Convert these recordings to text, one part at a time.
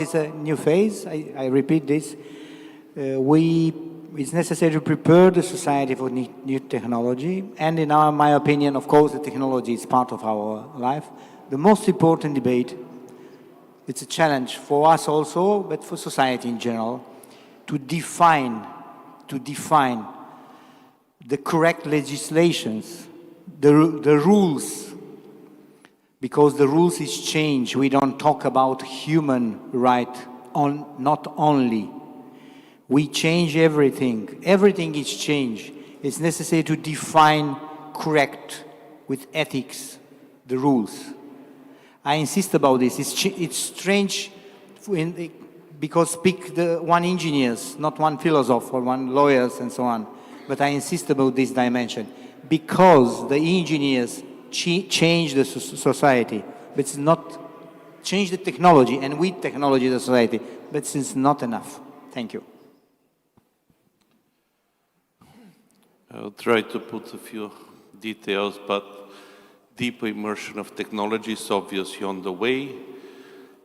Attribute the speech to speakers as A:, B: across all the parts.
A: It's a new phase. I repeat this. It's necessary to prepare the society for new technology. And in my opinion, of course, the technology is part of our life. The most important debate, it's a challenge for us also, but for society in general, to define the correct legislations, the rules, because the rules is changed. We don't talk about human right not only. We change everything. Everything is changed. It's necessary to define correct with ethics the rules. I insist about this. It's strange because speak one engineers, not one philosopher or one lawyers and so on. But I insist about this dimension because the engineers change the society, but it's not change the technology, and with technology the society, but it's not enough. Thank you.
B: I'll try to put a few details, but deep immersion of technology is obviously on the way.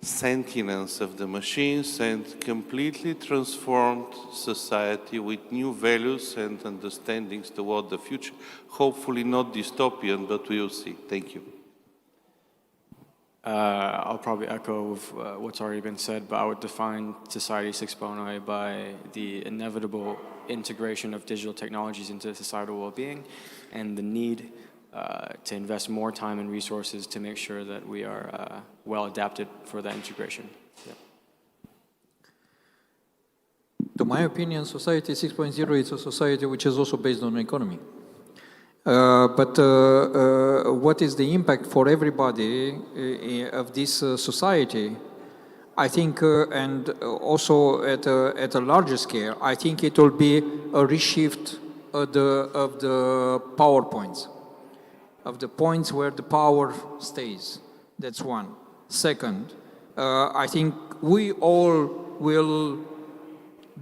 B: Sentience of the machines and completely transformed society with new values and understandings toward the future. Hopefully not dystopian, but we will see. Thank you.
C: I'll probably echo what's already been said, but I would define Society 6.0 by the inevitable integration of digital technologies into societal well-being and the need to invest more time and resources to make sure that we are well adapted for that integration. Yeah.
D: To my opinion, Society 6.0 is a society which is also based on economy. But what is the impact for everybody of this society? I think, and also at a larger scale, I think it will be a reshift of the power points, of the points where the power stays. That's one. Second, I think we all will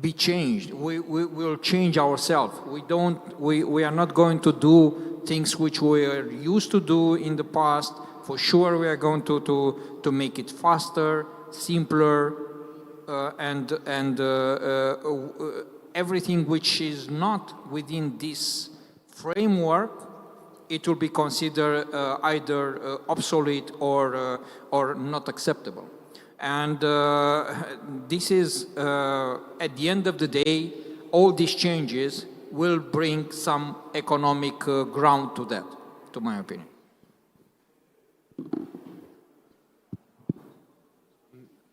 D: be changed. We will change ourselves. We are not going to do things which we are used to do in the past. For sure, we are going to make it faster, simpler, and everything which is not within this framework, it will be considered either obsolete or not acceptable. And this is, at the end of the day, all these changes will bring some economic ground to that, to my opinion.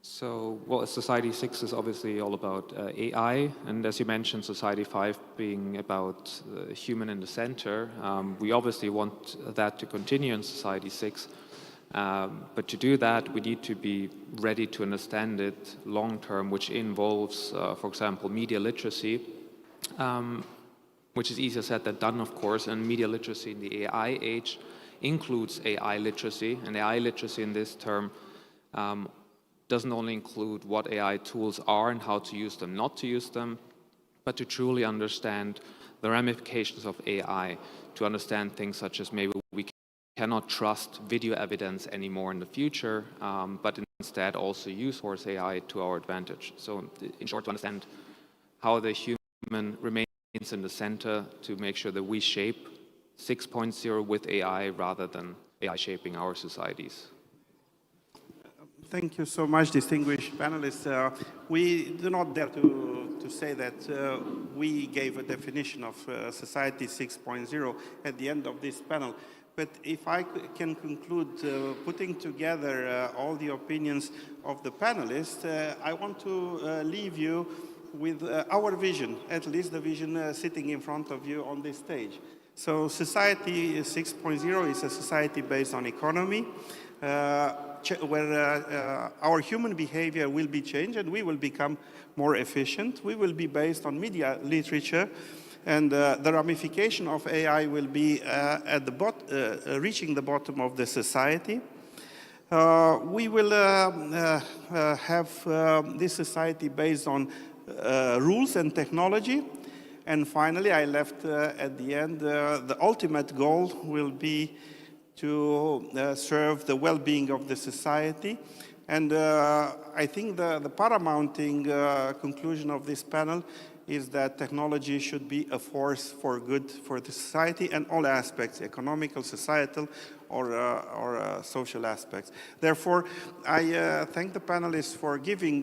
E: So, well, Society 6 is obviously all about AI, and as you mentioned, Society 5 being about human in the center. We obviously want that to continue in Society 6, but to do that, we need to be ready to understand it long-term, which involves, for example, media literacy, which is easier said than done, of course, and media literacy in the AI age includes AI literacy, and AI literacy in this term doesn't only include what AI tools are and how to use them, not to use them, but to truly understand the ramifications of AI, to understand things such as maybe we cannot trust video evidence anymore in the future, but instead also use source AI to our advantage. So in short, to understand how the human remains in the center to make sure that we shape 6.0 with AI rather than AI shaping our societies.
F: Thank you so much, distinguished panelists. We do not dare to say that we gave a definition of Society 6.0 at the end of this panel. But if I can conclude putting together all the opinions of the panelists, I want to leave you with our vision, at least the vision sitting in front of you on this stage. So Society 6.0 is a society based on economy, where our human behavior will be changed and we will become more efficient. We will be based on media literature, and the ramification of AI will be at the reaching the bottom of the society. We will have this society based on rules and technology. And finally, I left at the end, the ultimate goal will be to serve the well-being of the society And I think the paramounting conclusion of this panel is that technology should be a force for good for the society and all aspects, economical, societal, or social aspects. Therefore, I thank the panelists for giving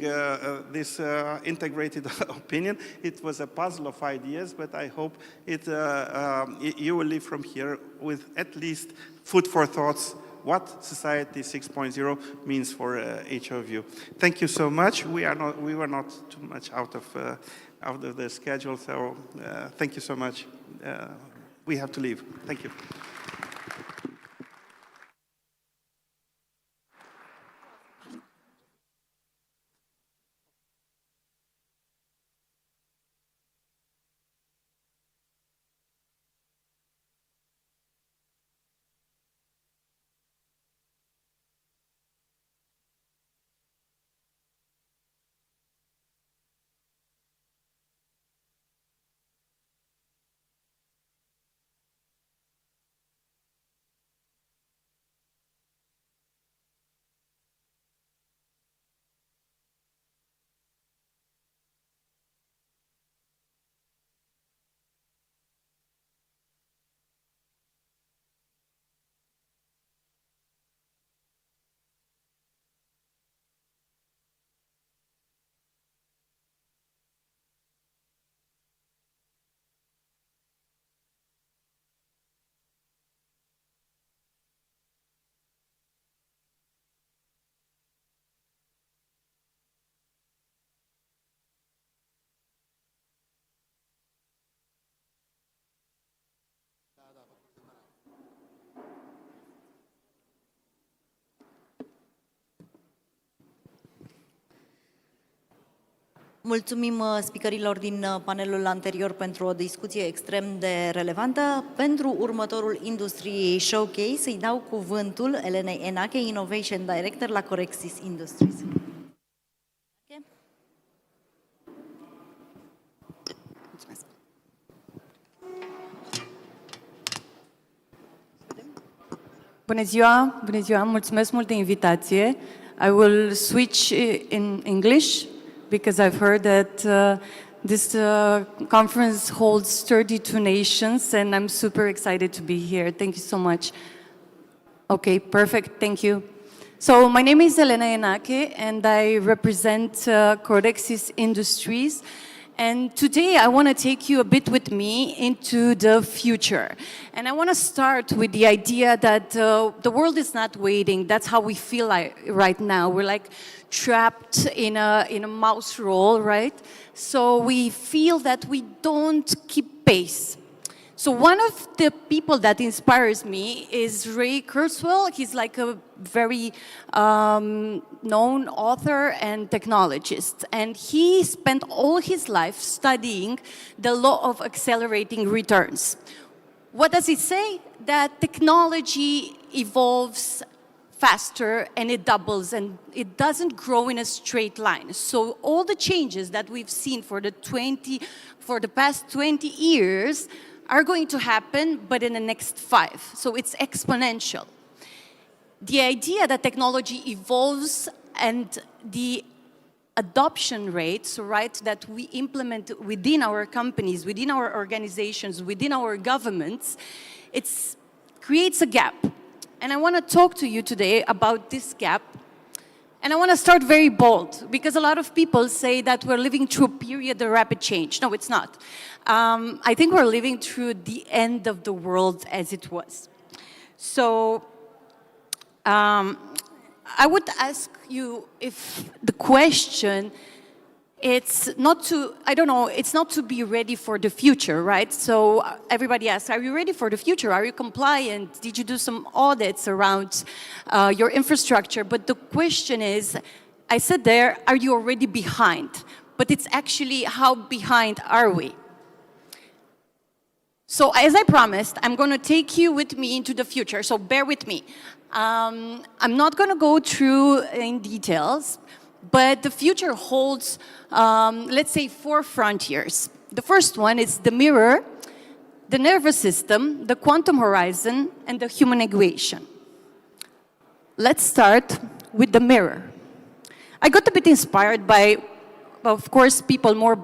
F: this integrated opinion. It was a puzzle of ideas, but I hope you will leave from here with at least food for thoughts what Society 6.0 means for each of you. Thank you so much. We were not too much out of the schedule, so thank you so much. We have to leave. Thank you.
G: Mulțumim speakerilor din panelul anterior pentru o discuție extrem de relevantă. Pentru următorul Industry Showcase îi dau cuvântul Elenei Enache, Innovation Director la Corexis Industries. Mulțumesc.
H: Bună ziua, mulțumesc mult de invitație. I will switch in English because I've heard that this conference holds 32 nations and I'm super excited to be here. Thank you so much. Okay, perfect, thank you. So my name is Elena Enache and I represent Corexis Industries. And today I want to take you a bit with me into the future. And I want to start with the idea that the world is not waiting. That's how we feel like right now. We're like trapped in a mouse roll, right? So we feel that we don't keep pace. So one of the people that inspires me is Ray Kurzweil. He's like a very known author and technologist. And he spent all his life studying the law of accelerating returns. What does it say? That technology evolves faster and it doubles and it doesn't grow in a straight line. So all the changes that we've seen for the past 20 years are going to happen, but in the next 5. So it's exponential. The idea that technology evolves and the adoption rates, right, that we implement within our companies, within our organizations, within our governments, it creates a gap. And I want to talk to you today about this gap. And I want to start very bold, because a lot of people say that we're living through a period of rapid change. No, it's not. I think we're living through the end of the world as it was. So I would ask you if the question, it's not to be ready for the future, right? So everybody asks, are you ready for the future? Are you compliant? Did you do some audits around your infrastructure? But the question is, I said there, are you already behind? But it's actually, how behind are we? So as I promised, I'm going to take you with me into the future, so bear with me. I'm not going to go through in details, but the future holds, let's say, 4 frontiers. The first one is the mirror, the nervous system, the quantum horizon, and the human equation. Let's start with the mirror. I got a bit inspired by, of course, people more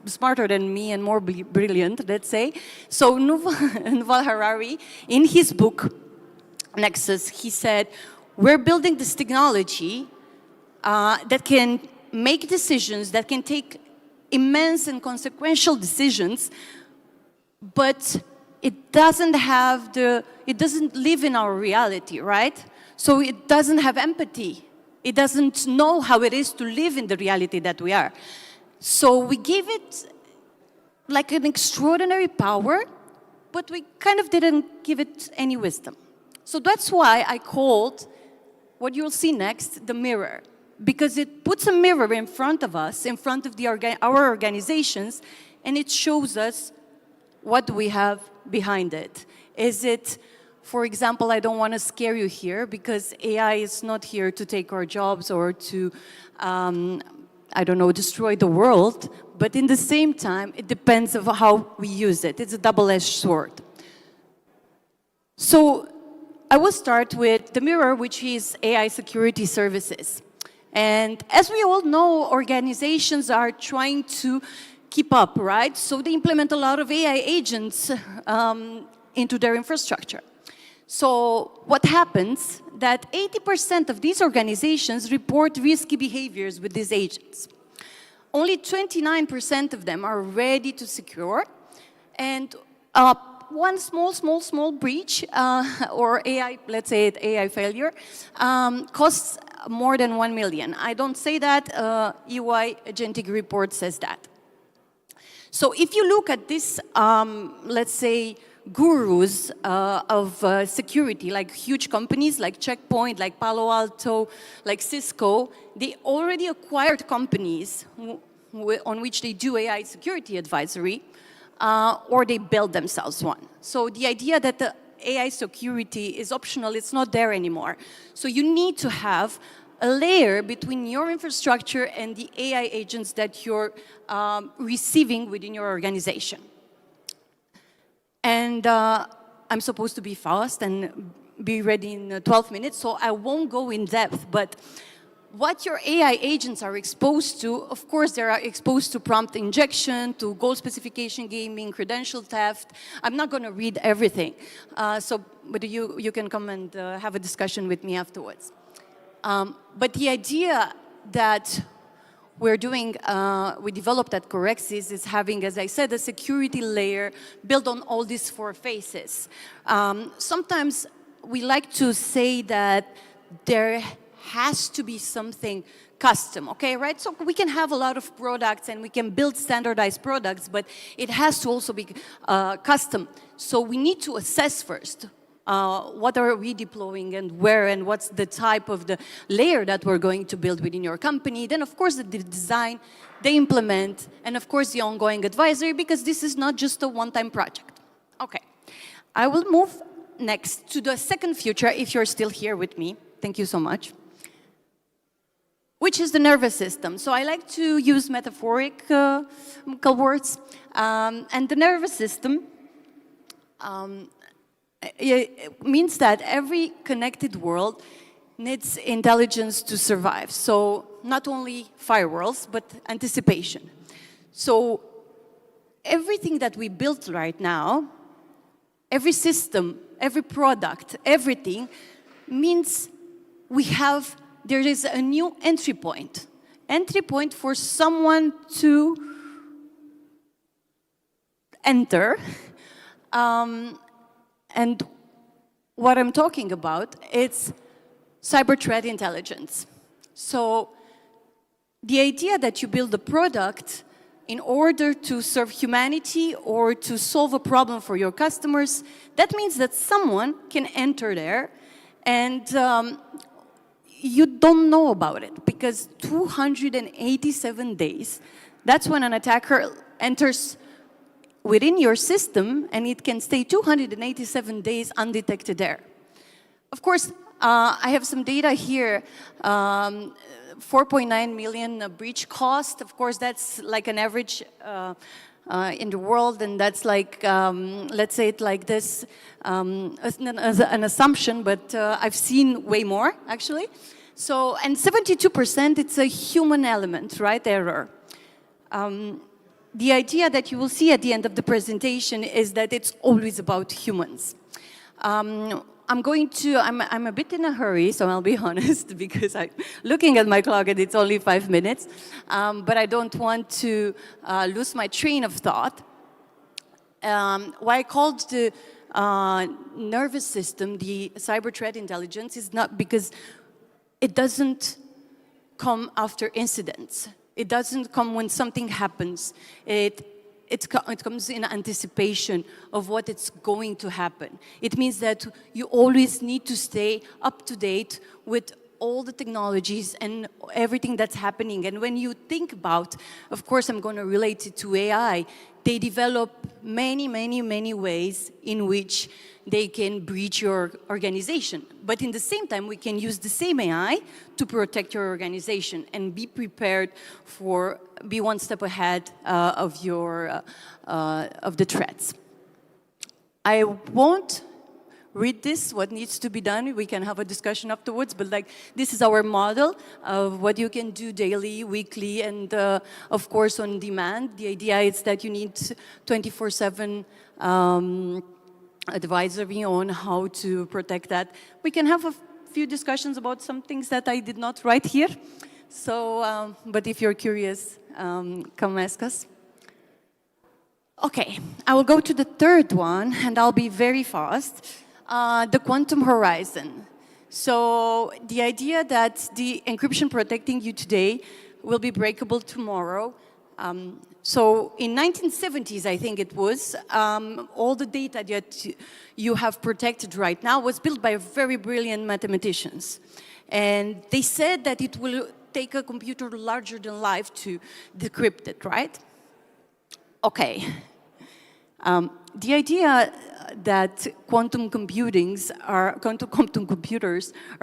H: smarter than me and more brilliant, let's say. So Yuval Harari, in his book, Nexus, he said, we're building this technology that can make decisions, that can take immense and consequential decisions, but it doesn't live in our reality, right? So it doesn't have empathy. It doesn't know how it is to live in the reality that we are. So we gave it like an extraordinary power, but we kind of didn't give it any wisdom. So that's why I called what you'll see next the mirror, because it puts a mirror in front of us, in front of our organizations, and it shows us what we have behind it. Is it, for example, I don't want to scare you here, because AI is not here to take our jobs or to, I don't know, destroy the world, but in the same time, it depends on how we use it. It's a double-edged sword. So I will start with the mirror, which is AI security services. And as we all know, organizations are trying to keep up, right? So they implement a lot of AI agents into their infrastructure. So what happens that 80% of these organizations report risky behaviors with these agents. Only 29% of them are ready to secure, and one small breach or AI, let's say it, AI failure, costs more than 1 million. I don't say that, EY Agentic report says that. So if you look at this, let's say, gurus of security, like huge companies like Checkpoint, like Palo Alto, like Cisco, they already acquired companies on which they do AI security advisory, or they build themselves one. So the idea that the AI security is optional, it's not there anymore. So you need to have a layer between your infrastructure and the AI agents that you're receiving within your organization. And I'm supposed to be fast and be ready in 12 minutes, so I won't go in depth, but what your AI agents are exposed to, of course, they are exposed to prompt injection, to goal specification gaming, credential theft. I'm not going to read everything, but you can come and have a discussion with me afterwards. But the idea that we developed at Corexis is having, as I said, a security layer built on all these four faces. Sometimes we like to say that there has to be something custom, okay, right? So we can have a lot of products and we can build standardized products, but it has to also be custom. So we need to assess first. What are we deploying and where, and what's the type of the layer that we're going to build within your company. Then, of course, the design, the implement, and of course, the ongoing advisory, because this is not just a one-time project. Okay, I will move next to the second future, if you're still here with me. Thank you so much. Which is the nervous system. So I like to use metaphorical words. And the nervous system it means that every connected world needs intelligence to survive. So not only firewalls, but anticipation. So everything that we built right now, every system, every product, everything, means there is a new entry point. Entry point for someone to enter. And what I'm talking about, it's cyber threat intelligence. So the idea that you build a product in order to serve humanity or to solve a problem for your customers, that means that someone can enter there and you don't know about it, because 287 days, that's when an attacker enters within your system, and it can stay 287 days undetected there. Of course, I have some data here, 4.9 million breach cost. Of course, that's like an average in the world, and that's like, let's say it like this, as an assumption, but I've seen way more, actually. So, and 72%, it's a human element, right, error. The idea that you will see at the end of the presentation is that it's always about humans. I'm a bit in a hurry, so I'll be honest, because I'm looking at my clock and it's only 5 minutes, but I don't want to lose my train of thought. Why I called the nervous system the cyber threat intelligence is not because it doesn't come after incidents. It doesn't come when something happens. It comes in anticipation of what it's going to happen. It means that you always need to stay up to date with all the technologies and everything that's happening. And when you think about, of course, I'm going to relate it to AI, they develop many ways in which they can breach your organization. But in the same time, we can use the same AI to protect your organization and be prepared for, be one step ahead of the threats. I won't read this, what needs to be done. We can have a discussion afterwards, but like this is our model of what you can do daily, weekly, and of course on demand. The idea is that you need 24/7 advisory on how to protect that. We can have a few discussions about some things that I did not write here. So, but if you're curious, come ask us. Okay, I will go to the third one, and I'll be very fast. The quantum horizon. So the idea that the encryption protecting you today will be breakable tomorrow. So in 1970s, I think it was, all the data that you have protected right now was built by very brilliant mathematicians. And they said that it will take a computer larger than life to decrypt it, right? Okay. The idea that quantum computers are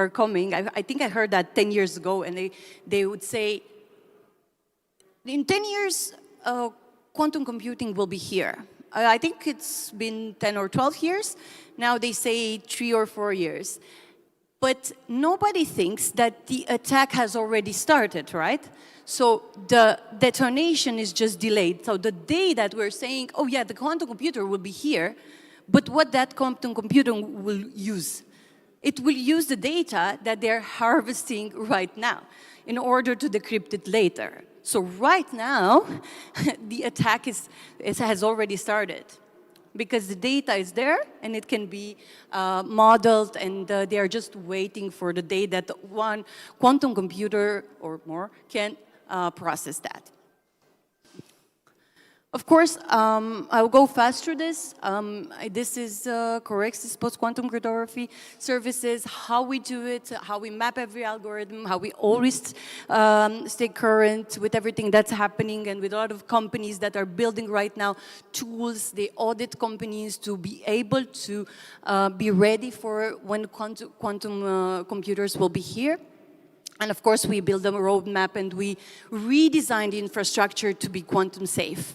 H: coming, I think I heard that 10 years ago, and they would say, in 10 years, quantum computing will be here. I think it's been 10 or 12 years. Now they say 3 or 4 years. But nobody thinks that the attack has already started, right? So the detonation is just delayed. So the day that we're saying, oh yeah, the quantum computer will be here, but what that quantum computer will use? It will use the data that they're harvesting right now in order to decrypt it later. So right now, the attack has already started because the data is there and it can be modeled, and they are just waiting for the day that one quantum computer or more can process that. Of course, I'll go fast through this. This is correct, this post-quantum cryptography services, how we do it, how we map every algorithm, how we always stay current with everything that's happening, and with a lot of companies that are building right now tools. They audit companies to be able to be ready for when quantum computers will be here. And of course, we build a roadmap and we redesign the infrastructure to be quantum safe.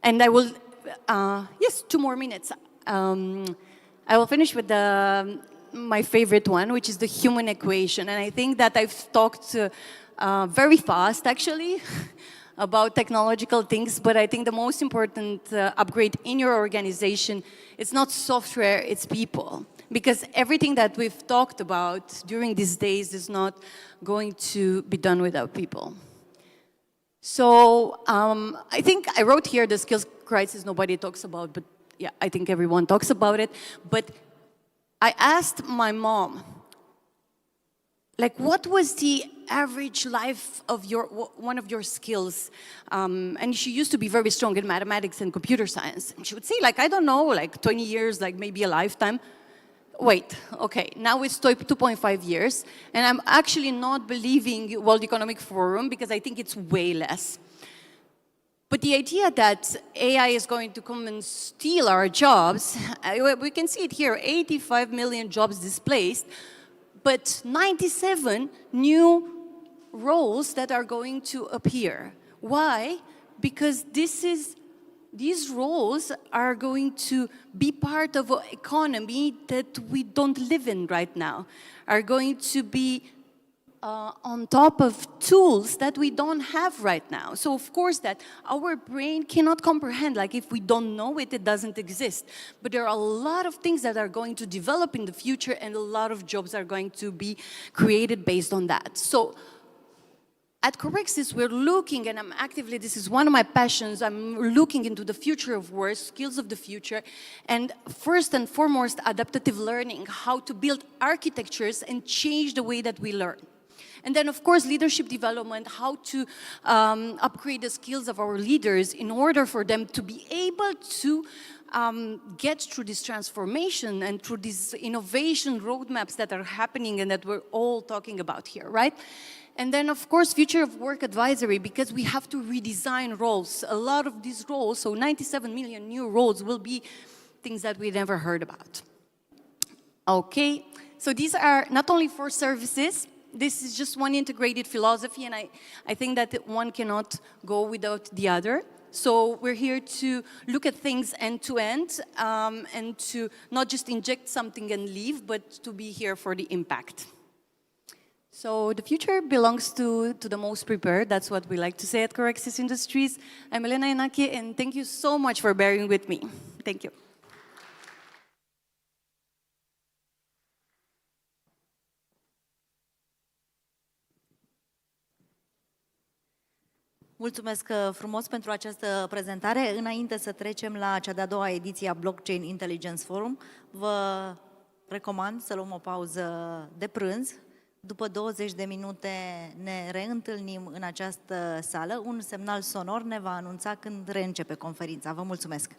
H: And I will, yes, 2 more minutes. I will finish with my favorite one, which is the human equation. And I think that I've talked very fast, actually, about technological things, but I think the most important upgrade in your organization, it's not software, it's people. Because everything that we've talked about during these days is not going to be done without people. So I think I wrote here the skills crisis nobody talks about, but yeah, I think everyone talks about it. But I asked my mom, like, what was the average life of one of your skills? And she used to be very strong in mathematics and computer science. And she would say, like, I don't know, like 20 years, like maybe a lifetime. Wait, okay, now it's 2.5 years, and I'm actually not believing World Economic Forum because I think it's way less. But the idea that AI is going to come and steal our jobs, we can see it here, 85 million jobs displaced, but 97 new roles that are going to appear. Why? Because this is these roles are going to be part of an economy that we don't live in right now, are going to be on top of tools that we don't have right now. So of course that our brain cannot comprehend, like if we don't know it, it doesn't exist. But there are a lot of things that are going to develop in the future and a lot of jobs are going to be created based on that. So at Corexis, we're looking, and I'm actively, this is one of my passions, I'm looking into the future of work, skills of the future, and first and foremost, adaptive learning, how to build architectures and change the way that we learn. And then, of course, leadership development, how to upgrade the skills of our leaders in order for them to be able to get through this transformation and through these innovation roadmaps that are happening and that we're all talking about here, right? And then, of course, future of work advisory, because we have to redesign roles. A lot of these roles, so 97 million new roles, will be things that we never heard about. Okay, so these are not only for services. This is just one integrated philosophy, and I think that one cannot go without the other. So we're here to look at things end to end, and to not just inject something and leave, but to be here for the impact. So the future belongs to the most prepared. That's what we like to say at Corexis Industries. I'm Elena Enache, and thank you so much for bearing with me. Thank you.
G: Mulțumesc frumos pentru această prezentare. Înainte să trecem la cea de-a doua ediție a Blockchain Intelligence Forum, vă recomand să luăm o pauză de prânz. După 20 de minute ne reîntâlnim în această sală. Un semnal sonor ne va anunța când reîncepe conferința. Vă mulțumesc!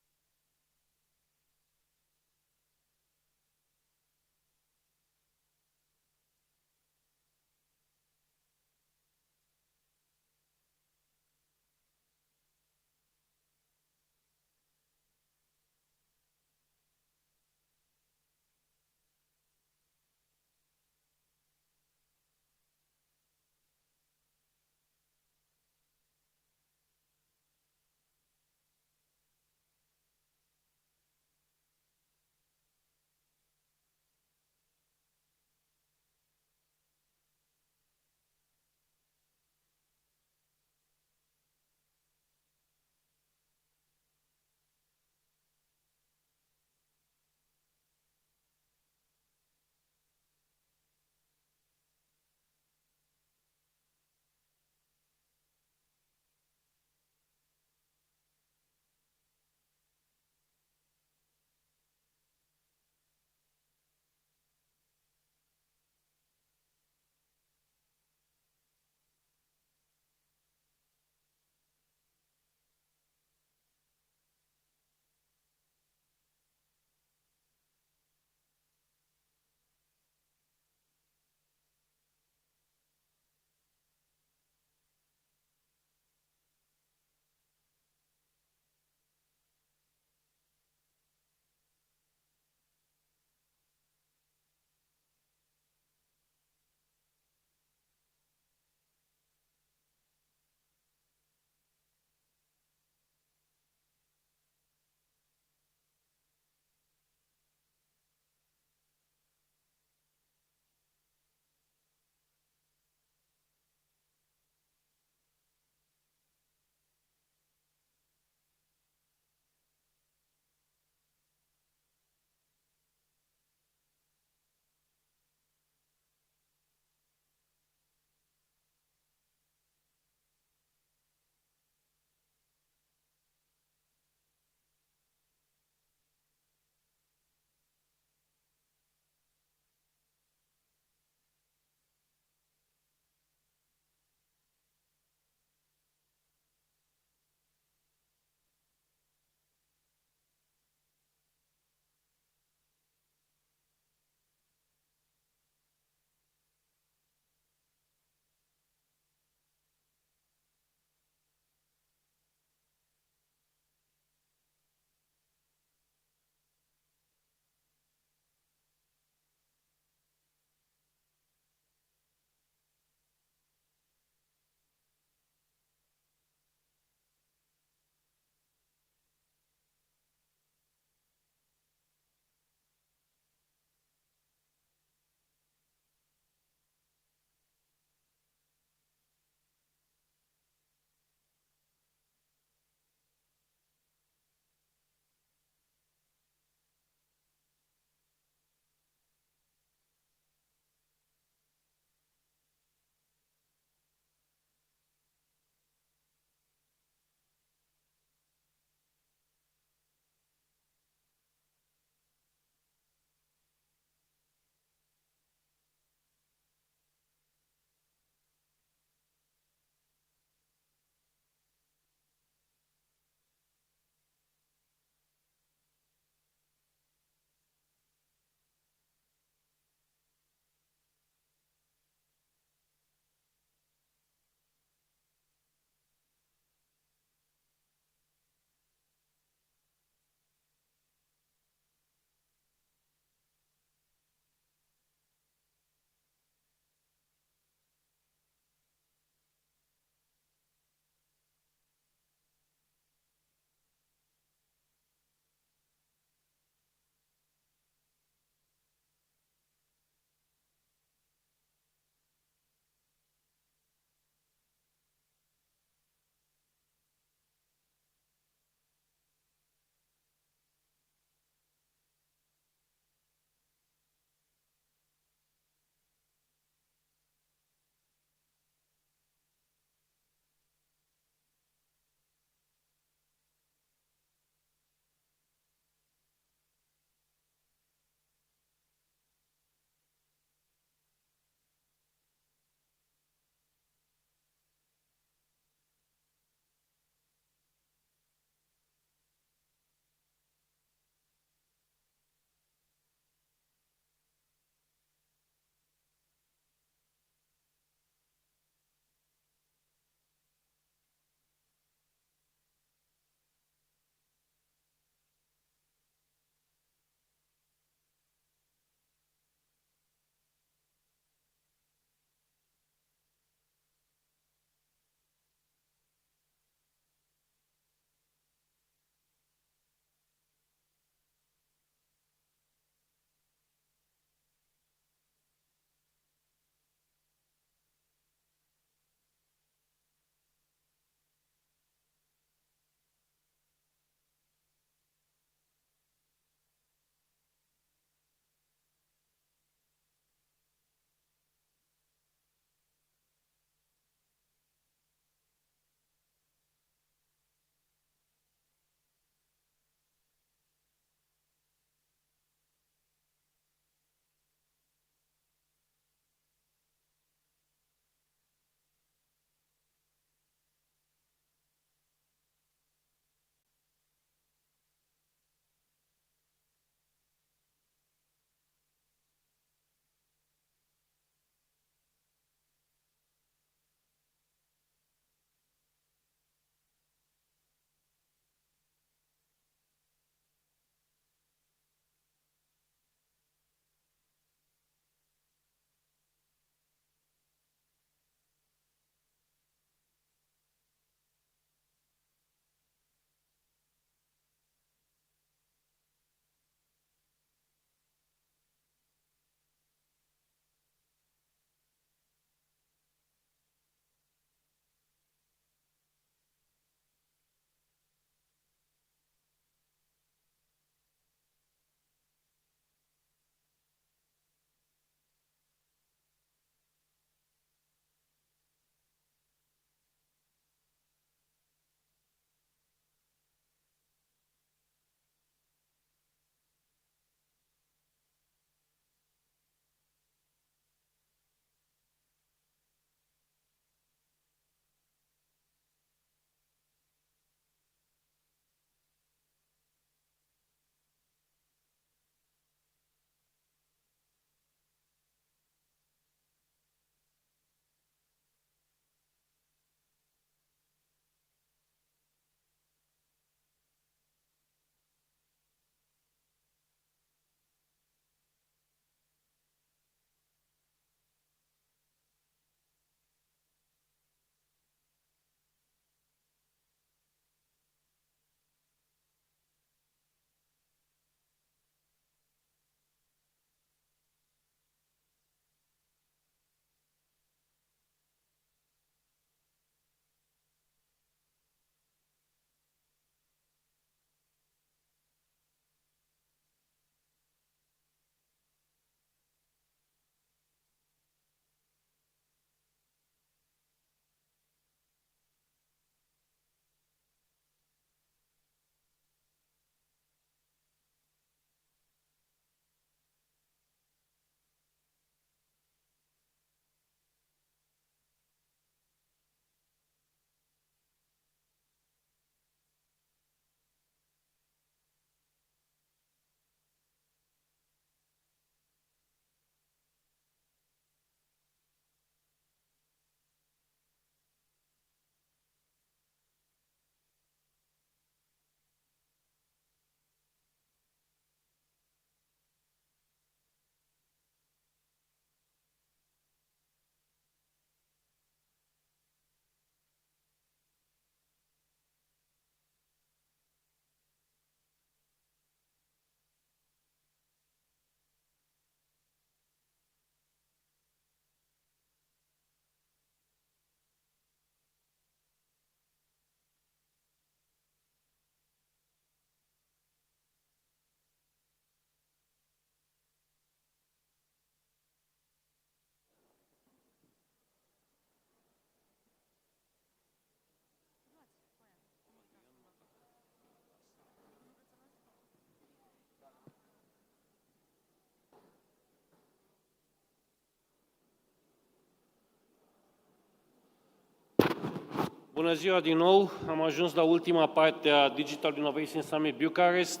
I: Bună ziua din nou! Am ajuns la ultima parte a Digital Innovation Summit Bucharest.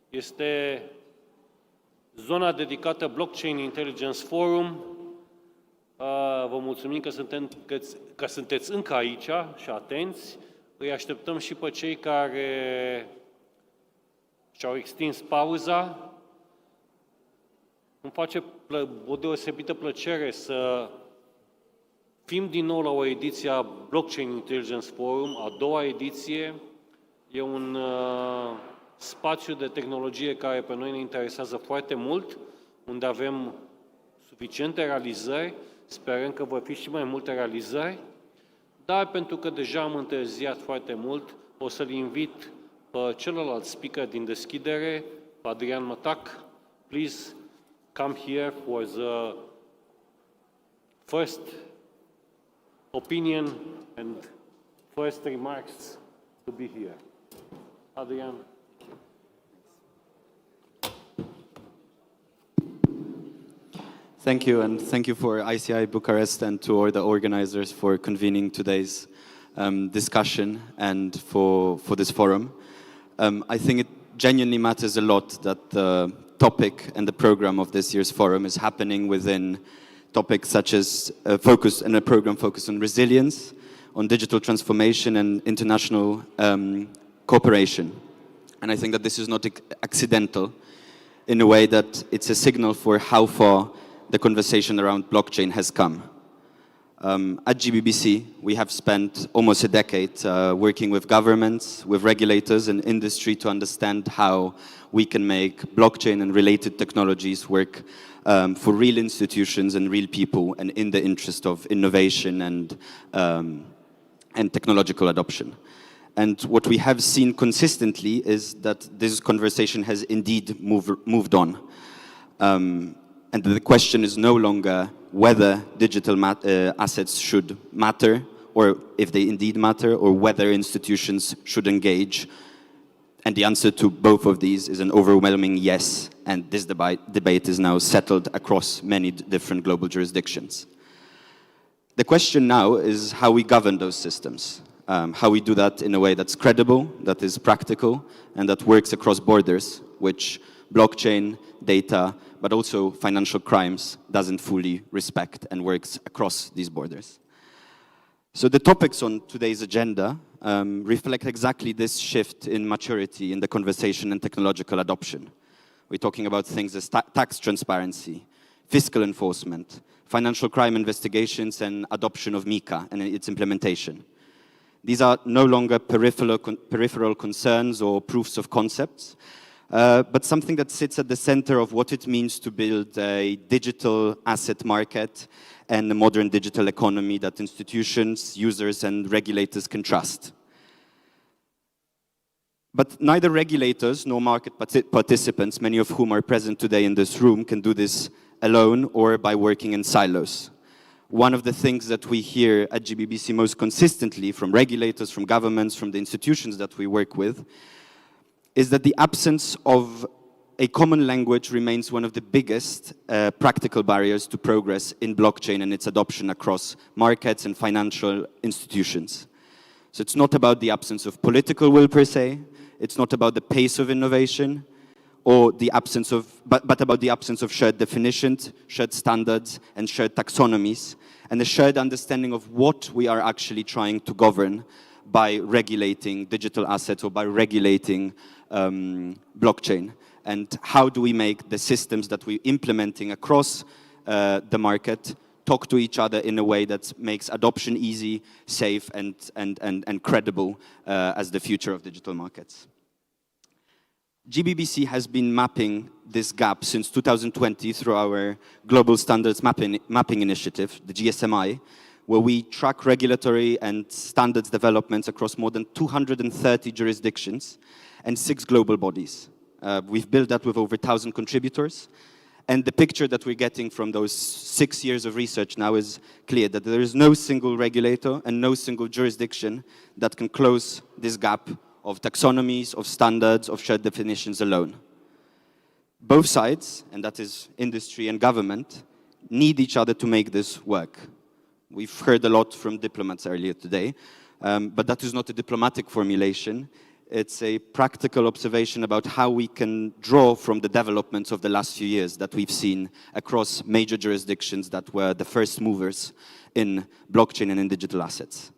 I: Este zona dedicată Blockchain Intelligence Forum. Vă mulțumim că sunteți încă aici și atenți. Îi așteptăm și pe cei care și-au extins pauza. Îmi face o deosebită plăcere să fim din nou la o ediție a Blockchain Intelligence Forum, a doua ediție. E un spațiu de tehnologie care pe noi ne interesează foarte mult, unde avem suficiente realizări, sperăm că vor fi și mai multe realizări, dar pentru că deja am întârziat foarte mult, o să-l invit pe celălalt speaker din deschidere, pe Adrian Mătac. Please come here for the first opinion and first remarks to be here. Adrian.
J: Thank you, and thank you for ICI Bucharest and to all the organizers for convening today's discussion and for this forum. I think it genuinely matters a lot that the topic and the program of this year's forum is happening within topics such as a program focused on resilience, on digital transformation and international cooperation. And I think that this is not accidental in a way that it's a signal for how far the conversation around blockchain has come. At GBBC, we have spent almost a decade working with governments, with regulators and industry to understand how we can make blockchain and related technologies work for real institutions and real people and in the interest of innovation and technological adoption. And what we have seen consistently is that this conversation has indeed moved on. And the question is no longer whether digital assets should matter, or if they indeed matter, or whether institutions should engage. And the answer to both of these is an overwhelming yes, and this debate is now settled across many different global jurisdictions. The question now is how we govern those systems, how we do that in a way that's credible, that is practical, and that works across borders, which blockchain, data, but also financial crimes doesn't fully respect and works across these borders. So the topics on today's agenda reflect exactly this shift in maturity in the conversation and technological adoption. We're talking about things as tax transparency, fiscal enforcement, financial crime investigations, and adoption of MiCA and its implementation. These are no longer peripheral concerns or proofs of concepts, but something that sits at the center of what it means to build a digital asset market and a modern digital economy that institutions, users, and regulators can trust. But neither regulators nor market participants, many of whom are present today in this room, can do this alone or by working in silos. One of the things that we hear at GBBC most consistently from regulators, from governments, from the institutions that we work with, is that the absence of a common language remains one of the biggest practical barriers to progress in blockchain and its adoption across markets and financial institutions. So it's not about the absence of political will per se, it's not about the pace of innovation, or the absence of, but about the absence of shared definitions, shared standards, and shared taxonomies, and a shared understanding of what we are actually trying to govern by regulating digital assets or by regulating blockchain. And how do we make the systems that we're implementing across the market talk to each other in a way that makes adoption easy, safe, and credible as the future of digital markets. GBBC has been mapping this gap since 2020 through our Global Standards Mapping Initiative, the GSMI, where we track regulatory and standards developments across more than 230 jurisdictions and 6 global bodies. We've built that with over 1,000 contributors. And the picture that we're getting from those 6 years of research now is clear, that there is no single regulator and no single jurisdiction that can close this gap of taxonomies, of standards, of shared definitions alone. Both sides, and that is industry and government, need each other to make this work. We've heard a lot from diplomats earlier today, But that is not a diplomatic formulation. It's a practical observation about how we can draw from the developments of the last few years that we've seen across major jurisdictions that were the first movers in blockchain and in digital assets.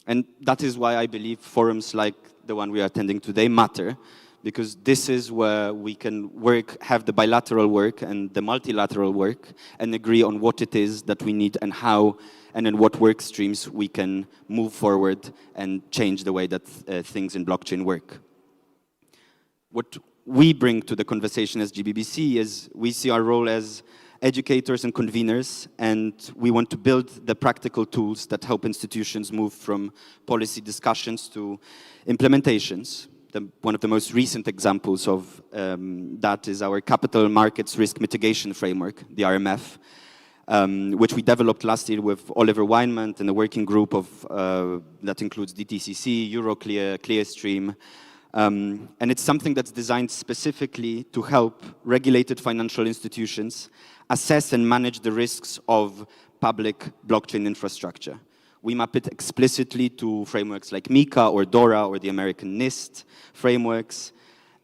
J: And that is why I believe forums like the one we are attending today matter, because this is where we can work, have the bilateral work and the multilateral work, and agree on what it is that we need and how, and in what work streams we can move forward and change the way that things in blockchain work. What we bring to the conversation as GBBC is we see our role as educators and conveners, and we want to build the practical tools that help institutions move from policy discussions to implementations. One of the most recent examples of that is our Capital Markets Risk Mitigation Framework, the RMF, which we developed last year with Oliver Weinmann and a working group of, that includes DTCC, Euroclear, Clearstream. And it's something that's designed specifically to help regulated financial institutions assess and manage the risks of public blockchain infrastructure. We map it explicitly to frameworks like MiCA or DORA or the American NIST frameworks.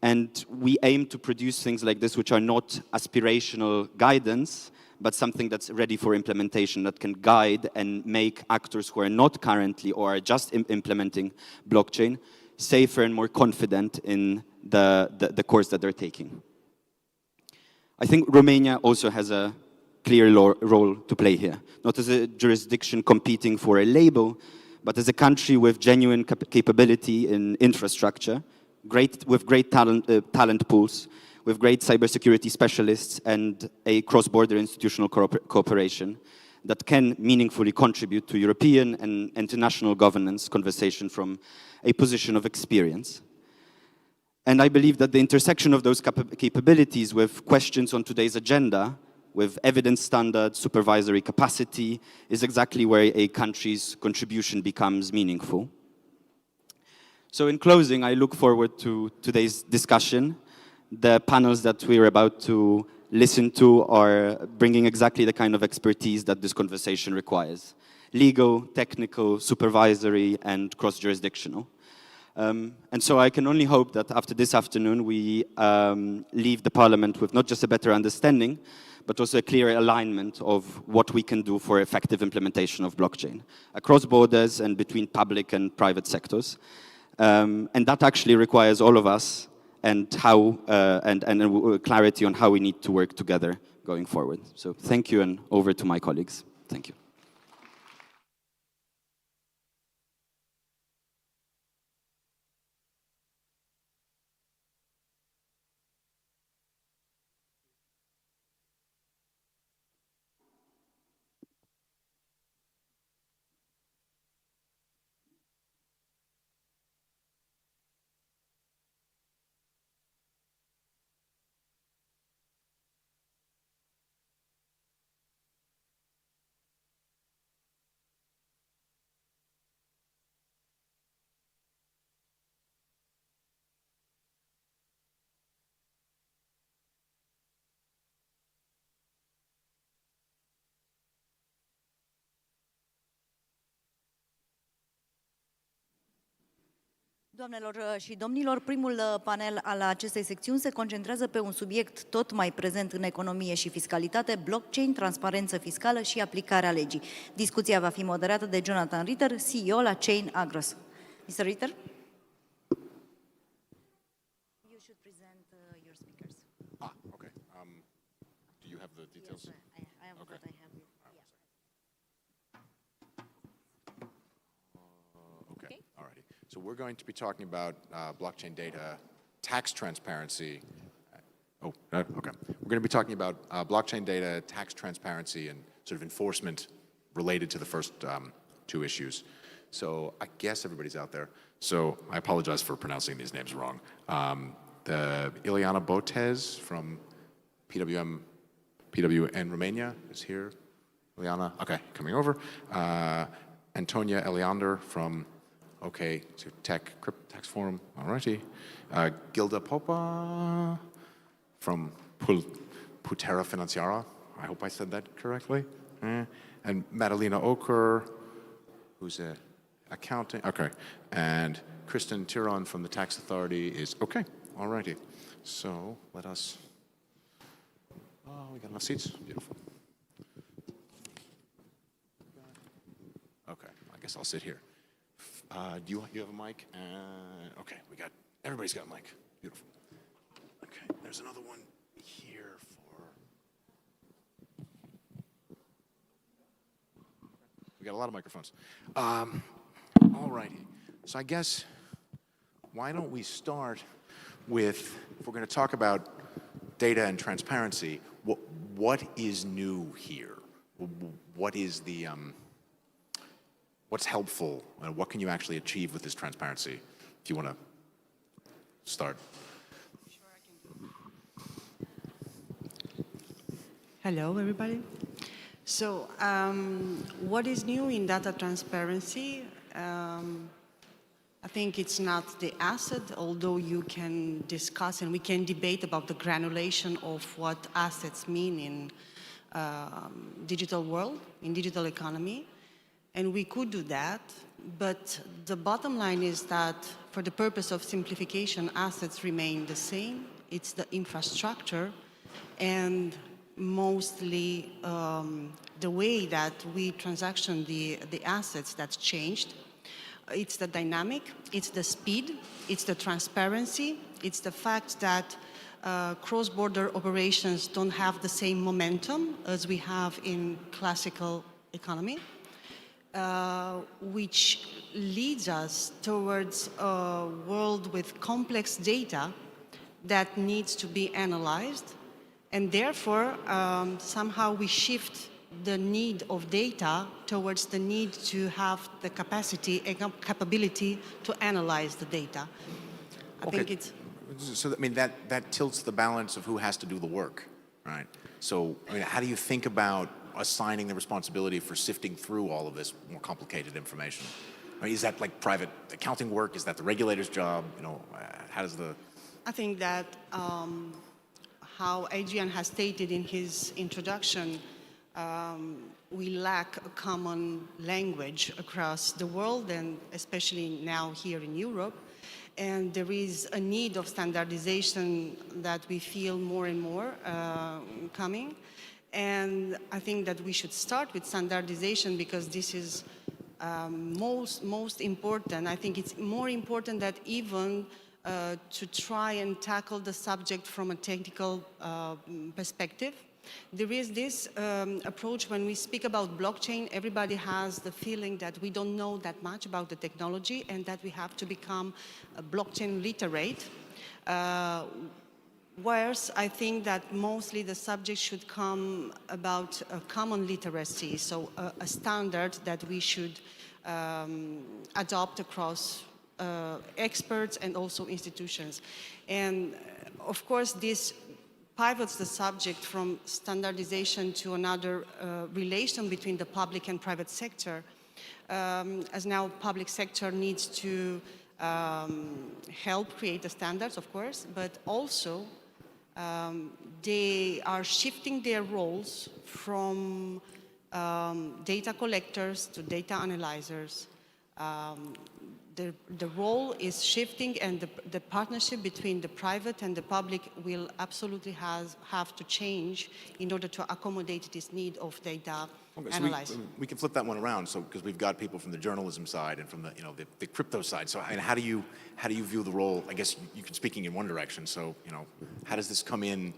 J: And we aim to produce things like this, which are not aspirational guidance, but something that's ready for implementation, that can guide and make actors who are not currently or are just implementing blockchain safer and more confident in the course that they're taking. I think Romania also has a clear role to play here, not as a jurisdiction competing for a label, but as a country with genuine capability in infrastructure, with great talent pools, with great cybersecurity specialists and a cross-border institutional cooperation that can meaningfully contribute to European and international governance conversation from a position of experience. And I believe that the intersection of those capabilities with questions on today's agenda, with evidence standards, supervisory capacity, is exactly where a country's contribution becomes meaningful. So in closing, I look forward to today's discussion. The panels that we're about to listen to are bringing exactly the kind of expertise that this conversation requires: legal, technical, supervisory, and cross-jurisdictional. And so I can only hope that after this afternoon we leave the Parliament with not just a better understanding, but also a clear alignment of what we can do for effective implementation of blockchain across borders and between public and private sectors. And that actually requires all of us and how and clarity on how we need to work together going forward. So thank you, and over to my colleagues. Thank you.
G: Doamnelor și domnilor, primul panel al acestei secțiuni se concentrează pe un subiect tot mai prezent în economie și fiscalitate: blockchain, transparență fiscală și aplicarea legii. Discuția va fi moderată de Jonathan Ritter, CEO la Chain Agros. Mr. Ritter? You should present your speakers.
K: Okay. Do you have the details?
G: Yes, I have what I have here.
K: Okay. All righty. So we're going to be talking about blockchain data, tax transparency. Okay. We're going to be talking about blockchain data, tax transparency, and sort of enforcement related to the first two issues. So I guess everybody's out there. So I apologize for pronouncing these names wrong. The Ileana Botez from PWN Romania is here. Ileana, okay, coming over. Antonia Eliander from so Tax Forum, all righty. Gilda Popa from Putera Financiara, I hope I said that correctly. And Madalena Oker, who's a Accounting, okay. And Kristen Tiron from the Tax Authority is, okay, all righty. So let us, we got enough seats? Beautiful. Okay, I guess I'll sit here. Do you have a mic? Okay, everybody's got a mic. Beautiful. Okay, there's another one here for, we got a lot of microphones. All righty. So I guess, why don't we start with, if we're going to talk about data and transparency, what is new here? What is the, what's helpful? What can you actually achieve with this transparency? If you want to start.
L: Sure, I can. Hello, everybody. So, what is new in data transparency? I think it's not the asset, although you can discuss and we can debate about the granulation of what assets mean in digital world, in digital economy. And we could do that, but the bottom line is that for the purpose of simplification, assets remain the same. It's the infrastructure and mostly the way that we transaction the assets that's changed. It's the dynamic, it's the speed, it's the transparency, it's the fact that cross-border operations don't have the same momentum as we have in classical economy, which leads us towards a world with complex data that needs to be analyzed, and therefore somehow we shift the need of data towards the need to have the capacity and capability to analyze the data. I think it's...
K: So, I mean, that tilts the balance of who has to do the work, right? So, I mean, how do you think about assigning the responsibility for sifting through all of this more complicated information? I mean, is that like private accounting work? Is that the regulator's job? You know, how does the...
L: I think that how Adrian has stated in his introduction, we lack a common language across the world and especially now here in Europe. And there is a need of standardization that we feel more and more coming. And I think that we should start with standardization because this is most important. I think it's more important that even to try and tackle the subject from a technical perspective. There is this approach when we speak about blockchain, everybody has the feeling that we don't know that much about the technology and that we have to become a blockchain literate. Whereas I think that mostly the subject should come about a common literacy, so a standard that we should adopt across experts and also institutions. And of course, this pivots the subject from standardization to another relation between the public and private sector, as now public sector needs to help create the standards, of course, but also they are shifting their roles from data collectors to data analyzers. The role is shifting and the partnership between the private and the public will absolutely have to change in order to accommodate this need of data analysis.
K: So we can flip that one around, so because we've got people from the journalism side and from the the crypto side. So and how do you view the role? I guess you can speaking in one direction. So how does this come in?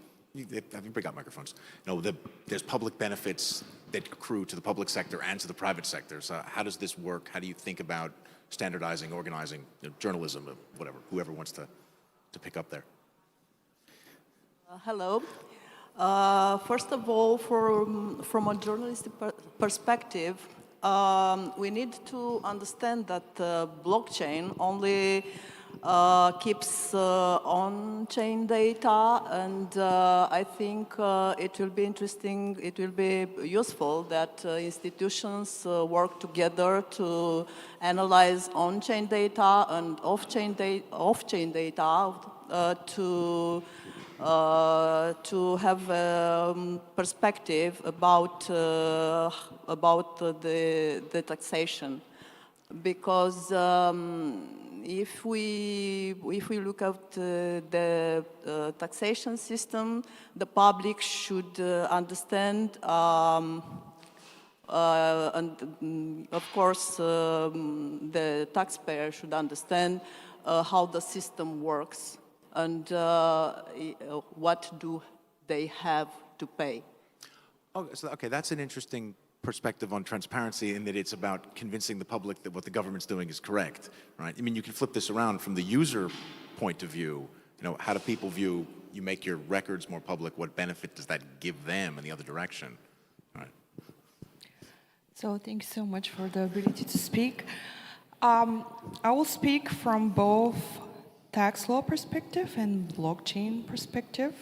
K: Everybody got microphones. There's public benefits that accrue to the public sector and to the private sector. So how does this work? How do you think about standardizing, organizing journalism, whatever, whoever wants to pick up there?
M: Hello. First of all, from a journalistic perspective, we need to understand that blockchain only keeps on-chain data, and I think it will be interesting, it will be useful that institutions work together to analyze on-chain data and off-chain data to have a perspective about the taxation. because if we look at the taxation system, the public should understand, and of course the taxpayer should understand how the system works and what do they have to pay.
K: Oh, so, okay, that's an interesting perspective on transparency in that it's about convincing the public that what the government's doing is correct, right? I mean, you can flip this around from the user point of view. You know, how do people view, you make your records more public, what benefit does that give them in the other direction? Right.
N: So thank you so much for the ability to speak. I will speak from both tax law perspective and blockchain perspective.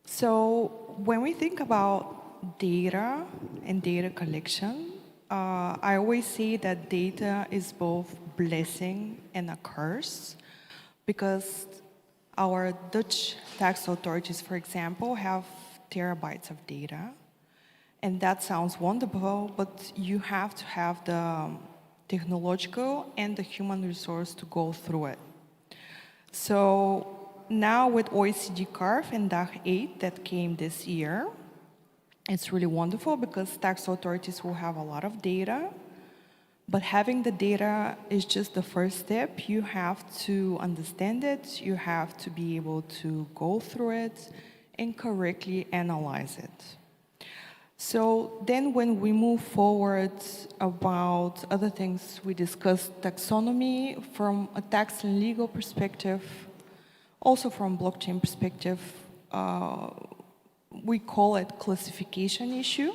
N: So when we think about data and data collection, I always say that data is both blessing and a curse, because our Dutch tax authorities, for example, have terabytes of data, and that sounds wonderful, but you have to have the technological and the human resource to go through it. So now with OECD CARF and DAG 8 that came this year, it's really wonderful because tax authorities will have a lot of data, but having the data is just the first step. You have to understand it, you have to be able to go through it and correctly analyze it. So then when we move forward about other things, we discussed taxonomy from a tax and legal perspective, also from blockchain perspective. We call it classification issue,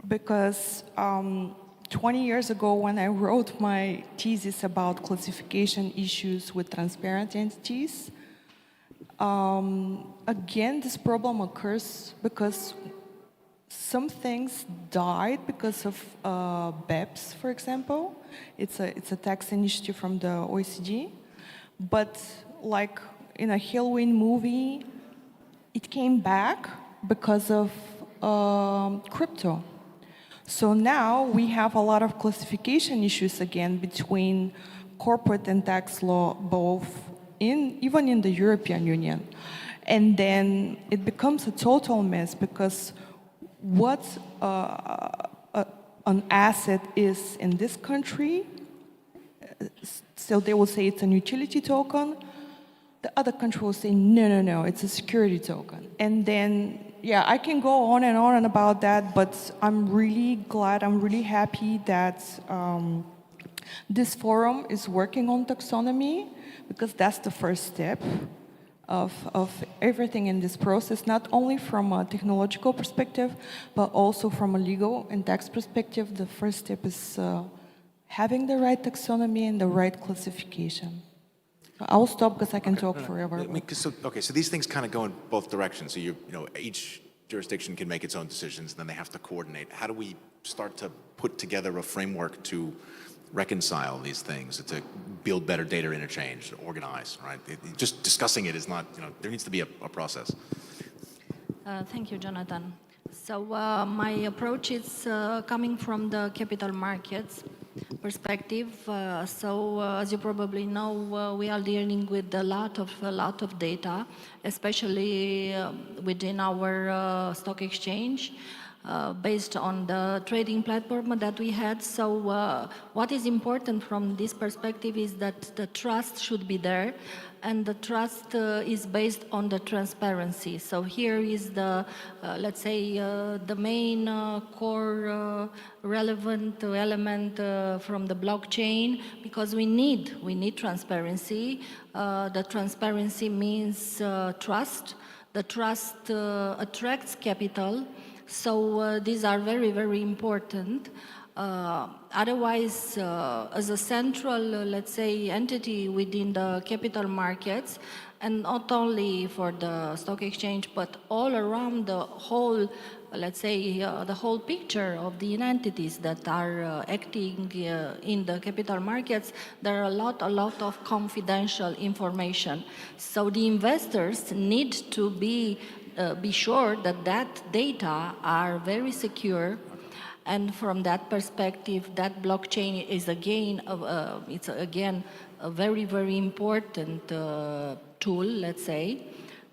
N: because 20 years ago when I wrote my thesis about classification issues with transparent entities, again, this problem occurs because some things died because of BEPS, for example. It's a tax initiative from the OECD, but like in a Halloween movie, it came back because of crypto. So now we have a lot of classification issues again between corporate and tax law, both even in the European Union. And then it becomes a total mess, because what an asset is in this country, so they will say it's an utility token. The other country will say, no, it's a security token. And then, yeah, I can go on and on about that, but I'm really glad, I'm really happy that this forum is working on taxonomy, because that's the first step of everything in this process, not only from a technological perspective, but also from a legal and tax perspective. The first step is having the right taxonomy and the right classification. I'll stop because I can talk forever.
K: So these things kind of go in both directions. So you know, each jurisdiction can make its own decisions, and then they have to coordinate. How do we start to put together a framework to reconcile these things, to build better data interchange, to organize, right? Just discussing it is not, you know, there needs to be a process.
O: Thank you, Jonathan. So my approach is coming from the capital markets perspective. As you probably know, we are dealing with a lot of data, especially within our stock exchange, based on the trading platform that we had. So what is important from this perspective is that the trust should be there, and the trust is based on the transparency. So here is the, let's say, the main core relevant element from the blockchain, because we need transparency. The transparency means trust. The trust attracts capital. So these are very, very important. Otherwise, as a central, let's say, entity within the capital markets, and not only for the stock exchange, but all around the whole, let's say, the whole picture of the entities that are acting in the capital markets, there are a lot of confidential information. So the investors need to be sure that data are very secure, And from that perspective, that blockchain is again, it's again a very, very important tool, let's say.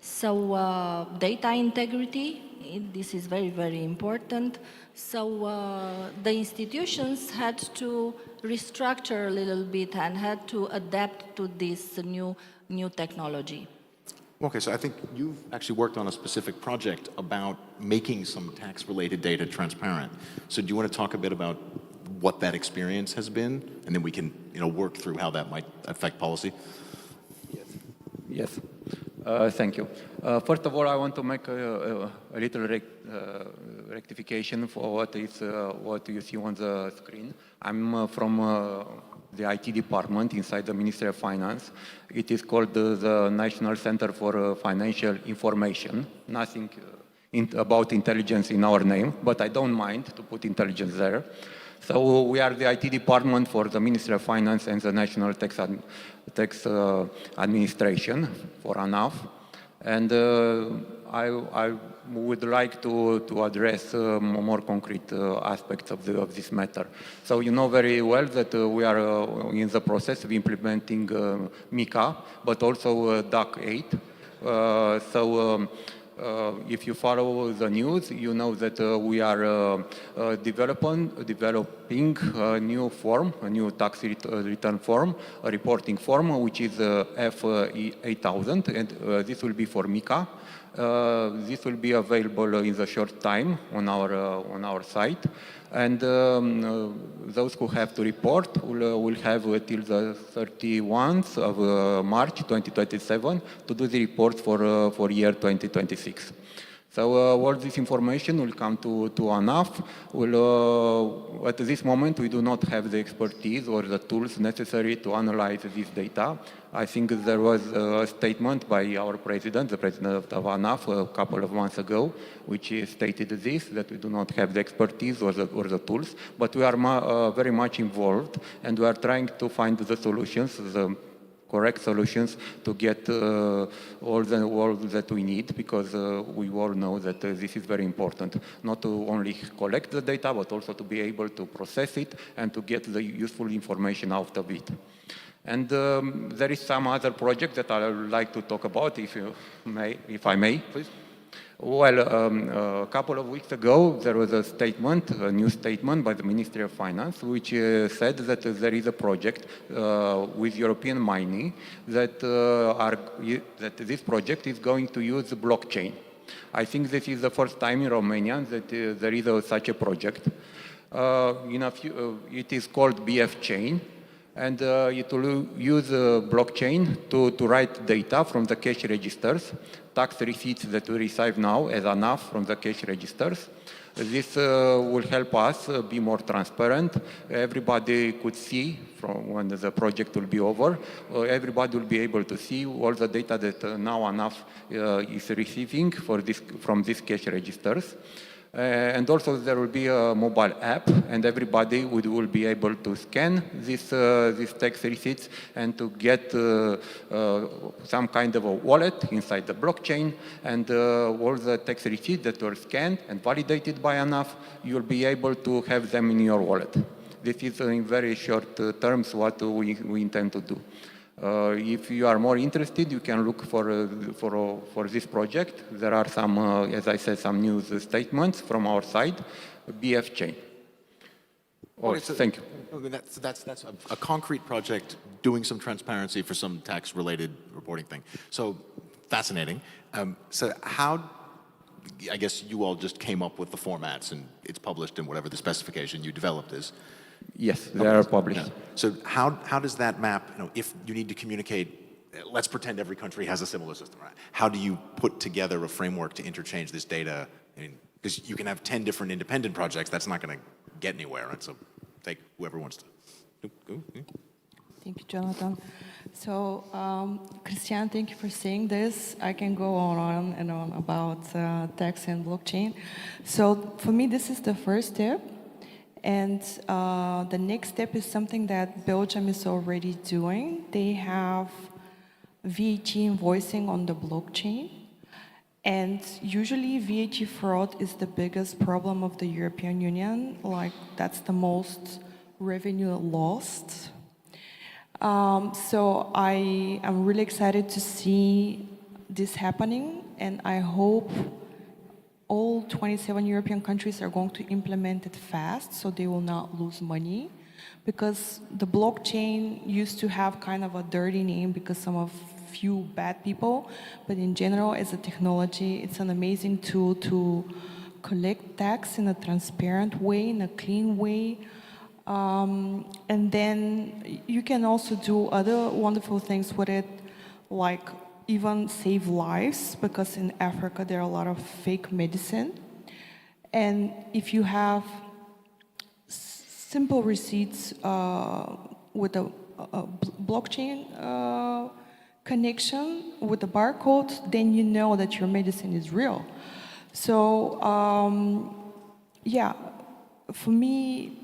O: So data integrity, this is very, very important. So the institutions had to restructure a little bit and had to adapt to this new technology.
K: Okay, so I think you've actually worked on a specific project about making some tax-related data transparent. So do you want to talk a bit about what that experience has been, and then we can, work through how that might affect policy?
P: Yes. Thank you. First of all, I want to make a little rectification for what you see on the screen. I'm from the IT department inside the Ministry of Finance. It is called the National Center for Financial Information. Nothing about intelligence in our name, but I don't mind to put intelligence there. So we are the IT department for the Ministry of Finance and the National Tax Administration for ANAF. And I would like to address more concrete aspects of this matter. So you know very well that we are in the process of implementing MiCA, but also DAC 8. If you follow the news, you know that we are developing a new form, a new tax return form, a reporting form, which is F8000, and this will be for MiCA. This will be available in the short time on our site, and those who have to report will have till the 31st of March 2027 to do the reports for year 2026. So all this information will come to ANAF. At this moment, we do not have the expertise or the tools necessary to analyze this data. I think there was a statement by our president, the president of ANAF, a couple of months ago, which stated this, that we do not have the expertise or the tools, but we are very much involved, and we are trying to find the solutions, the correct solutions to get all that we need, because we all know that this is very important, not to only collect the data, but also to be able to process it and to get the useful information out of it. And there is some other project that I would like to talk about, if I may. Please. Well, a couple of weeks ago, there was a new statement by the Ministry of Finance, which said that there is a project with European money that this project is going to use blockchain. I think this is the first time in Romania that there is such a project. It is called BF Chain, and it will use blockchain to write data from the cash registers, tax receipts that we receive now as ANAF from the cash registers. This will help us be more transparent. Everybody could see from when the project will be over. Everybody will be able to see all the data that now ANAF is receiving from these cash registers. And also there will be a mobile app, and everybody will be able to scan these tax receipts and to get some kind of a wallet inside the blockchain, and all the tax receipts that were scanned and validated by ANAF, you'll be able to have them in your wallet. This is in very short terms what we intend to do. If you are more interested, you can look for this project. There are some, as I said, some news statements from our side, BF Chain.
K: Okay, so,
P: thank you.
K: That's a concrete project doing some transparency for some tax-related reporting thing. So fascinating. So how, I guess you all just came up with the formats and it's published in whatever the specification you developed is.
P: Yes, they are published.
K: Yeah. So how does that map, if you need to communicate, let's pretend every country has a similar system, right? How do you put together a framework to interchange this data? I mean, because you can have 10 different independent projects, that's not going to get anywhere, right? So take whoever wants to. Go. Yeah.
N: Thank you, Jonathan. So, Christian, thank you for saying this. I can go on and on about tax and blockchain. So for me, this is the first step. And the next step is something that Belgium is already doing. They have VAT invoicing on the blockchain. And usually VAT fraud is the biggest problem of the European Union, like that's the most revenue lost. So I am really excited to see this happening, and I hope all 27 European countries are going to implement it fast so they will not lose money. Because the blockchain used to have kind of a dirty name because some of few bad people, but in general, as a technology, it's an amazing tool to collect tax in a transparent way, in a clean way. And then you can also do other wonderful things with it, like even save lives, because in Africa there are a lot of fake medicine. And if you have simple receipts with a blockchain connection with the barcode, then you know that your medicine is real. So yeah, for me,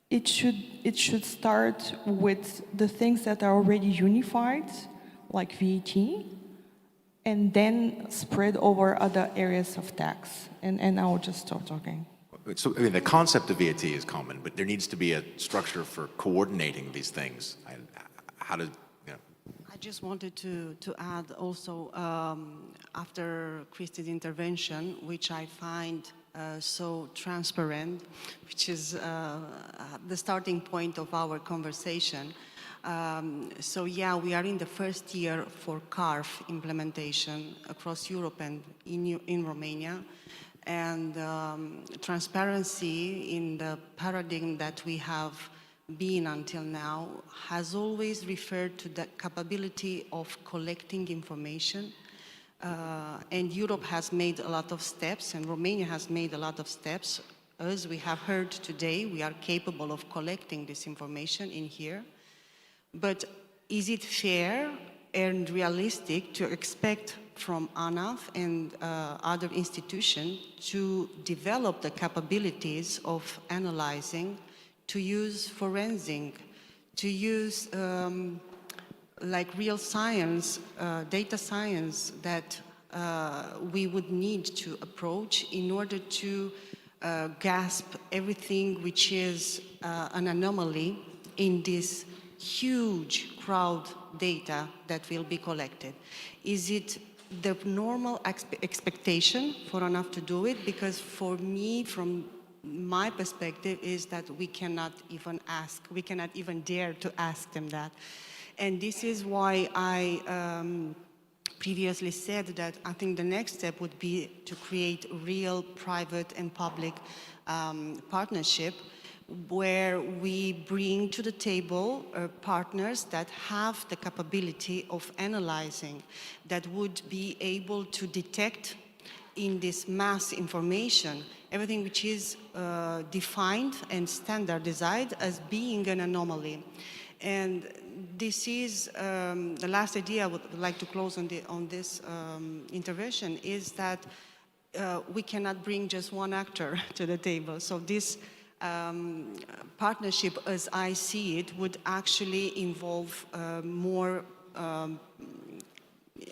N: it should start with the things that are already unified, like VAT, and then spread over other areas of tax. And I will just stop talking.
K: So, I mean, the concept of VAT is common, but there needs to be a structure for coordinating these things. How to, you know.
L: I just wanted to add also, after Christy's intervention, which I find so transparent, which is the starting point of our conversation. So yeah, we are in the first year for CARF implementation across Europe and in Romania. And transparency in the paradigm that we have been until now has always referred to the capability of collecting information. And Europe has made a lot of steps, and Romania has made a lot of steps. As we have heard today, we are capable of collecting this information in here. But is it fair and realistic to expect from ANAF and other institutions to develop the capabilities of analyzing, to use forensic, to use like real science, data science that we would need to approach in order to grasp everything which is an anomaly in this huge crowd data that will be collected? Is it the normal expectation for ANAF to do it? Because for me, from my perspective, is that we cannot even ask, we cannot even dare to ask them that. And this is why I previously said that I think the next step would be to create real private and public partnership, where we bring to the table partners that have the capability of analyzing, that would be able to detect in this mass information everything which is defined and standardized as being an anomaly. And this is the last idea I would like to close on this intervention, is that we cannot bring just one actor to the table. So this partnership, as I see it, would actually involve more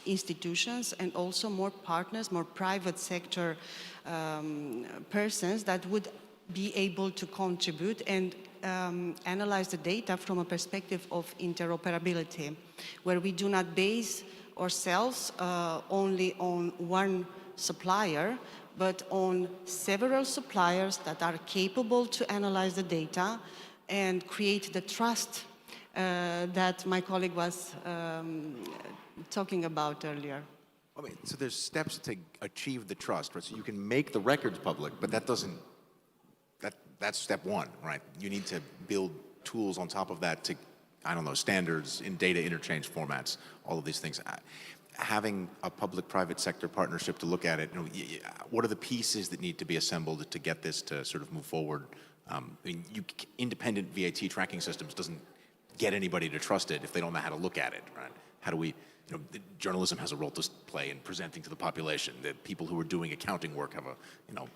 L: institutions and also more partners, more private sector persons that would be able to contribute and analyze the data from a perspective of interoperability, where we do not base ourselves only on one supplier, but on several suppliers that are capable to analyze the data and create the trust that my colleague was talking about earlier.
K: I mean, so there's steps to achieve the trust, right? So you can make the records public, but that doesn't, that's step one, right? You need to build tools on top of that to, I don't know, standards in data interchange formats, all of these things. Having a public-private sector partnership to look at it, you know, what are the pieces that need to be assembled to get this to sort of move forward? I mean, independent VAT tracking systems doesn't get anybody to trust it if they don't know how to look at it, right? How do we, you know, journalism has a role to play in presenting to the population. The people who are doing accounting work have a, you know.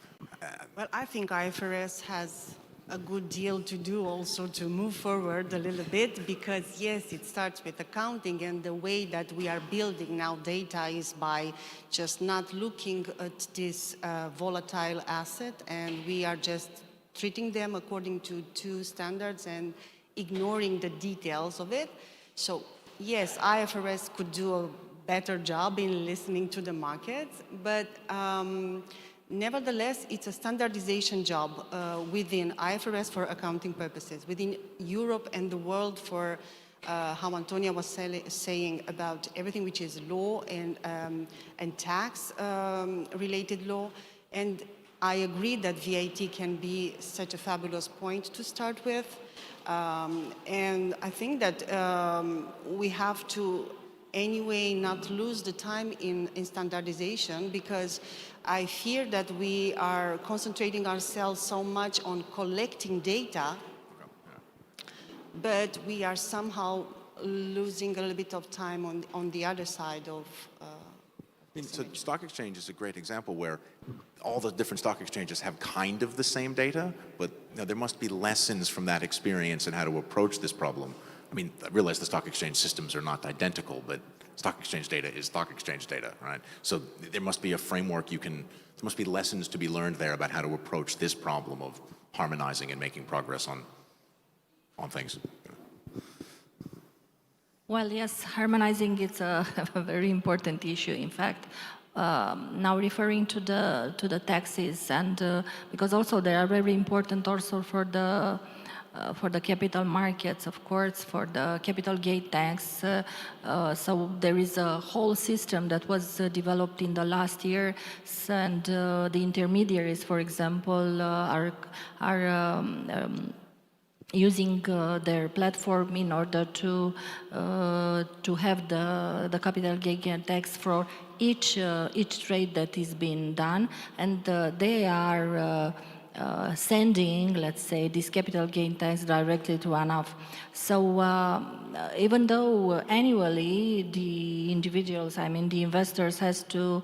L: Well, I think IFRS has a good deal to do also to move forward a little bit, because yes, it starts with accounting, and the way that we are building now data is by just not looking at this volatile asset, and we are just treating them according to two standards and ignoring the details of it. So yes, IFRS could do a better job in listening to the markets, but nevertheless, it's a standardization job within IFRS for accounting purposes, within Europe and the world for how Antonia was saying about everything which is law and tax related law. And I agree that VAT can be such a fabulous point to start with. And I think that we have to anyway not lose the time in standardization, because I fear that we are concentrating ourselves so much on collecting data, but we are somehow losing a little bit of time on the other side of
K: so stock exchange is a great example where all the different stock exchanges have kind of the same data, but there must be lessons from that experience in how to approach this problem. I mean, I realize the stock exchange systems are not identical, but stock exchange data is stock exchange data, right? So there must be a framework there must be lessons to be learned there about how to approach this problem of harmonizing and making progress on things.
O: Well, yes, harmonizing is a very important issue. In fact, now referring to the taxes, and because also they are very important also for the capital markets, of course, for the capital gate tax. So there is a whole system that was developed in the last year, and the intermediaries, for example, are using their platform in order to have the capital gain tax for each trade that is being done, and they are sending, let's say, this capital gain tax directly to ANAF. So even though annually the individuals, I mean the investors, has to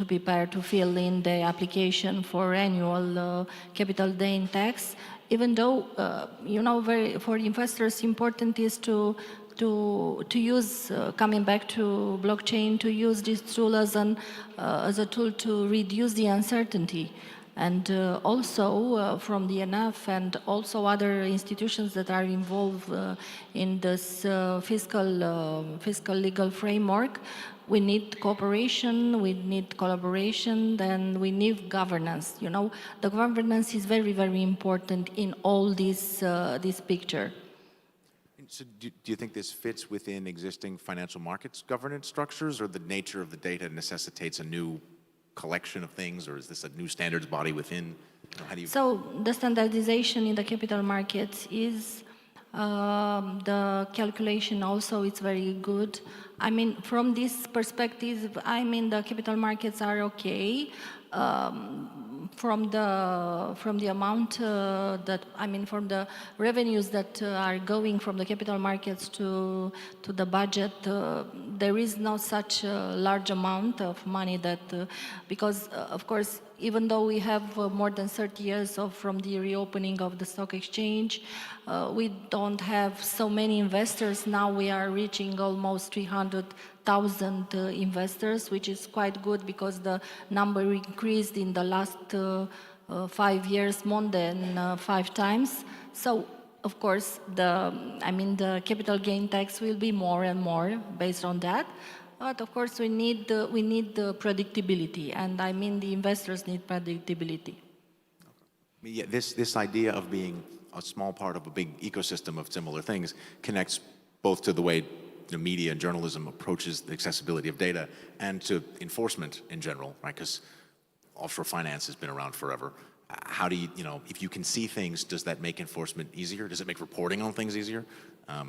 O: prepare to fill in the application for annual capital gain tax, even though, for investors important is to use, coming back to blockchain, to use this tool as a tool to reduce the uncertainty. And also from the ANAF and also other institutions that are involved in this fiscal legal framework, we need cooperation, we need collaboration, and we need governance. The governance is very, very important in all this picture.
K: So do you think this fits within existing financial markets governance structures, or the nature of the data necessitates a new collection of things, or is this a new standards body within? How do you...
O: So the standardization in the capital markets is the calculation also, it's very good. I mean, from this perspective, I mean, the capital markets are okay. From the amount that, I mean, from the revenues that are going from the capital markets to the budget, there is not such a large amount of money that, because of course, even though we have more than 30 years from the reopening of the stock exchange, we don't have so many investors. Now we are reaching almost 300,000 investors, which is quite good because the number increased in the last 5 years more than 5 times. So, of course, the capital gain tax will be more and more based on that. But of course, we need the predictability, and I mean the investors need predictability.
K: Yeah, this idea of being a small part of a big ecosystem of similar things connects both to the way the media and journalism approaches the accessibility of data and to enforcement in general, right? Because offshore finance has been around forever. How do you, if you can see things, does that make enforcement easier? Does it make reporting on things easier? I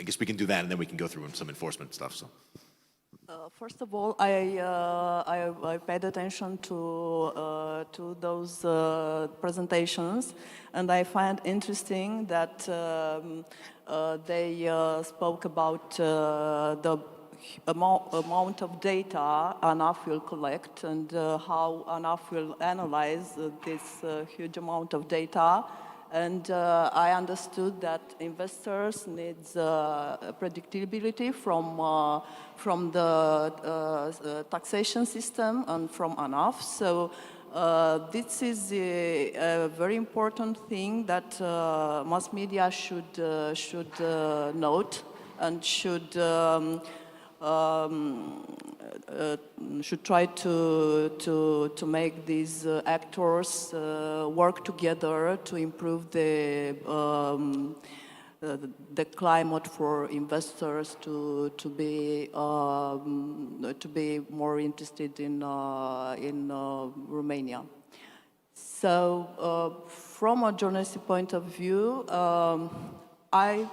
K: guess we can do that, and then we can go through some enforcement stuff. So.
M: First of all, I paid attention to those presentations, and I find interesting that they spoke about the amount of data ANAF will collect and how ANAF will analyze this huge amount of data And I understood that investors need predictability from the taxation system and from ANAF. So this is a very important thing that mass media should note and should try to make these actors work together to improve the climate for investors to be more interested in Romania. So from a journalistic point of view, I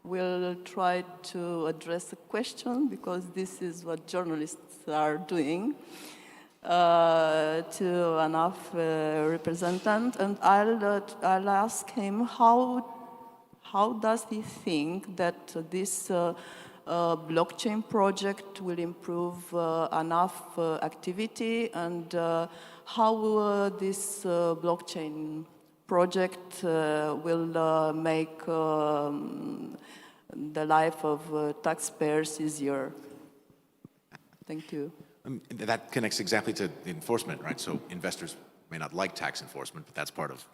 M: will try to address the question because this is what journalists are doing to ANAF representative, and I'll ask him how does he think that this blockchain project will improve ANAF activity, and how this blockchain project will make the life of taxpayers easier. Thank you.
K: That connects exactly to the enforcement, right? So investors may not like tax enforcement, but that's part of,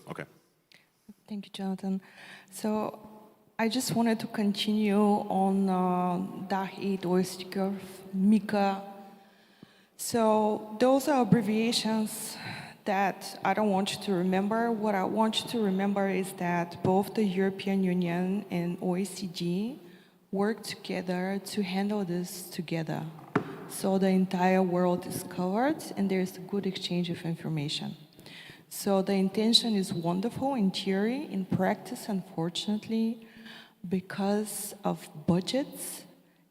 K: okay.
N: Thank you, Jonathan. So I just wanted to continue on DACH 8 OST curve, MiCA. So those are abbreviations that I don't want you to remember. What I want you to remember is that both the European Union and OECD work together to handle this together. So the entire world is covered and there's a good exchange of information. So the intention is wonderful in theory. In practice, unfortunately, because of budgets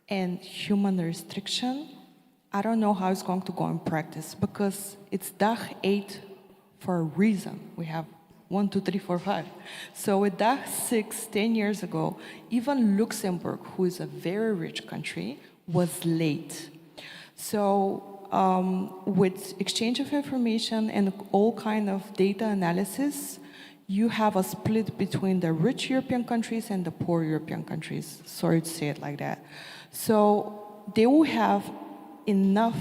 N: and human restriction, I don't know how it's going to go in practice, because it's DACH 8 for a reason. We have 1, 2, 3, 4, 5. So with DACH 6, 10 years ago, even Luxembourg, who is a very rich country, was late. So with exchange of information and all kind of data analysis, you have a split between the rich European countries and the poor European countries. Sorry to say it like that. So they will have enough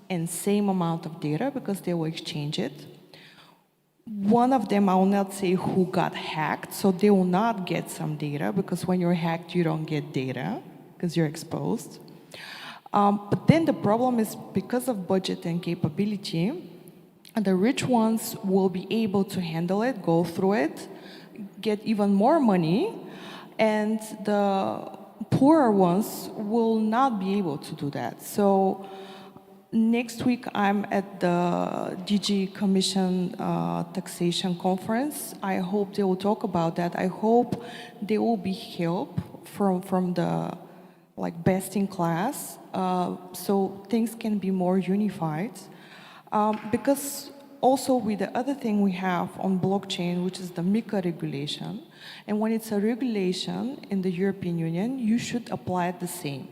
N: and same amount of data because they will exchange it. One of them, I will not say who got hacked, so they will not get some data, because when you're hacked, you don't get data because you're exposed. But then the problem is, because of budget and capability, the rich ones will be able to handle it, go through it, get even more money, and the poorer ones will not be able to do that. So next week, I'm at the DG Commission taxation conference. I hope they will talk about that. I hope there will be help from the best in class, so things can be more unified. Because also with the other thing we have on blockchain, which is the MiCA regulation, and when it's a regulation in the European Union, you should apply it the same.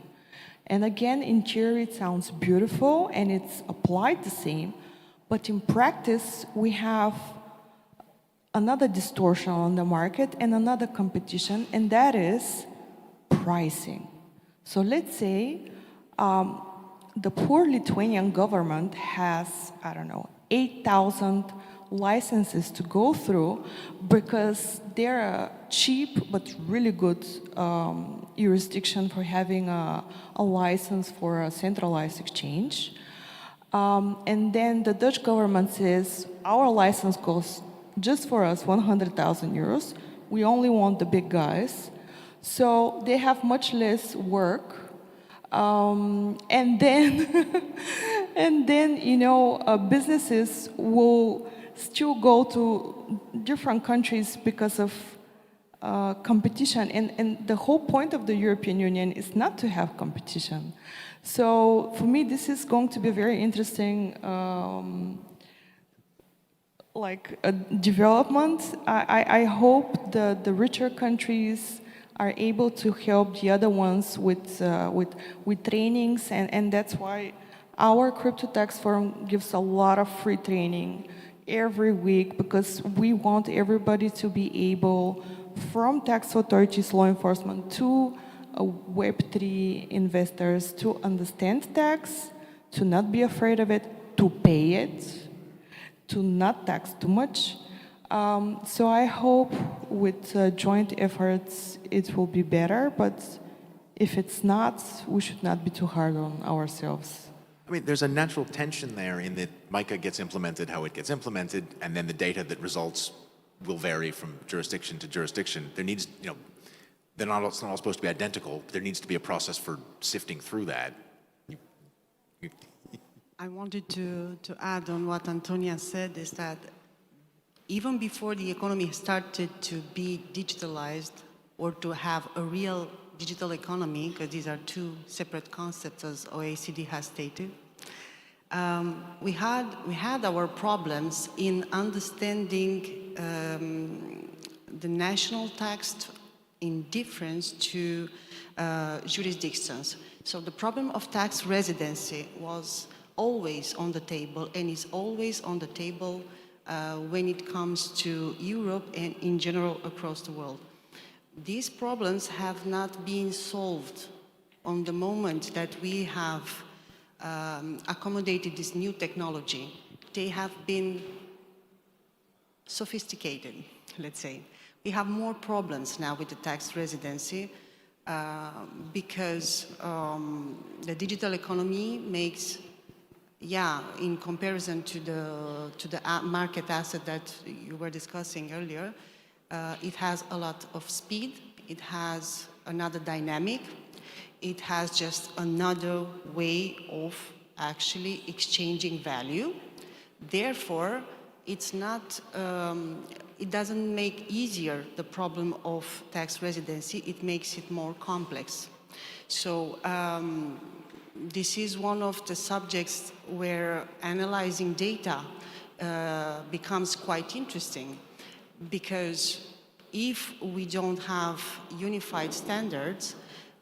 N: And again, in theory, it sounds beautiful and it's applied the same, but in practice, we have another distortion on the market and another competition, and that is pricing. So let's say the poor Lithuanian government has, 8,000 licenses to go through because they're a cheap but really good jurisdiction for having a license for a centralized exchange. And then the Dutch government says, our license costs just for us 100,000 euros. We only want the big guys. So they have much less work. And then, businesses will still go to different countries because of competition. And the whole point of the European Union is not to have competition. So for me, this is going to be a very interesting development. I hope the richer countries are able to help the other ones with trainings, and that's why our Crypto Tax Forum gives a lot of free training every week because we want everybody to be able, from tax authorities, law enforcement, to Web3 investors, to understand tax, to not be afraid of it, to pay it, to not tax too much. So I hope with joint efforts it will be better, but if it's not, we should not be too hard on ourselves.
K: I mean, there's a natural tension there in that MICA gets implemented how it gets implemented, and then the data that results will vary from jurisdiction to jurisdiction. There needs, you know, it's not all supposed to be identical. There needs to be a process for sifting through that.
L: I wanted to add on what Antonia said is that even before the economy started to be digitalized or to have a real digital economy, because these are two separate concepts as OECD has stated, we had our problems in understanding the national tax in difference to jurisdictions. So the problem of tax residency was always on the table and is always on the table when it comes to Europe and in general across the world. These problems have not been solved on the moment that we have accommodated this new technology. They have been sophisticated, let's say. We have more problems now with the tax residency because the digital economy makes, in comparison to the market asset that you were discussing earlier, it has a lot of speed, it has another dynamic, it has just another way of actually exchanging value. Therefore, it's not, it doesn't make easier the problem of tax residency, it makes it more complex. So this is one of the subjects where analyzing data becomes quite interesting, because if we don't have unified standards,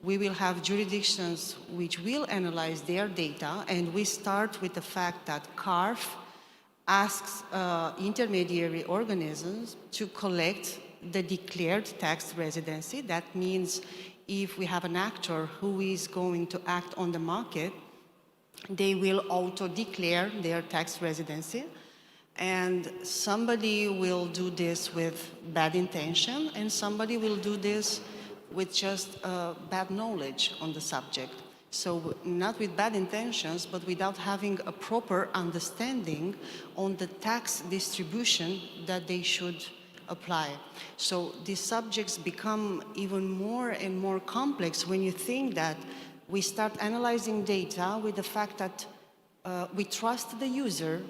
L: we will have jurisdictions which will analyze their data, and we start with the fact that CARF asks intermediary organisms to collect the declared tax residency. That means if we have an actor who is going to act on the market, they will auto-declare their tax residency. And somebody will do this with bad intention, and somebody will do this with just bad knowledge on the subject. So not with bad intentions, but without having a proper understanding on the tax distribution that they should apply. So these subjects become even more and more complex when you think that we start analyzing data with the fact that we trust the user.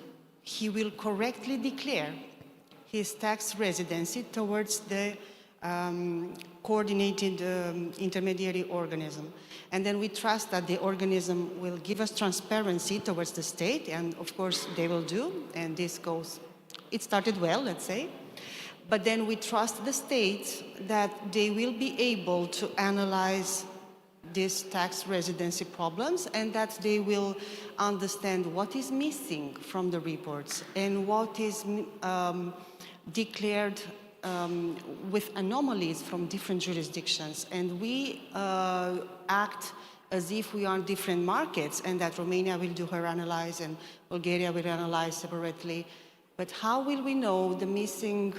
L: He will correctly declare his tax residency towards the coordinated intermediary organism. And then we trust that the organism will give us transparency towards the state, and of course they will do, and this goes, it started well, let's say. But then we trust the state that they will be able to analyze these tax residency problems, and that they will understand what is missing from the reports and what is declared with anomalies from different jurisdictions. And we act as if we are different markets, and that Romania will do her analyze and Bulgaria will analyze separately. But how will we know the missing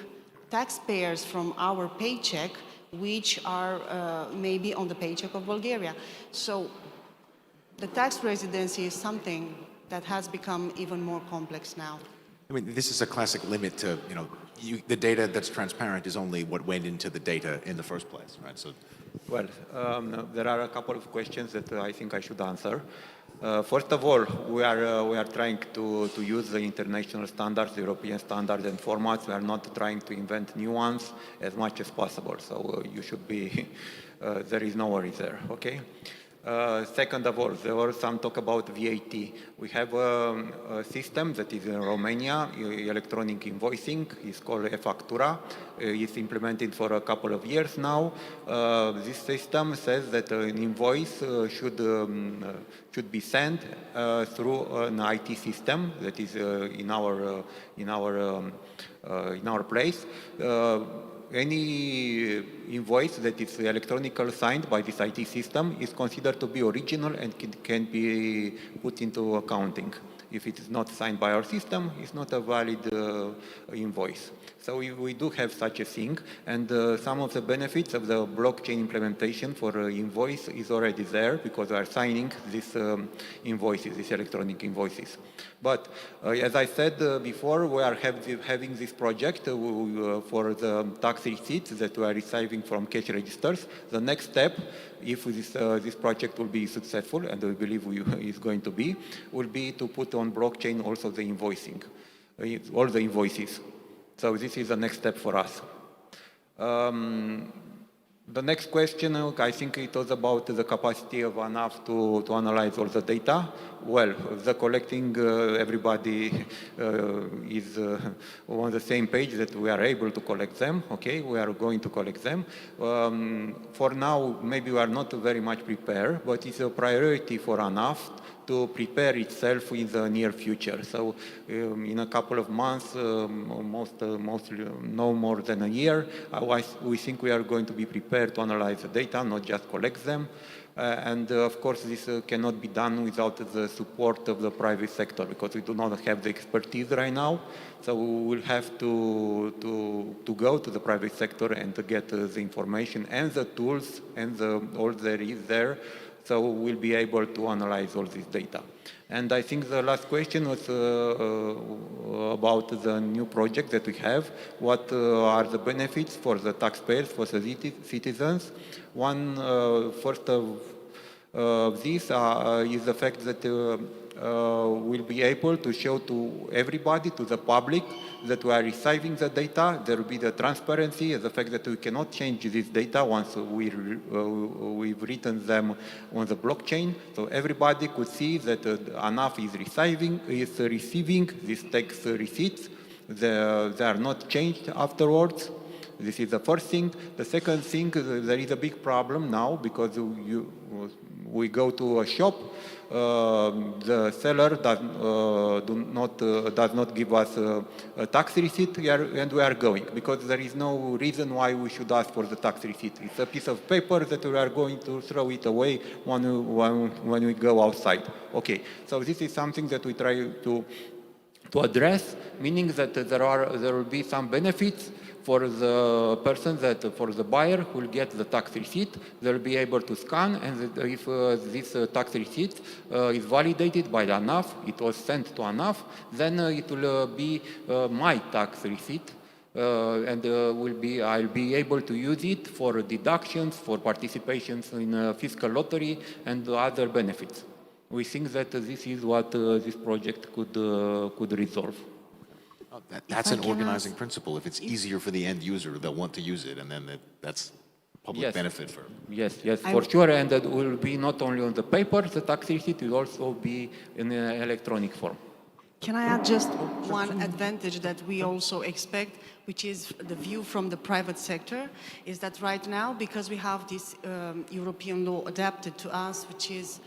L: taxpayers from our paycheck, which are maybe on the paycheck of Bulgaria? So the tax residency is something that has become even more complex now.
K: I mean, this is a classic limit to, you know, the data that's transparent is only what went into the data in the first place, right? So,
P: well, there are a couple of questions that I think I should answer. First of all, we are trying to use the international standards, European standards and formats. We are not trying to invent new ones as much as possible. So you should be, there is no worries there, okay? Second of all, there was some talk about VAT. We have a system that is in Romania, electronic invoicing. It's called e-factura. It's implemented for a couple of years now. This system says that an invoice should be sent through an IT system that is in our place. Any invoice that is electronically signed by this IT system is considered to be original and can be put into accounting. If it is not signed by our system, it's not a valid invoice. So we do have such a thing, and some of the benefits of the blockchain implementation for invoice is already there because we are signing these invoices, these electronic invoices. But as I said before, we are having this project for the tax receipts that we are receiving from cash registers. The next step, if this project will be successful, and we believe it's going to be, will be to put on blockchain also the invoicing, all the invoices. So this is the next step for us. The next question, I think it was about the capacity of ANAF to analyze all the data. Well, the collecting, everybody is on the same page that we are able to collect them, okay? We are going to collect them. For now, maybe we are not very much prepared, but it's a priority for ANAF to prepare itself in the near future. So in a couple of months, mostly no more than a year, we think we are going to be prepared to analyze the data, not just collect them. And of course, this cannot be done without the support of the private sector because we do not have the expertise right now. So we will have to go to the private sector and to get the information and the tools and all there is there. So we'll be able to analyze all this data. And I think the last question was about the new project that we have. What are the benefits for the taxpayers, for the citizens? One, first of these is the fact that we'll be able to show to everybody, to the public, that we are receiving the data. There will be the transparency, the fact that we cannot change this data once we've written them on the blockchain. So everybody could see that ANAF is receiving these tax receipts. They are not changed afterwards. This is the first thing. The second thing, there is a big problem now because we go to a shop, the seller does not give us a tax receipt, and we are going because there is no reason why we should ask for the tax receipt. It's a piece of paper that we are going to throw it away when we go outside. Okay, so this is something that we try to address, meaning that there will be some benefits for the person, for the buyer who will get the tax receipt. They'll be able to scan, and if this tax receipt is validated by the ANAF, it was sent to ANAF, then it will be my tax receipt, and I'll be able to use it for deductions, for participations in a fiscal lottery, and other benefits. We think that this is what this project could resolve.
K: That's an organizing principle. If it's easier for the end user, they'll want to use it, and then that's public benefit for them.
P: Yes, for sure, and that will be not only on the paper, the tax receipt will also be in an electronic form.
L: Can I add just one advantage that we also expect, which is the view from the private sector, is that right now, because we have this European law adapted to us, which is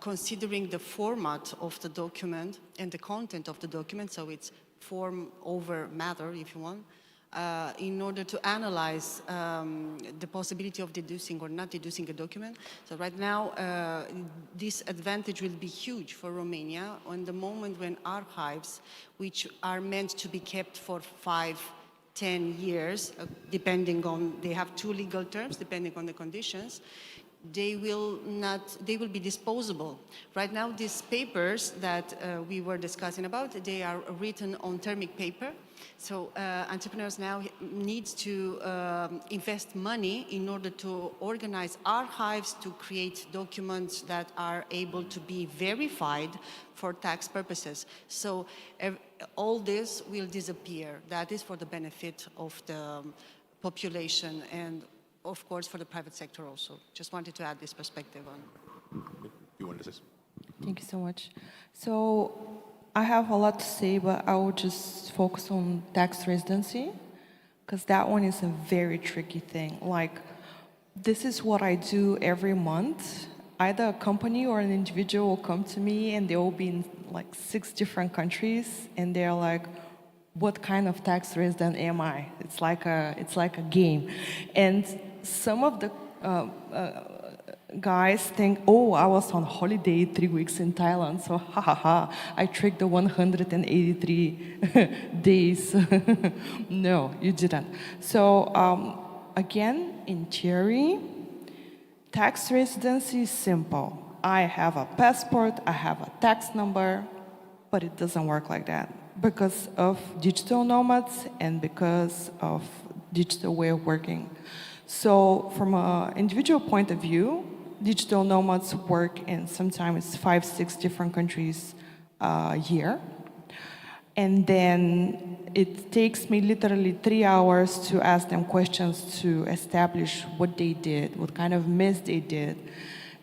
L: considering the format of the document and the content of the document, so it's form over matter, if you want, in order to analyze the possibility of deducing or not deducing a document. So right now, this advantage will be huge for Romania on the moment when archives, which are meant to be kept for 5-10 years, depending on, they have two legal terms, depending on the conditions, they will be disposable. Right now, these papers that we were discussing about, they are written on thermic paper. So entrepreneurs now need to invest money in order to organize archives to create documents that are able to be verified for tax purposes. So all this will disappear. That is for the benefit of the population and of course, for the private sector also. Just wanted to add this perspective on.
K: You wanted to say?
N: Thank you so much. So I have a lot to say, but I will just focus on tax residency, because that one is a very tricky thing. Like, this is what I do every month. Either a company or an individual will come to me and they will be in like 6 different countries, and they're like, what kind of tax resident am I? It's like a game. And some of the guys think, oh, I was on holiday 3 weeks in Thailand, so ha ha ha, I tricked the 183 days. No, you didn't. So again, in theory, tax residency is simple. I have a passport, I have a tax number, but it doesn't work like that because of digital nomads and because of digital way of working. So from an individual point of view, digital nomads work in sometimes 5, 6 different countries a year. And then it takes me literally 3 hours to ask them questions to establish what they did, what kind of mess they did.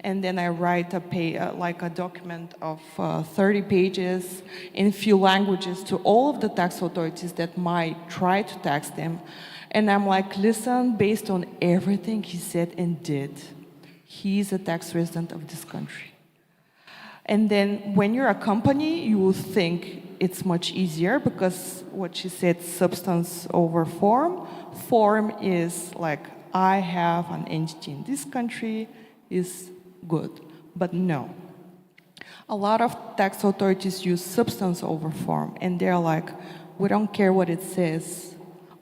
N: And then I write a document of 30 pages in a few languages to all of the tax authorities that might try to tax them. And I'm like, listen, based on everything he said and did, he's a tax resident of this country. And then when you're a company, you will think it's much easier because what she said, substance over form. Form is like, I have an entity in this country, is good. But no. A lot of tax authorities use substance over form, and they're like, we don't care what it says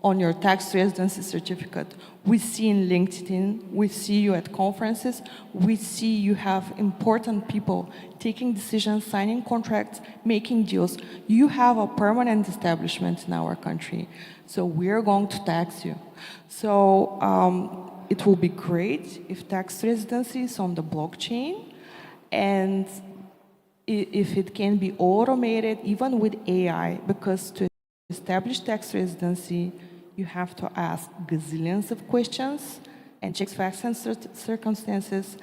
N: on your tax residency certificate. We see in LinkedIn, we see you at conferences, we see you have important people taking decisions, signing contracts, making deals. You have a permanent establishment in our country, so we're going to tax you. So it will be great if tax residency is on the blockchain, and if it can be automated, even with AI, because to establish tax residency, you have to ask gazillions of questions and check facts and circumstances,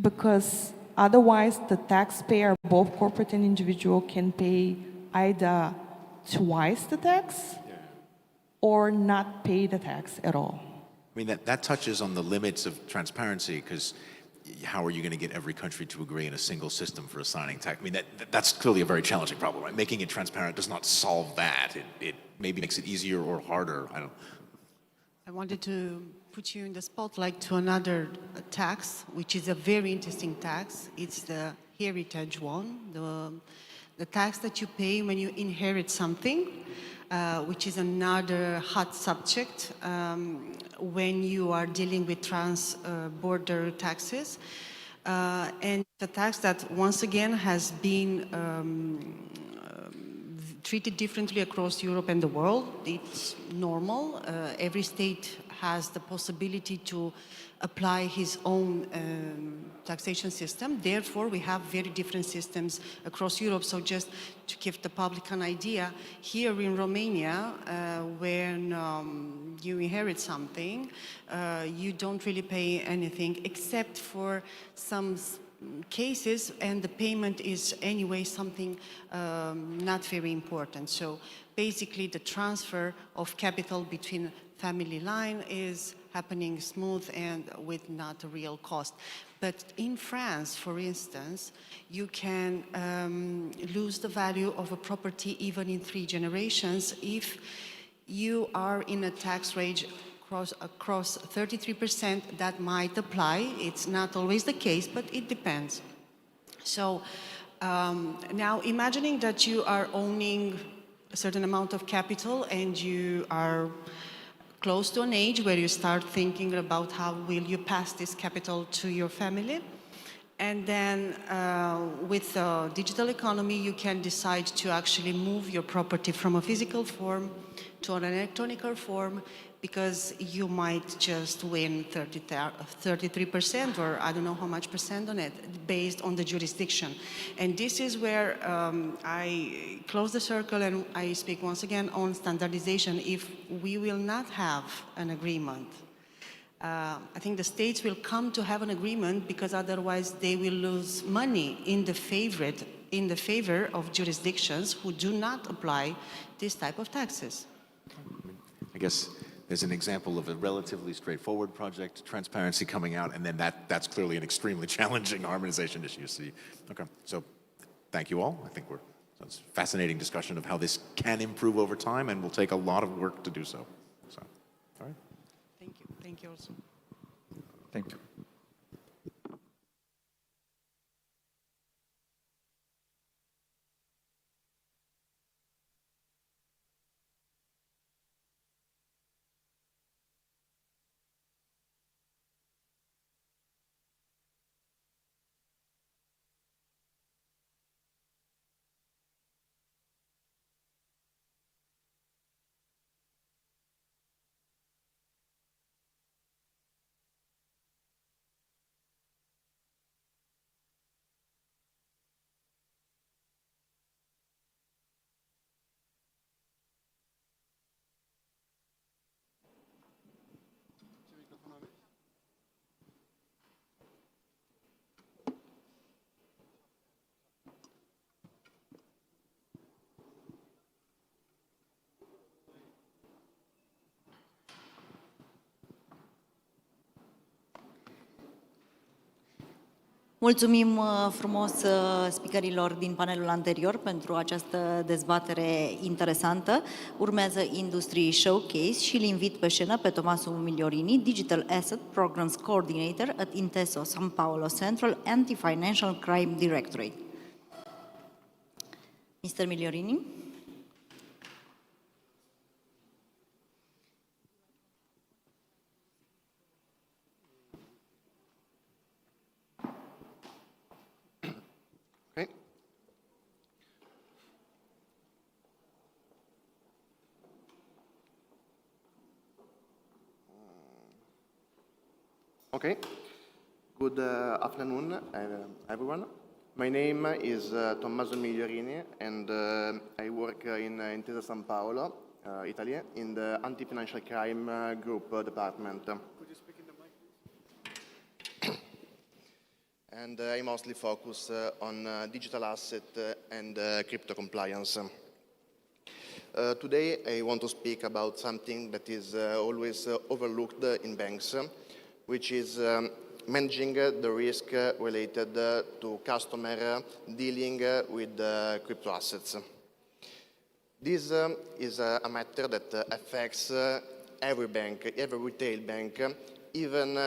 N: because otherwise the taxpayer, both corporate and individual, can pay either twice the tax or not pay the tax at all.
K: I mean, that touches on the limits of transparency, because how are you going to get every country to agree in a single system for assigning tax? I mean, that's clearly a very challenging problem, right? Making it transparent does not solve that. It maybe makes it easier or harder.
L: I wanted to put you in the spotlight to another tax, which is a very interesting tax. It's the heritage one, the tax that you pay when you inherit something, which is another hot subject when you are dealing with trans-border taxes. And the tax that, once again, has been treated differently across Europe and the world. It's normal. Every state has the possibility to apply his own taxation system. Therefore, we have very different systems across Europe. So just to give the public an idea, here in Romania, when you inherit something, you don't really pay anything except for some cases, and the payment is anyway something not very important. So basically the transfer of capital between family line is happening smooth and with not a real cost. But in France, for instance, you can lose the value of a property even in 3 generations if you are in a tax range across 33%. That might apply. It's not always the case, but it depends. So now imagining that you are owning a certain amount of capital and you are close to an age where you start thinking about how will you pass this capital to your family. And then with the digital economy, you can decide to actually move your property from a physical form to an electronic form, because you might just win 33% or I don't know how much percent on it based on the jurisdiction. And this is where I close the circle and I speak once again on standardization. If we will not have an agreement I think the states will come to have an agreement because otherwise they will lose money in the favor of jurisdictions who do not apply this type of taxes.
K: I guess there's an example of a relatively straightforward project, transparency coming out, and then that's clearly an extremely challenging harmonization issue. See, okay, so thank you all. I think that's a fascinating discussion of how this can improve over time, and will take a lot of work to do so. So, all right.
L: Thank you. Thank you also.
D: Thank you.
G: Mulțumim frumos speakerilor din panelul anterior pentru această dezbatere interesantă. Urmează Industry Showcase și îl invit pe scenă pe Tommaso Migliorini, Digital Asset Programs Coordinator at Inteso São Paulo Central Anti-Financial Crime Directorate. Mr. Migliorini.
Q: Okay. Good afternoon, everyone. My name is Tommaso Migliorini, and I work in Intesa San Paolo, Italy, in the Anti-Financial Crime Group department. Could you speak in the mic? And I mostly focus on digital asset and crypto compliance. Today, I want to speak about something that is always overlooked in banks, which is managing the risk related to customer dealing with crypto assets. This is a matter that affects every bank, every retail bank, even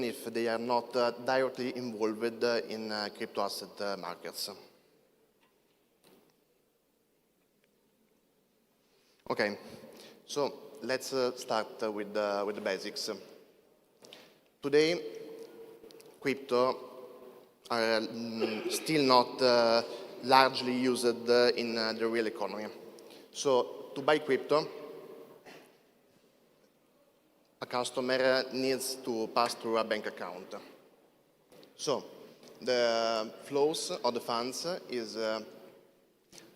Q: if they are not directly involved in crypto asset markets. Okay, so let's start with the basics. Today, crypto are still not largely used in the real economy. So to buy crypto, a customer needs to pass through a bank account. So the flows of the funds is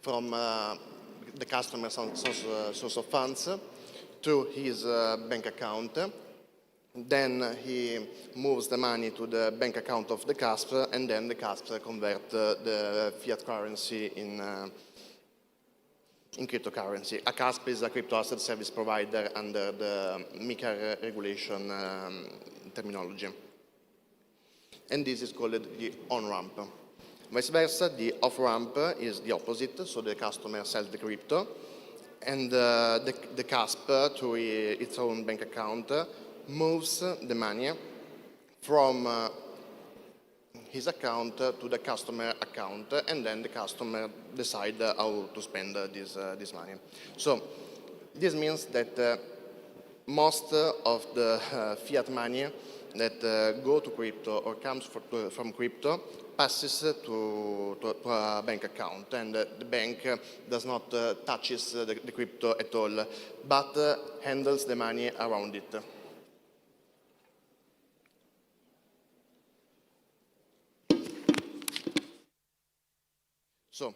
Q: from the customer's source of funds to his bank account. Then he moves the money to the bank account of the CASP, and then the CASP convert the fiat currency in cryptocurrency. A CASP is a crypto asset service provider under the MiCA regulation terminology. And this is called the on-ramp. Vice versa, the off-ramp is the opposite, so the customer sells the crypto, and the CASP, through its own bank account, moves the money from his account to the customer account, and then the customer decides how to spend this money. So this means that most of the fiat money that go to crypto or comes from crypto passes to a bank account, and the bank does not touches the crypto at all, but handles the money around it. So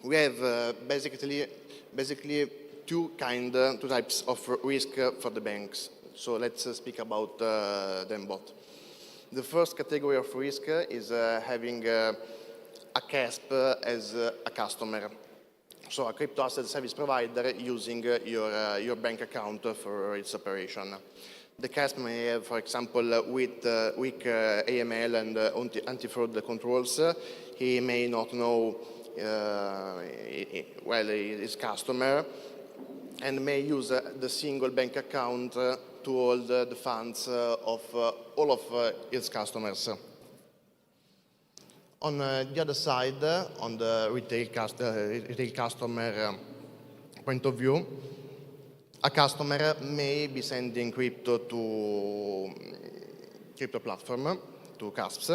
Q: we have basically two types of risk for the banks. So let's speak about them both. The first category of risk is having a CASP as a customer. So a crypto asset service provider using your bank account for its operation. The CASP may have, for example, weak AML and anti-fraud controls. He may not know well his customer and may use the single bank account to hold the funds of all of its customers. On the other side, on the retail customer point of view, a customer may be sending crypto to crypto platform, to CASPs,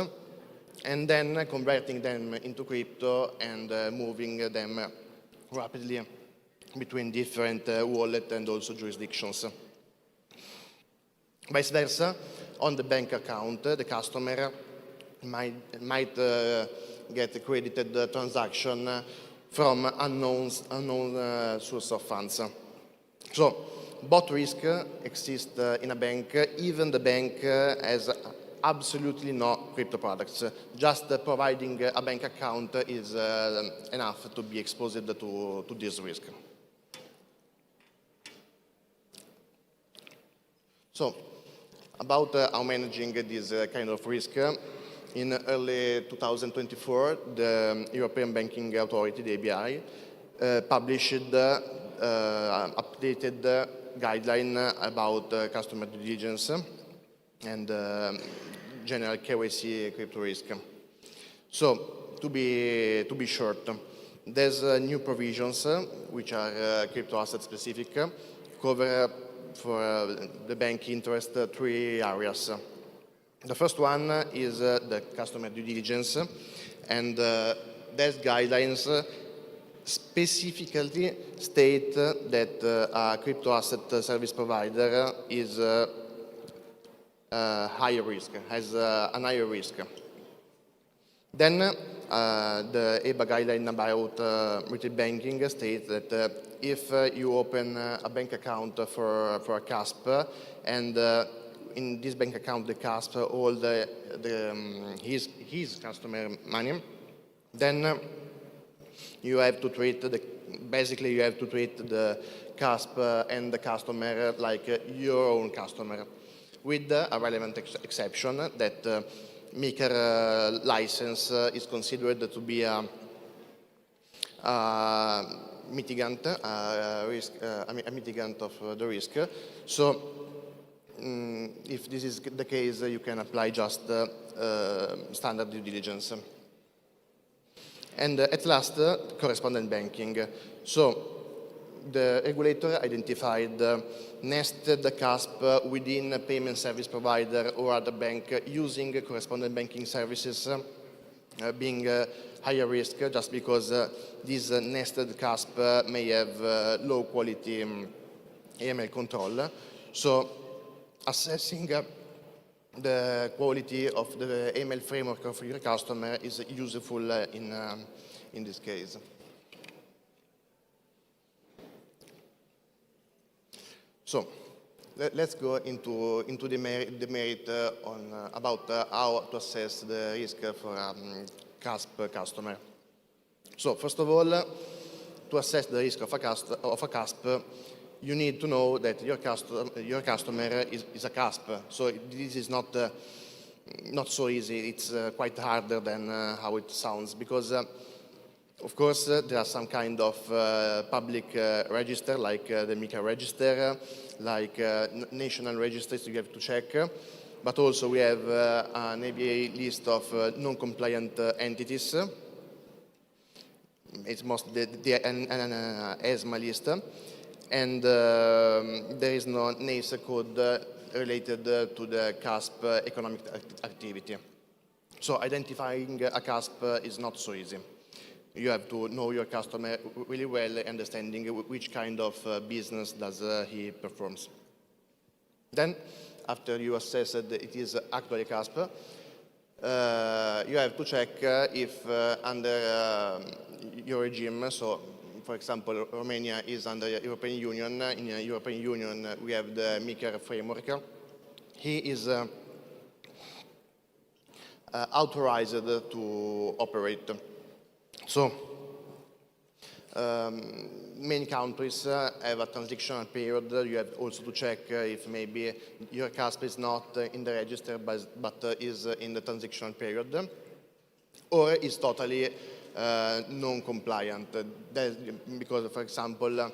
Q: and then converting them into crypto and moving them rapidly between different wallets and also jurisdictions. Vice versa, on the bank account, the customer might get a credited transaction from unknown source of funds. So both risks exist in a bank. Even the bank has absolutely no crypto products. Just providing a bank account is enough to be exposed to this risk. So about how managing this kind of risk. In early 2024, the European Banking Authority, the ABI, published updated guideline about customer due diligence and general KYC crypto risk. So, to be short, there's new provisions which are crypto asset specific, cover for the bank interest 3 areas. The first one is the customer due diligence, and these guidelines specifically state that a crypto asset service provider is higher risk, has an higher risk. Then the EBA guideline about retail banking states that if you open a bank account for a CASP and in this bank account the CASP hold his customer money, then you have to treat the CASP and the customer like your own customer, with a relevant exception that maker license is considered to be a mitigant, a mitigant of the risk. So if this is the case, you can apply just standard due diligence. And at last, correspondent banking. So the regulator identified nested CASP within a payment service provider or other bank using correspondent banking services being higher risk just because this nested CASP may have low quality AML control. So assessing the quality of the AML framework of your customer is useful in this case. So let's go into the merit about how to assess the risk for CASP customer. So first of all, to assess the risk of a CASP, you need to know that your customer is a CASP. So this is not so easy. It's quite harder than how it sounds because, of course, there are some kind of public register like the MiCA register, like national registers you have to check. But also we have an ABA list of non-compliant entities. It's mostly an ESMA list. And there is no NACE code related to the CASP economic activity. So identifying a CASP is not so easy. You have to know your customer really well, understanding which kind of business does he performs. Then, after you assess that it is actually CASP, you have to check if under your regime, so for example, Romania is under the European Union. In the European Union, we have the MICAR framework. He is authorized to operate. So, many countries have a transitional period. You have also to check if maybe your CASP is not in the register, but is in the transitional period, or is totally non-compliant. Because, for example,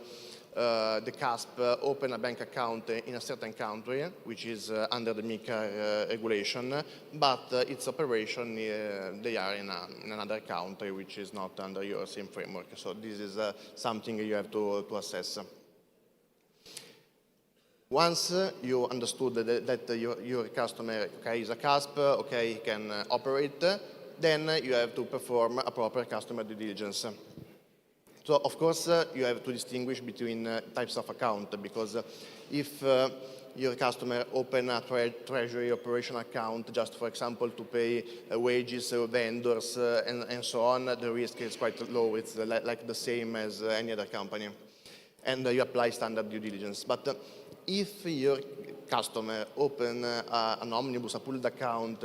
Q: the CASP open a bank account in a certain country, which is under the MICAR regulation, but its operation, they are in another country, which is not under your same framework. So this is something you have to assess. Once you understood that your customer is a CASP, he can operate, then you have to perform a proper customer due diligence. So, of course, you have to distinguish between types of account, because if your customer open a treasury operation account just, for example, to pay wages of vendors and so on, the risk is quite low. It's like the same as any other company. And you apply standard due diligence. But if your customer open an omnibus, a pooled account,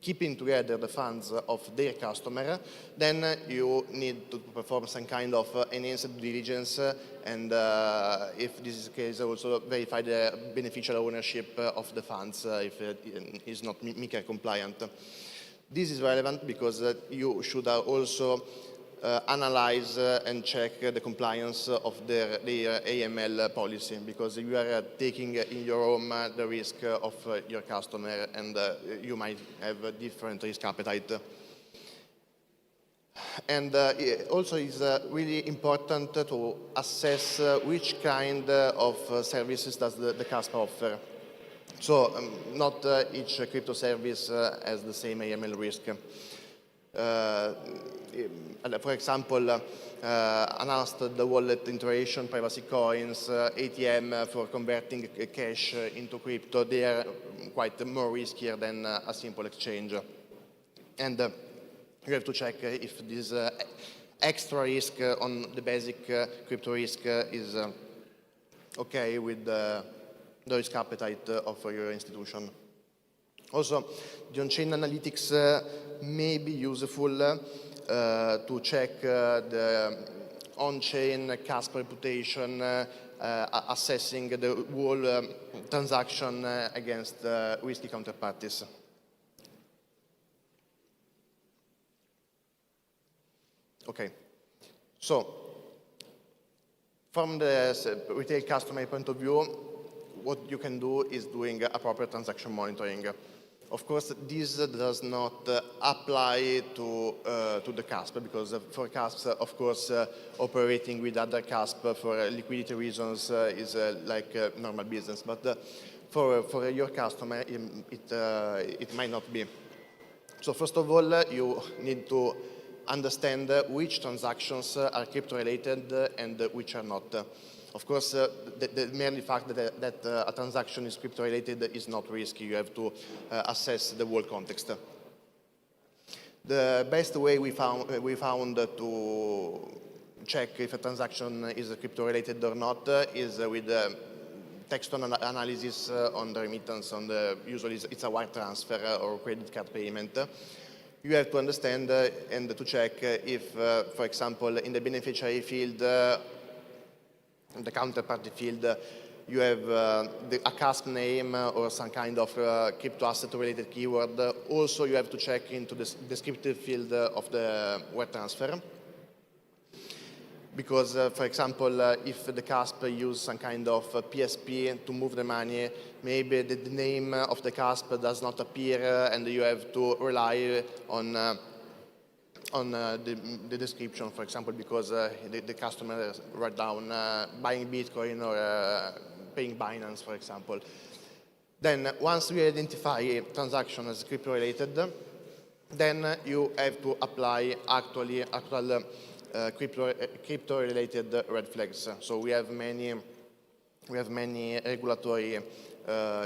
Q: keeping together the funds of their customer, then you need to perform some kind of enhanced due diligence, and if this is the case, also verify the beneficial ownership of the funds if it is not MiCA compliant. This is relevant because you should also analyze and check the compliance of their AML policy, because you are taking in your home the risk of your customer, and you might have a different risk appetite. And also it's really important to assess which kind of services does the CASP offer. So not each crypto service has the same AML risk. For example, unhosted wallet integration, privacy coins, ATM for converting cash into crypto, they are quite more riskier than a simple exchange. And you have to check if this extra risk on the basic crypto risk is okay with the risk appetite of your institution. Also, the on-chain analytics may be useful to check the on-chain CASP reputation, assessing the whole transaction against risky counterparties. Okay, so from the retail customer point of view, what you can do is doing a proper transaction monitoring. Of course, this does not apply to the CASP, because for CASP, of course, operating with other CASP for liquidity reasons is like normal business. But for your customer, it might not be. So first of all, you need to understand which transactions are crypto-related and which are not. Of course, the merely fact that a transaction is crypto-related is not risky. You have to assess the whole context. The best way we found to check if a transaction is crypto-related or not is with text analysis on the remittance. Usually it's a wire transfer or credit card payment. You have to understand and to check if, for example, in the beneficiary field, the counterparty field, you have a CASP name or some kind of crypto asset related keyword. Also, you have to check into the descriptive field of the wire transfer. Because, for example, if the CASP use some kind of PSP to move the money, maybe the name of the CASP does not appear, and you have to rely on the description, for example, because the customer write down buying Bitcoin or paying Binance, for example. Then, once we identify a transaction as crypto-related, then you have to apply actual crypto-related red flags. So we have many regulatory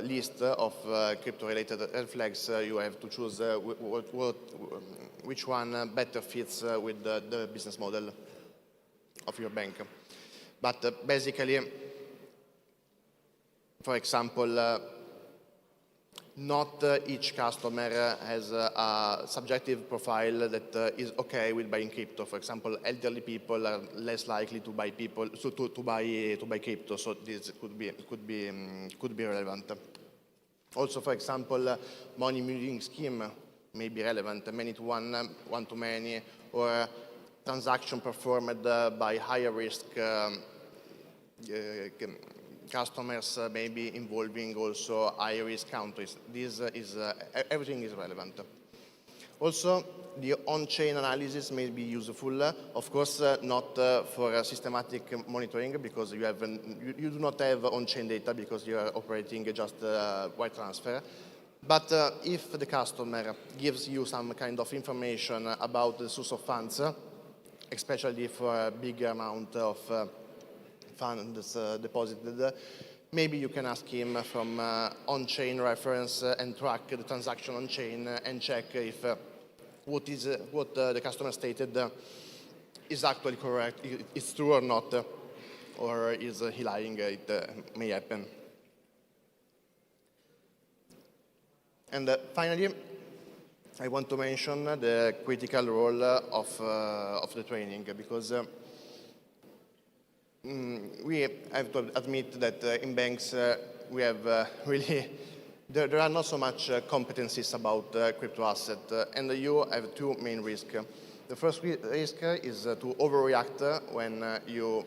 Q: list of crypto-related red flags. You have to choose which one better fits with the business model. of your bank. But basically, for example, not each customer has a subjective profile that is okay with buying crypto. For example, elderly people are less likely to buy to buy crypto, so this could be relevant. Also, for example, money moving scheme may be relevant, many to one, one to many, or transaction performed by higher risk customers, maybe involving also high risk countries. Everything is relevant. Also, the on-chain analysis may be useful, of course, not for systematic monitoring, because you do not have on-chain data because you are operating just wire transfer. But if the customer gives you some kind of information about the source of funds, especially for a bigger amount of funds deposited, maybe you can ask him from on-chain reference and track the transaction on-chain and check if what the customer stated is actually correct, it's true or not, or is he lying, it may happen. And finally, I want to mention the critical role of the training, because we have to admit that in banks we have really, there are not so much competencies about crypto asset, and you have two main risks. The first risk is to overreact when you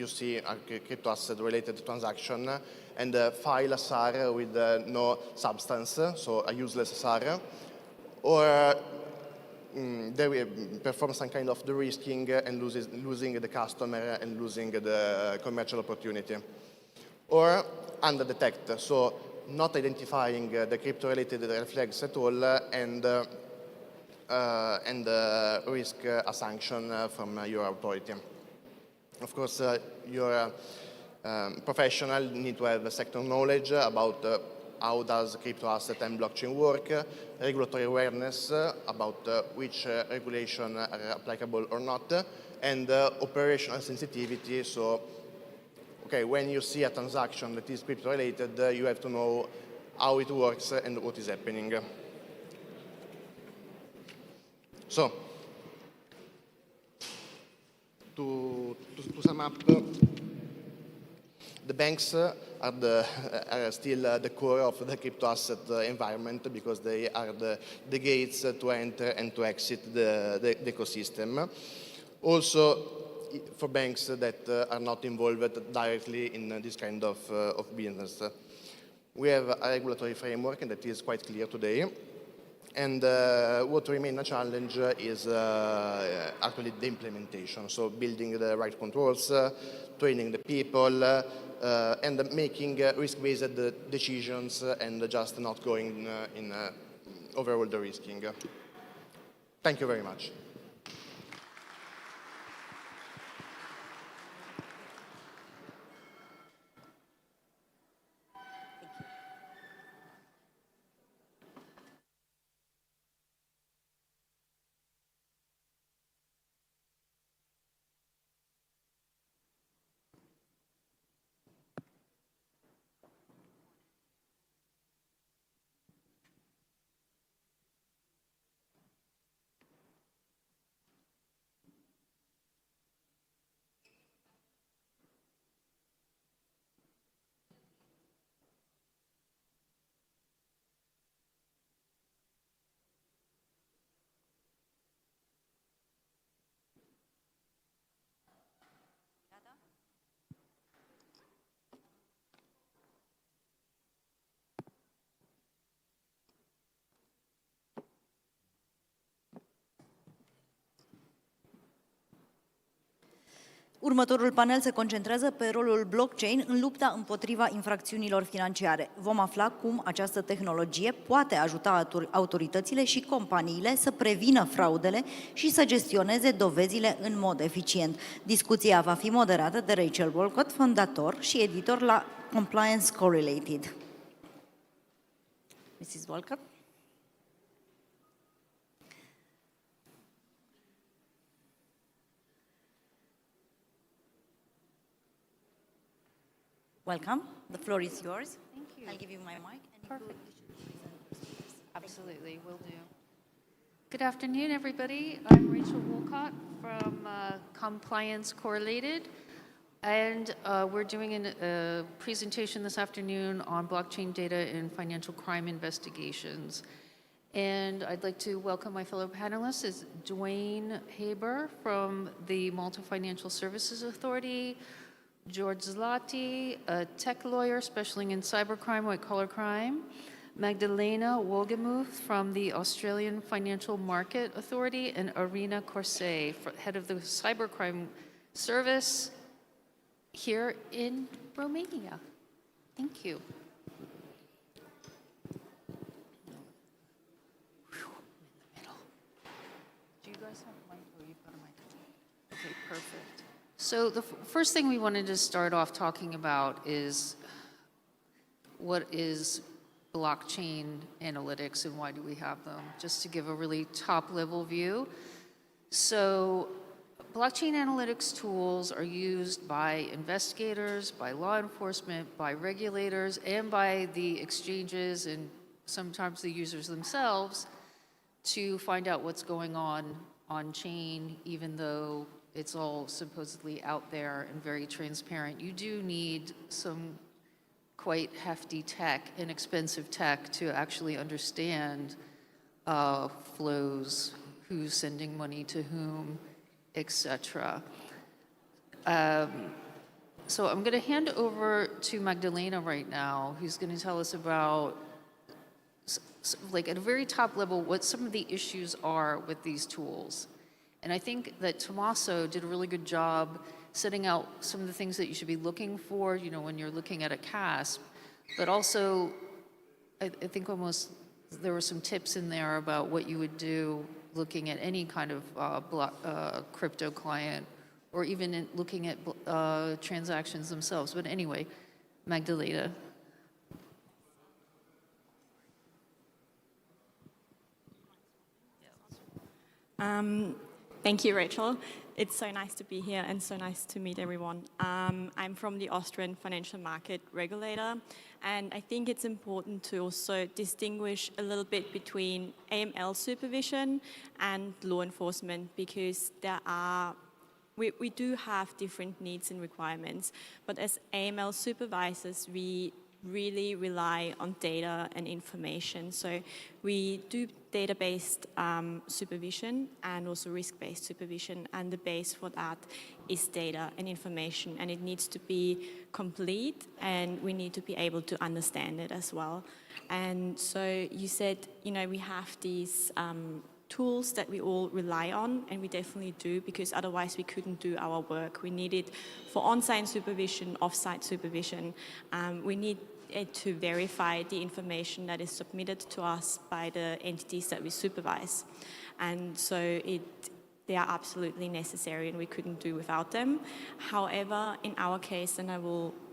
Q: see a crypto asset related transaction and file a SAR with no substance, so a useless SAR, or they will perform some kind of de-risking and losing the customer and losing the commercial opportunity. Or under-detect, so not identifying the crypto-related red flags at all and risk a sanction from your authority. Of course, your professional need to have sector knowledge about how does crypto asset and blockchain work, regulatory awareness about which regulation are applicable or not, and operational sensitivity. So, okay, when you see a transaction that is crypto related, you have to know how it works and what is happening. So, to sum up, the banks are still the core of the crypto asset environment, because they are the gates to enter and to exit the ecosystem. Also, for banks that are not involved directly in this kind of business. We have a regulatory framework that is quite clear today. And what remains a challenge is actually the implementation. So building the right controls, training the people, and making risk-based decisions and just not going in overall the risking. Thank you very much.
G: Următorul panel se concentrează pe rolul blockchain în lupta împotriva infracțiunilor financiare. Vom afla cum această tehnologie poate ajuta autoritățile și companiile să prevină fraudele și să gestioneze dovezile în mod eficient. Discuția va fi moderată de Rachel Walcott, fondator și editor la Compliance Correlated. Mrs. Walcott? Welcome. The floor is yours.
R: Thank you.
G: I'll give you my mic. And
R: Perfect.
G: You
R: Absolutely, will do. Good afternoon, everybody. I'm Rachel Wolcott from Compliance Correlated, and we're doing a presentation this afternoon on blockchain data in financial crime investigations. And I'd like to welcome my fellow panelists is Dwayne Haber from the Malta Financial Services Authority, George Zlati, a tech lawyer specializing in cybercrime, white-collar crime, Magdalena Wolgemuth from the Australian Financial Market Authority, and Irina Corset, head of the Cybercrime Service here in Romania. Thank you. Do you guys have a mic? Oh, you've got a mic. Okay, perfect. So the first thing we wanted to start off talking about is what is blockchain analytics and why do we have them, just to give a really top-level view. So blockchain analytics tools are used by investigators, by law enforcement, by regulators, and by the exchanges and sometimes the users themselves to find out what's going on chain, even though it's all supposedly out there and very transparent. You do need some quite hefty tech and expensive tech to actually understand flows, who's sending money to whom, etc. So I'm going to hand over to Magdalena right now, who's going to tell us about, like at a very top level, what some of the issues are with these tools. And I think that Tommaso did a really good job setting out some of the things that you should be looking for, you know, when you're looking at a CASP. But also, I think almost there were some tips in there about what you would do looking at any kind of crypto client, or even looking at transactions themselves. But anyway, Magdalena.
S: Thank you, Rachel. It's so nice to be here and so nice to meet everyone. I'm from the Austrian Financial Market Regulator, and I think it's important to also distinguish a little bit between AML supervision and law enforcement, because we do have different needs and requirements, but as AML supervisors, we really rely on data and information. So we do data-based supervision and also risk-based supervision, and the base for that is data and information, and it needs to be complete, and we need to be able to understand it as well. And so you said, you know, we have these tools that we all rely on, and we definitely do, because otherwise we couldn't do our work. We need it for on-site supervision, off-site supervision. We need it to verify the information that is submitted to us by the entities that we supervise. And so they are absolutely necessary, and we couldn't do without them. However, in our case, and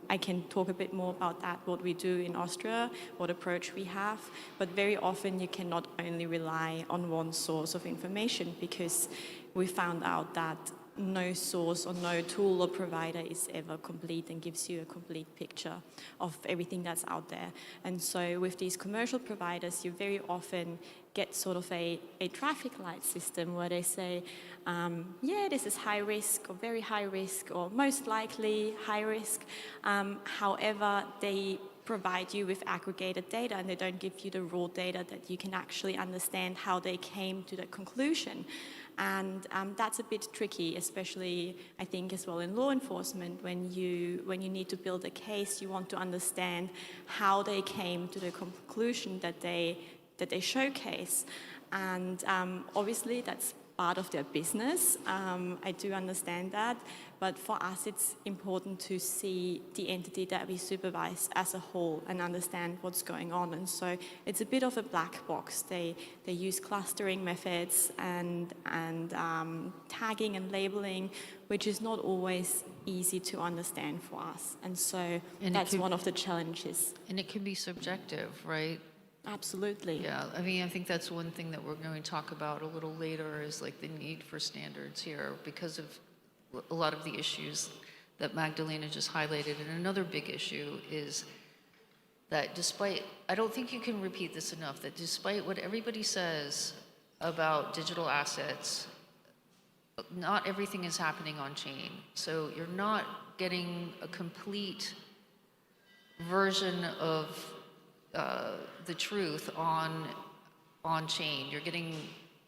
S: I can talk a bit more about that, what we do in Austria, what approach we have, but very often you cannot only rely on one source of information, because we found out that no source or no tool or provider is ever complete and gives you a complete picture of everything that's out there. And so with these commercial providers, you very often get sort of a traffic light system where they say, yeah, this is high risk or very high risk or most likely high risk. However, they provide you with aggregated data, and they don't give you the raw data that you can actually understand how they came to that conclusion. And that's a bit tricky, especially I think as well in law enforcement. When you need to build a case, you want to understand how they came to the conclusion that they showcase. And obviously that's part of their business. I do understand that, but for us it's important to see the entity that we supervise as a whole and understand what's going on. And so it's a bit of a black box. They use clustering methods and tagging and labeling, which is not always easy to understand for us. And so that's one of the challenges.
R: And it can be subjective, right?
S: Absolutely.
R: Yeah, I mean, I think that's one thing that we're going to talk about a little later, is like the need for standards here, because of a lot of the issues that Magdalena just highlighted. And another big issue is that despite, I don't think you can repeat this enough, that despite what everybody says about digital assets, not everything is happening on chain. So you're not getting a complete version of the truth on chain. You're getting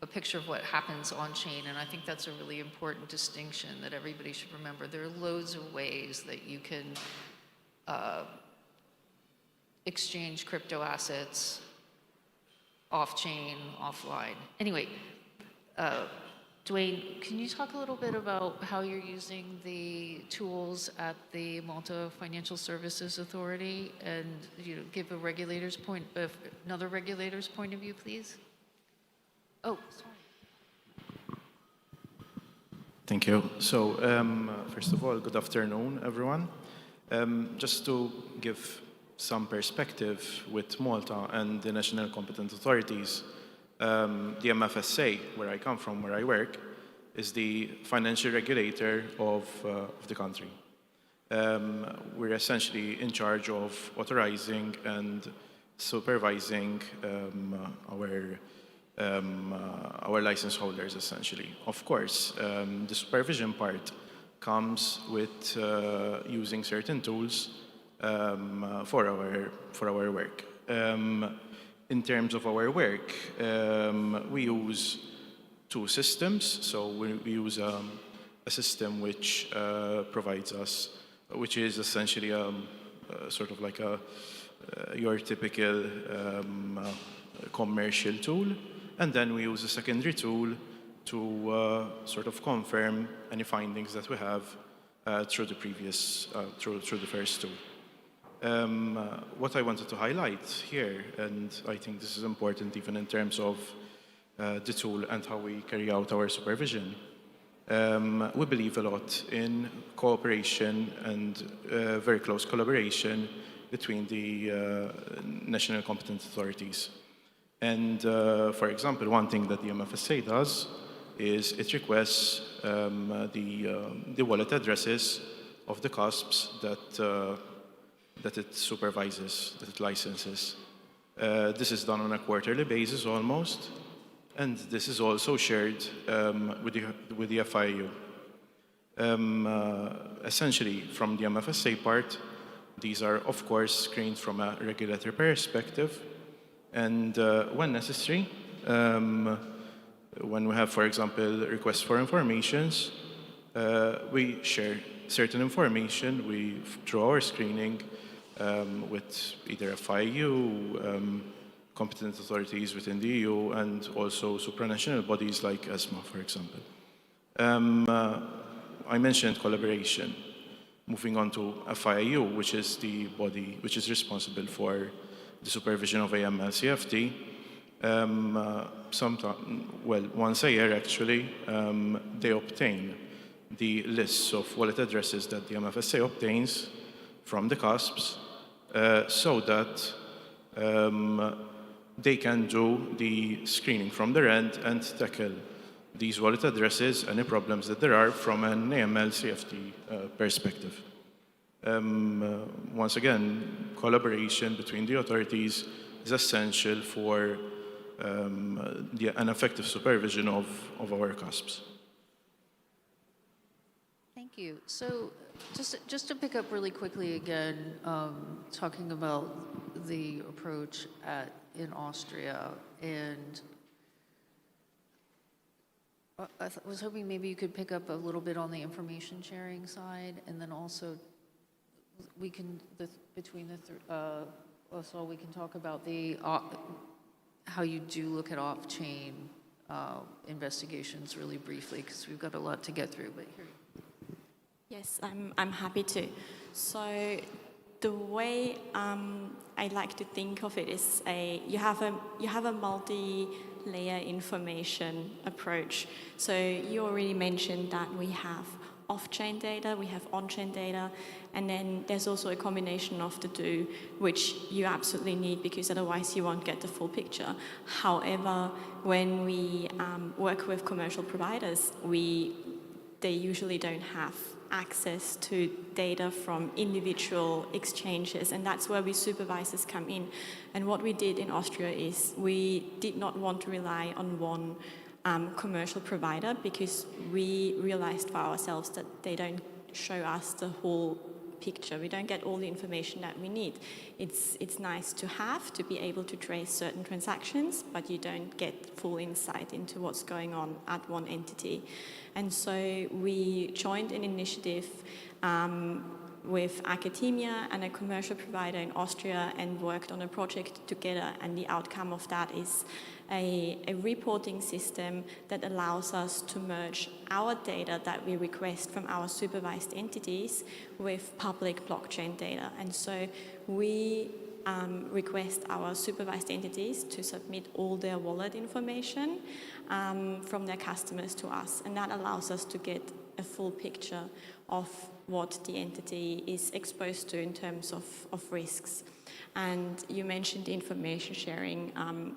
R: a picture of what happens on chain, and I think that's a really important distinction that everybody should remember. There are loads of ways that you can exchange crypto assets off-chain, offline. Anyway, Dwayne, can you talk a little bit about how you're using the tools at the Malta Financial Services Authority and give a regulator's another regulator's point of view, please? Oh, sorry.
T: Thank you. So, first of all, good afternoon, everyone. Just to give some perspective with Malta and the national competent authorities, the MFSA, where I come from, where I work, is the financial regulator of the country. We're essentially in charge of authorizing and supervising our license holders, essentially. Of course, the supervision part comes with using certain tools for our work. In terms of our work, we use two systems. So we use a system which provides us, which is essentially sort of like your typical commercial tool. And then we use a secondary tool to sort of confirm any findings that we have through the previous, through the first tool. What I wanted to highlight here, and I think this is important even in terms of the tool and how we carry out our supervision, we believe a lot in cooperation and very close collaboration between the national competent authorities. And for example, one thing that the MFSA does is it requests the wallet addresses of the CUSPs that it supervises, that it licenses. This is done on a quarterly basis almost, and this is also shared with the FIU. Essentially, from the MFSA part, these are of course screened from a regulatory perspective, and when necessary, when we have, for example, requests for informations, we share certain information through our screening with either FIU, competent authorities within the EU, and also supranational bodies like ESMA, for example. I mentioned collaboration. Moving on to FIU, which is the body which is responsible for the supervision of AML-CFT. Once a year, actually, they obtain the lists of wallet addresses that the MFSA obtains from the CUSPs so that they can do the screening from their end and tackle these wallet addresses, any problems that there are from an AML-CFT perspective. Once again, collaboration between the authorities is essential for an effective supervision of our CUSPs.
R: Thank you. So just to pick up really quickly again, talking about the approach in Austria, and I was hoping maybe you could pick up a little bit on the information sharing side, and then also we can, also we can talk about the how you do look at off-chain investigations really briefly, because we've got a lot to get through. But here.
S: Yes, I'm happy to. So the way I like to think of it is you have a multi-layer information approach. So you already mentioned that we have off-chain data, we have on-chain data, and then there's also a combination of the two, which you absolutely need because otherwise you won't get the full picture. However, when we work with commercial providers, they usually don't have access to data from individual exchanges, and that's where we supervisors come in. And what we did in Austria is we did not want to rely on one commercial provider, because we realized for ourselves that they don't show us the whole picture. We don't get all the information that we need. It's nice to have, to be able to trace certain transactions, but you don't get full insight into what's going on at one entity. And so we joined an initiative with academia and a commercial provider in Austria and worked on a project together, and the outcome of that is a reporting system that allows us to merge our data that we request from our supervised entities with public blockchain data. And so we request our supervised entities to submit all their wallet information from their customers to us, and that allows us to get a full picture of what the entity is exposed to in terms of risks. And you mentioned information sharing,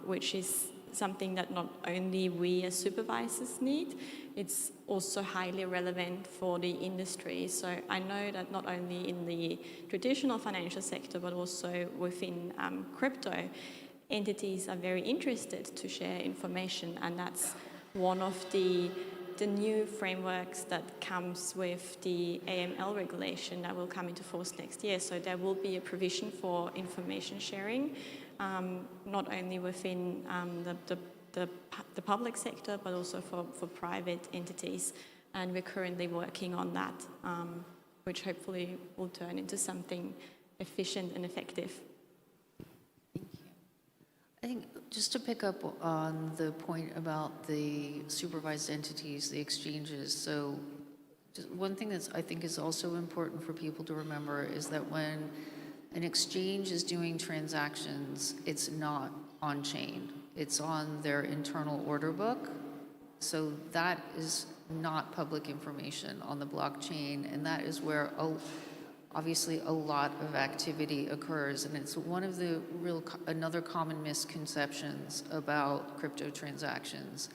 S: which is something that not only we as supervisors need, it's also highly relevant for the industry. So I know that not only in the traditional financial sector, but also within crypto, entities are very interested to share information, and that's one of the new frameworks that comes with the AML regulation that will come into force next year. So there will be a provision for information sharing, not only within the public sector, but also for private entities. And we're currently working on that, which hopefully will turn into something efficient and effective.
R: I think just to pick up on the point about the supervised entities, the exchanges, so just one thing that I think is also important for people to remember is that when an exchange is doing transactions, it's not on chain. It's on their internal order book. So that is not public information on the blockchain, and that is where obviously a lot of activity occurs, and it's one of the another common misconceptions about crypto transactions,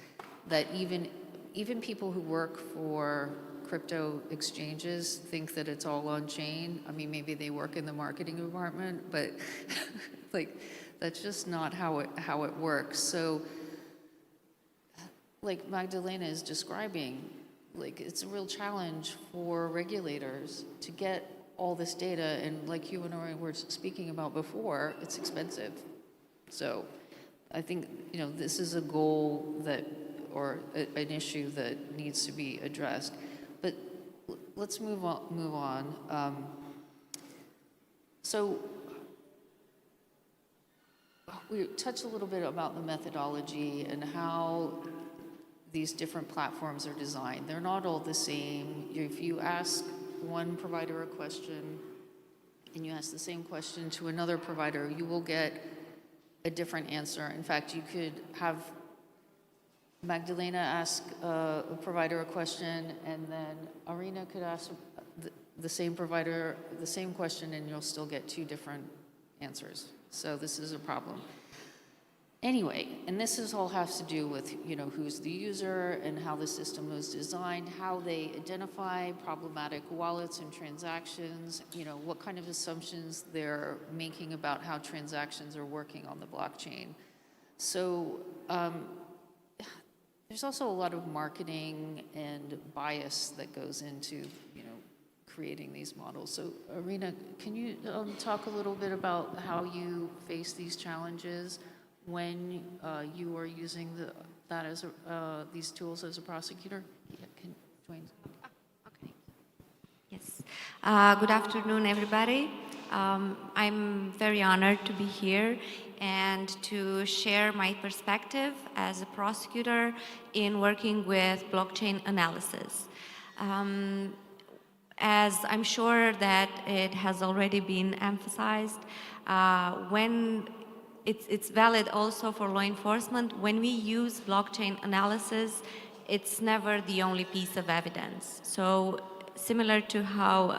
R: that even people who work for crypto exchanges think that it's all on chain. I mean, maybe they work in the marketing department, but like that's just not how it works. So like Magdalena is describing, like it's a real challenge for regulators to get all this data, and like you and I were speaking about before, it's expensive. So I think, you know, this is a goal that, or an issue that needs to be addressed. But let's move on. So we touched a little bit about the methodology and how these different platforms are designed. They're not all the same. If you ask one provider a question and you ask the same question to another provider, you will get a different answer. In fact, you could have Magdalena ask a provider a question, and then Arina could ask the same provider the same question, and you'll still get two different answers. So this is a problem. Anyway, and this all has to do with, you know, who's the user and how the system was designed, how they identify problematic wallets and transactions, you know, what kind of assumptions they're making about how transactions are working on the blockchain. So there's also a lot of marketing and bias that goes into, you know, creating these models. So Arina, can you talk a little bit about how you face these challenges when you are using that as these tools as a prosecutor? Yeah, can join.
U: Okay. Yes. Good afternoon, everybody. I'm very honored to be here and to share my perspective as a prosecutor in working with blockchain analysis. As I'm sure that it has already been emphasized, when it's valid also for law enforcement, when we use blockchain analysis, it's never the only piece of evidence. So similar to how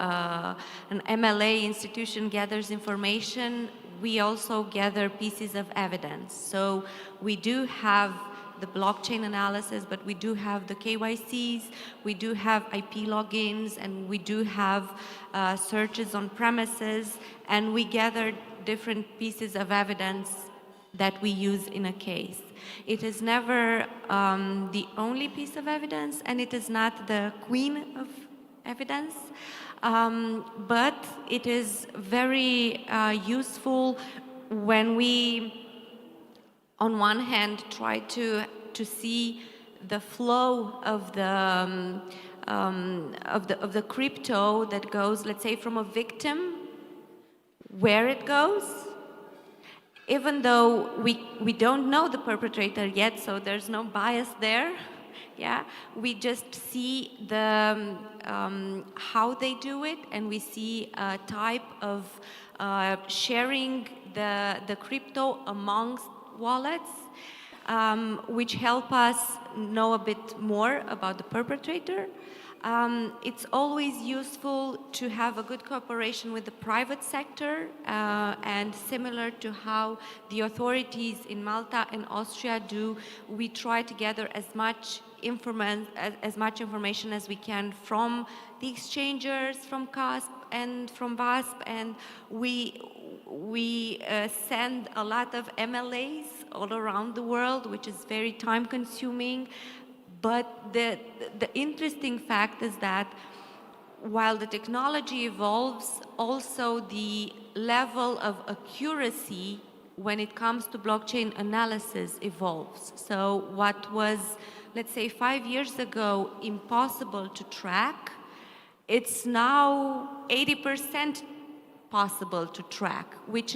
U: an MLA institution gathers information, we also gather pieces of evidence. So we do have the blockchain analysis, but we do have the KYCs, we do have IP logins, and we do have searches on premises, and we gather different pieces of evidence that we use in a case. It is never the only piece of evidence, and it is not the queen of evidence, but it is very useful when we, on one hand, try to see the flow of the crypto that goes, let's say, from a victim, where it goes, even though we don't know the perpetrator yet, so there's no bias there. Yeah, we just see the how they do it, and we see a type of sharing the crypto amongst wallets, which help us know a bit more about the perpetrator. It's always useful to have a good cooperation with the private sector, and similar to how the authorities in Malta and Austria do, we try to gather as much information as we can from the exchangers, from CASP and from VASP, and we send a lot of MLAs all around the world, which is very time consuming. But the interesting fact is that while the technology evolves, also the level of accuracy when it comes to blockchain analysis evolves. So what was, let's say, 5 years ago impossible to track, it's now 80% possible to track, which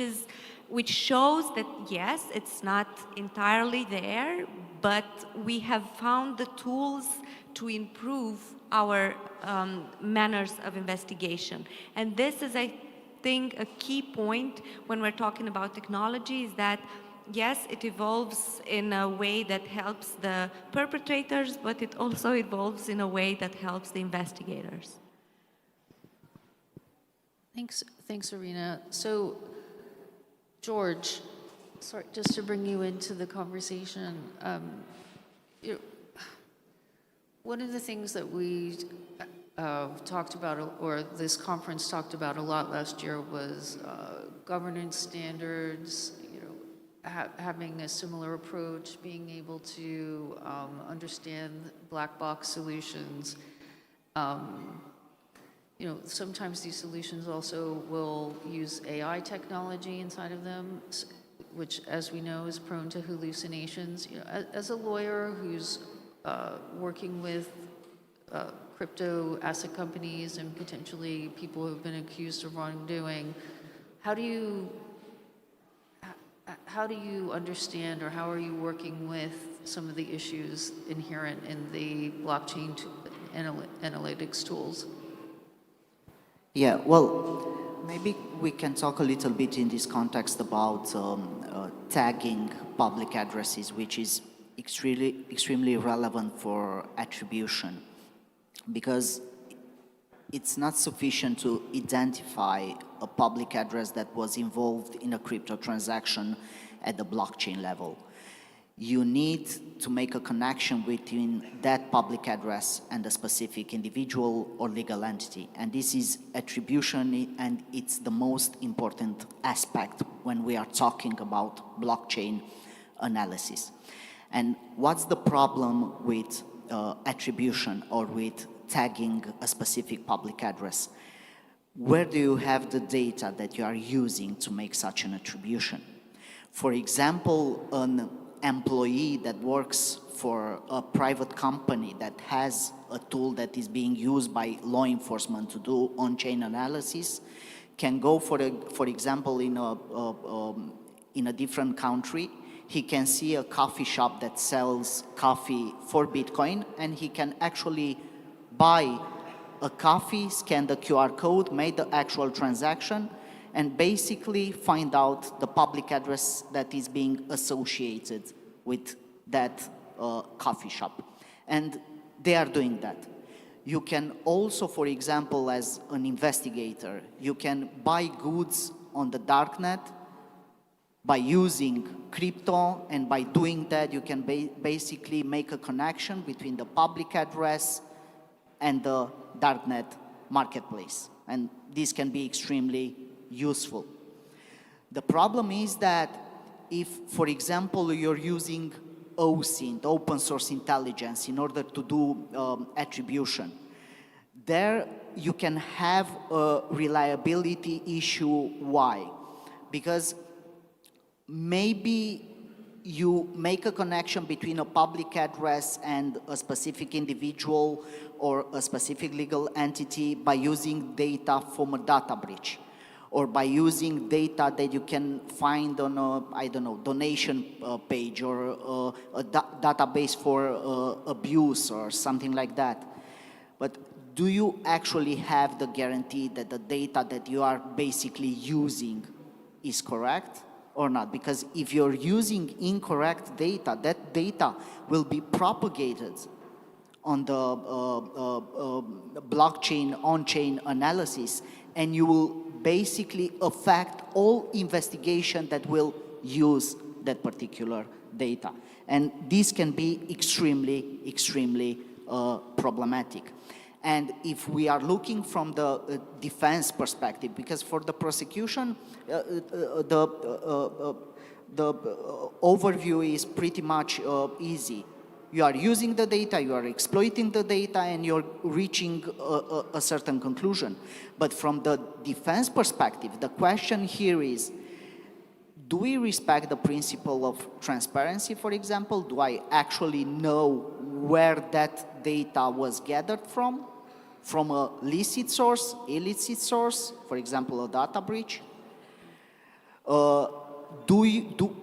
U: shows that yes, it's not entirely there, but we have found the tools to improve our manners of investigation. And this is, I think, a key point when we're talking about technology, is that yes, it evolves in a way that helps the perpetrators, but it also evolves in a way that helps the investigators.
R: Thanks, Irina. So, George, sorry, just to bring you into the conversation, one of the things that we talked about, or this conference talked about a lot last year, was governance standards, having a similar approach, being able to understand black box solutions. Sometimes these solutions also will use AI technology inside of them, which, as we know, is prone to hallucinations. As a lawyer who's working with crypto asset companies and potentially people who have been accused of wrongdoing, how do you understand, or how are you working with some of the issues inherent in the blockchain analytics tools?
A: Yeah, well, maybe we can talk a little bit in this context about tagging public addresses, which is extremely relevant for attribution, because it's not sufficient to identify a public address that was involved in a crypto transaction at the blockchain level. You need to make a connection between that public address and a specific individual or legal entity. And this is attribution, and it's the most important aspect when we are talking about blockchain analysis. And what's the problem with attribution or with tagging a specific public address? Where do you have the data that you are using to make such an attribution? For example, an employee that works for a private company that has a tool that is being used by law enforcement to do on-chain analysis can go, for example, in a different country. He can see a coffee shop that sells coffee for Bitcoin, and he can actually buy a coffee, scan the QR code, make the actual transaction, and basically find out the public address that is being associated with that coffee shop. And they are doing that. You can also, for example, as an investigator, you can buy goods on the darknet, by using crypto, and by doing that you can basically make a connection between the public address and the darknet marketplace. And this can be extremely useful. The problem is that if, for example, you're using OSINT, open source intelligence, in order to do attribution, there you can have a reliability issue. Why? Because maybe you make a connection between a public address and a specific individual or a specific legal entity by using data from a data breach, or by using data that you can find on a, I don't know, donation page, or a database for abuse or something like that. But do you actually have the guarantee that the data that you are basically using is correct or not? Because if you're using incorrect data, that data will be propagated on the blockchain on-chain analysis, and you will basically affect all investigation that will use that particular data. And this can be extremely, extremely problematic. And if we are looking from the defense perspective, because for the prosecution, the overview is pretty much easy. You are using the data, you are exploiting the data, and you're reaching a certain conclusion. But from the defense perspective, the question here is, do we respect the principle of transparency, for example? Do I actually know where that data was gathered from? From a licit source, illicit source, for example, a data breach?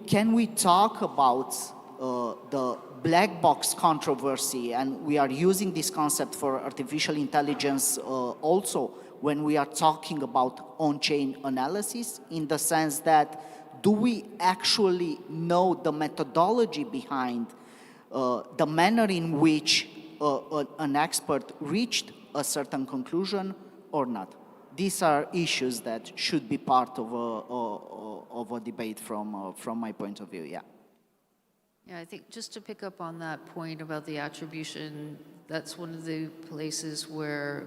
A: Can we talk about the black box controversy? And we are using this concept for artificial intelligence also when we are talking about on-chain analysis, in the sense that do we actually know the methodology behind the manner in which an expert reached a certain conclusion or not? These are issues that should be part of a debate from my point of view, yeah.
R: Yeah, I think just to pick up on that point about the attribution, that's one of the places where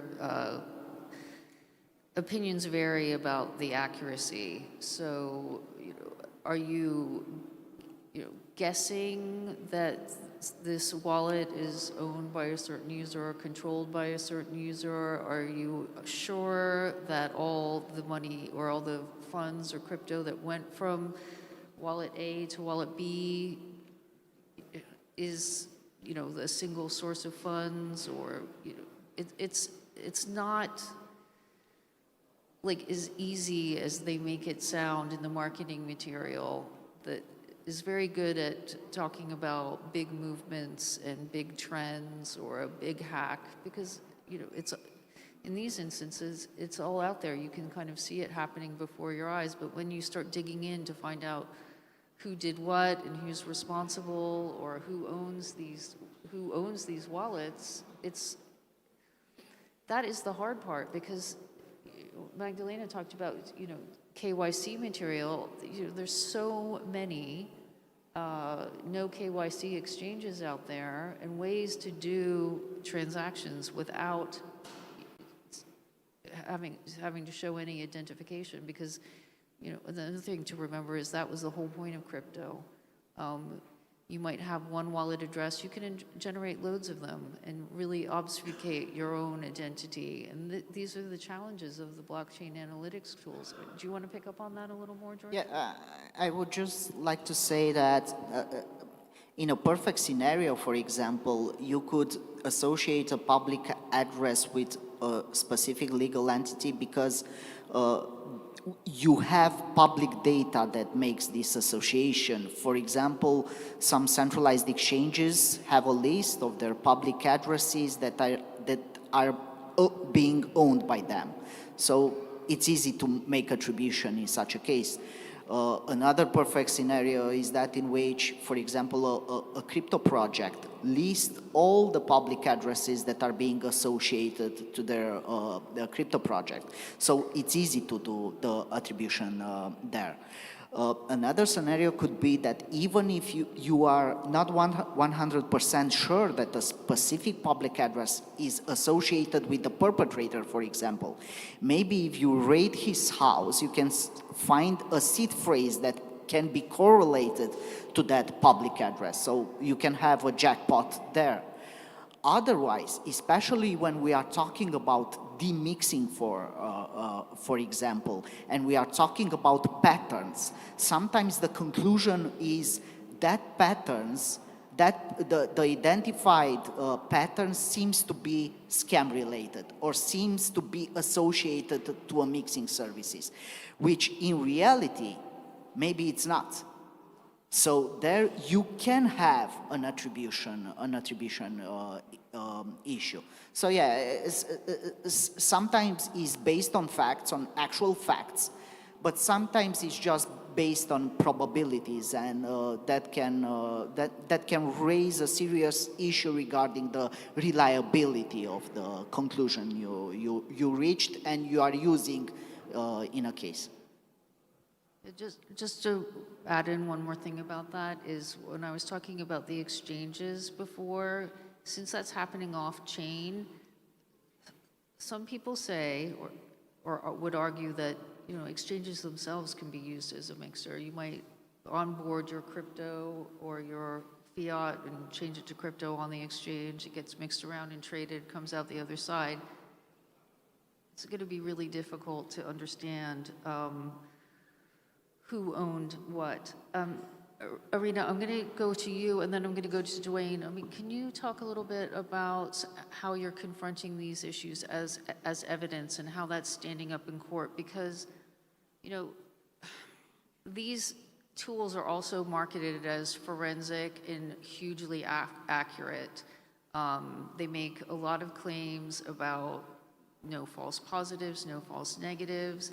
R: opinions vary about the accuracy. So, are you, guessing that this wallet is owned by a certain user or controlled by a certain user? Are you sure that all the money or all the funds or crypto that went from wallet A to wallet B is, the single source of funds? Or, it's not like as easy as they make it sound in the marketing material that is very good at talking about big movements and big trends or a big hack, because it's, in these instances, it's all out there. You can kind of see it happening before your eyes, but when you start digging in to find out who did what and who's responsible, or who owns these wallets, that is the hard part. Because Magdalena talked about KYC material. There's so many no KYC exchanges out there, and ways to do transactions without having to show any identification. Because another thing to remember is that was the whole point of crypto. You might have one wallet address, you can generate loads of them and really obfuscate your own identity. And these are the challenges of the blockchain analytics tools. Do you want to pick up on that a little more, George?
A: Yeah, I would just like to say that in a perfect scenario, for example, you could associate a public address with a specific legal entity because you have public data that makes this association. For example, some centralized exchanges have a list of their public addresses that are being owned by them. So it's easy to make attribution in such a case. Another perfect scenario is that in which, for example, a crypto project lists all the public addresses that are being associated to their crypto project. So it's easy to do the attribution there. Another scenario could be that even if you are not 100% sure that a specific public address is associated with the perpetrator, for example, maybe if you raid his house, you can find a seed phrase that can be correlated to that public address. So you can have a jackpot there. Otherwise, especially when we are talking about demixing, for example, and we are talking about patterns, sometimes the conclusion is that patterns, that the identified pattern seems to be scam related or seems to be associated to a mixing services, which in reality, maybe it's not. So there you can have an attribution issue. So yeah, sometimes it's based on facts, on actual facts, but sometimes it's just based on probabilities, and that can raise a serious issue regarding the reliability of the conclusion you reached and you are using in a case.
R: Just to add in one more thing about that is when I was talking about the exchanges before, since that's happening off-chain, some people say or would argue that exchanges themselves can be used as a mixer. You might onboard your crypto or your fiat and change it to crypto on the exchange. It gets mixed around and traded, comes out the other side. It's going to be really difficult to understand who owned what. Arina, I'm going to go to you, and then I'm going to go to Dwayne. I mean, can you talk a little bit about how you're confronting these issues as evidence and how that's standing up in court? Because, these tools are also marketed as forensic and hugely accurate. They make a lot of claims about no false positives, no false negatives.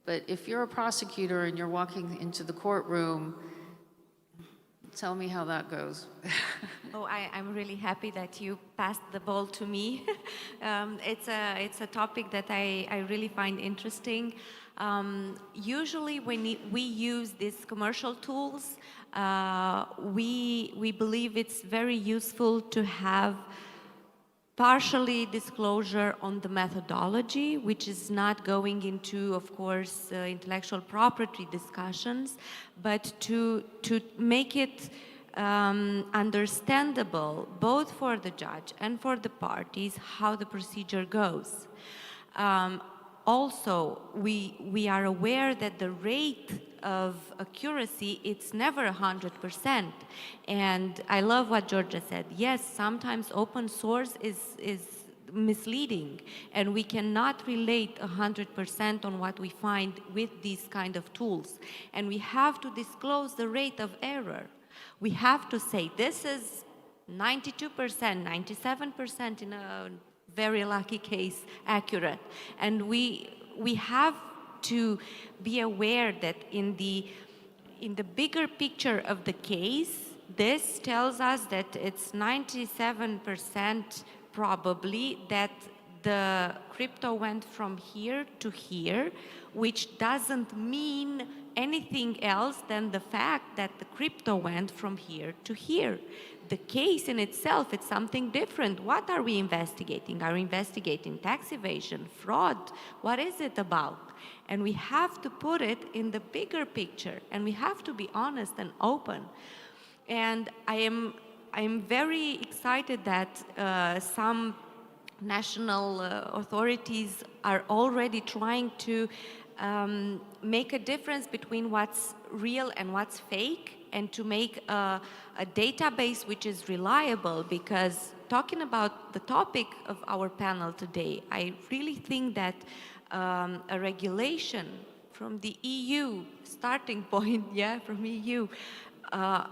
R: But if you're a prosecutor and you're walking into the courtroom, tell me how that goes.
U: I'm really happy that you passed the ball to me. It's a topic that I really find interesting. Usually when we use these commercial tools, we believe it's very useful to have partially disclosure on the methodology, which is not going into, of course, intellectual property discussions, but to make it understandable both for the judge and for the parties how the procedure goes. Also, we are aware that the rate of accuracy, it's never 100%. And I love what Georgia said. Yes, sometimes open source is misleading, and we cannot relate 100% on what we find with these kind of tools. And we have to disclose the rate of error. We have to say this is 92%, 97% in a very lucky case accurate. And we have to be aware that in the bigger picture of the case, this tells us that it's 97% probably that the crypto went from here to here, which doesn't mean anything else than the fact that the crypto went from here to here. The case in itself, it's something different. What are we investigating? Are we investigating tax evasion, fraud? What is it about? And we have to put it in the bigger picture, and we have to be honest and open. And I am very excited that some national authorities are already trying to make a difference between what's real and what's fake, and to make a database which is reliable. Because talking about the topic of our panel today, I really think that a regulation from the EU, starting point, from EU,